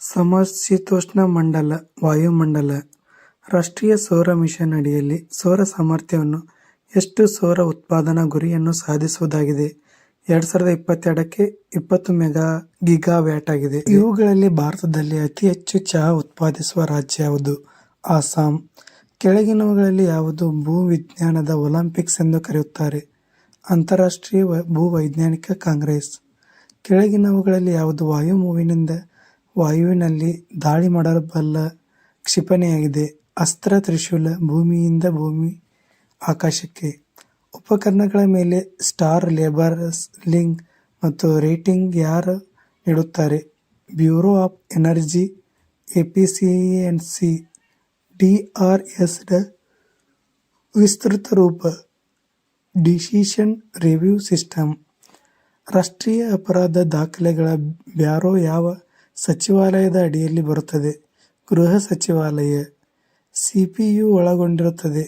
ಸಮಶೀತೋಷ್ಣ ಮಂಡಲ ವಾಯುಮಂಡಲ. ರಾಷ್ಟ್ರೀಯ ಸೌರ ಮಿಷನ್ ಅಡಿಯಲ್ಲಿ ಸೌರ ಸಾಮರ್ಥ್ಯವನ್ನು ಎಷ್ಟು ಸೌರ ಉತ್ಪಾದನಾ ಗುರಿಯನ್ನು ಸಾಧಿಸುವುದಾಗಿದೆ? 2022ಕ್ಕೆ 20 ಗಿಗಾವ್ಯಾಟ್ ಆಗಿದೆ. ಇವುಗಳಲ್ಲಿ ಭಾರತದಲ್ಲಿ ಅತಿ ಹೆಚ್ಚು ಚಹಾ ಉತ್ಪಾದಿಸುವ ರಾಜ್ಯ ಯಾವುದು? ಅಸ್ಸಾಂ. ಕೆಳಗಿನವುಗಳಲ್ಲಿ ಯಾವುದು ಭೂವಿಜ್ಞಾನದ ಒಲಿಂಪಿಕ್ಸ್ ಎಂದು ಕರೆಯುತ್ತಾರೆ? ಅಂತಾರಾಷ್ಟ್ರೀಯ ಭೂವೈಜ್ಞಾನಿಕ ಕಾಂಗ್ರೆಸ್. ಕೆಳಗಿನವುಗಳಲ್ಲಿ ಯಾವುದು ವಾಯುವಿನಲ್ಲಿ ದಾಳಿ ಮಾಡಬಲ್ಲ ಕ್ಷಿಪಣಿಯಾಗಿದೆ? ಅಸ್ತ್ರ ತ್ರಿಶೂಲ. ಭೂಮಿಯಿಂದ ಆಕಾಶಕ್ಕೆ. ಉಪಕರಣಗಳ ಮೇಲೆ ಸ್ಟಾರ್ ಲೇಬಲಿಂಗ್ ಮತ್ತು ರೇಟಿಂಗ್ ಯಾರು ನೀಡುತ್ತಾರೆ? Bureau of energy efficiency. DRSನ ವಿಸ್ತೃತ ರೂಪ ಡಿಸಿಷನ್ ರಿವ್ಯೂ ಸಿಸ್ಟಮ್. ರಾಷ್ಟ್ರೀಯ ಅಪರಾಧ ದಾಖಲೆಗಳ ಬ್ಯೂರೋ ಯಾವ ಸಚಿವಾಲಯದ ಅಡಿಯಲ್ಲಿ ಬರುತ್ತದೆ? ಗೃಹ ಸಚಿವಾಲಯ. CPU ಒಳಗೊಂಡಿರುತ್ತದೆ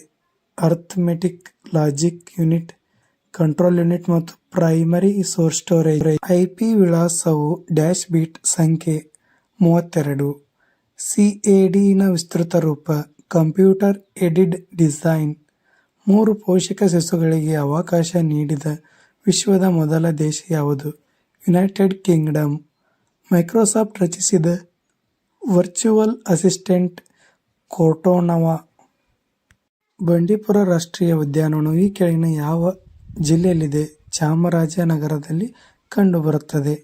arithmetic, logic unit, control unit ಮತ್ತು ಪ್ರೈಮರಿ ಸೋರ್ಸ್ ಸ್ಟೋರೇಜ್. IP ವಿಳಾಸವು ಡ್ಯಾಶ್ ಬಿಟ್ ಸಂಖ್ಯೆ 32. CADನ ವಿಸ್ತೃತ ರೂಪ ಕಂಪ್ಯೂಟರ್ ಏಡೆಡ್ ಡಿಸೈನ್. 3 ಪೋಷಕ ಶಿಶುಗಳಿಗೆ ಅವಕಾಶ ನೀಡಿದ ವಿಶ್ವದ ಮೊದಲ ದೇಶ ಯಾವುದು? United Kingdom. ಮೈಕ್ರೋಸಾಫ್ಟ್ ರಚಿಸಿದ ವರ್ಚುವಲ್ ಅಸಿಸ್ಟೆಂಟ್ ಕೋರ್ಟಾನವಾ. ಬಂಡೀಪುರ ರಾಷ್ಟ್ರೀಯ ಉದ್ಯಾನವನವು ಈ ಕೆಳಗಿನ ಯಾವ ಜಿಲ್ಲೆಯಲ್ಲಿದೆ? ಚಾಮರಾಜನಗರದಲ್ಲಿ ಕಂಡುಬರುತ್ತದೆ.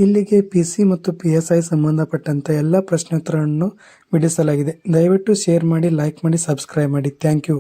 ಇಲ್ಲಿಗೆ PC ಮತ್ತು PSI ಸಂಬಂಧಪಟ್ಟಂತ ಎಲ್ಲ ಪ್ರಶ್ನೋತ್ತರಗಳನ್ನು ಬಿಡಿಸಲಾಗಿದೆ. ದಯವಿಟ್ಟು ಶೇರ್ ಮಾಡಿ, ಲೈಕ್ ಮಾಡಿ, ಸಬ್ಸ್ಕ್ರೈಬ್ ಮಾಡಿ. Thank you.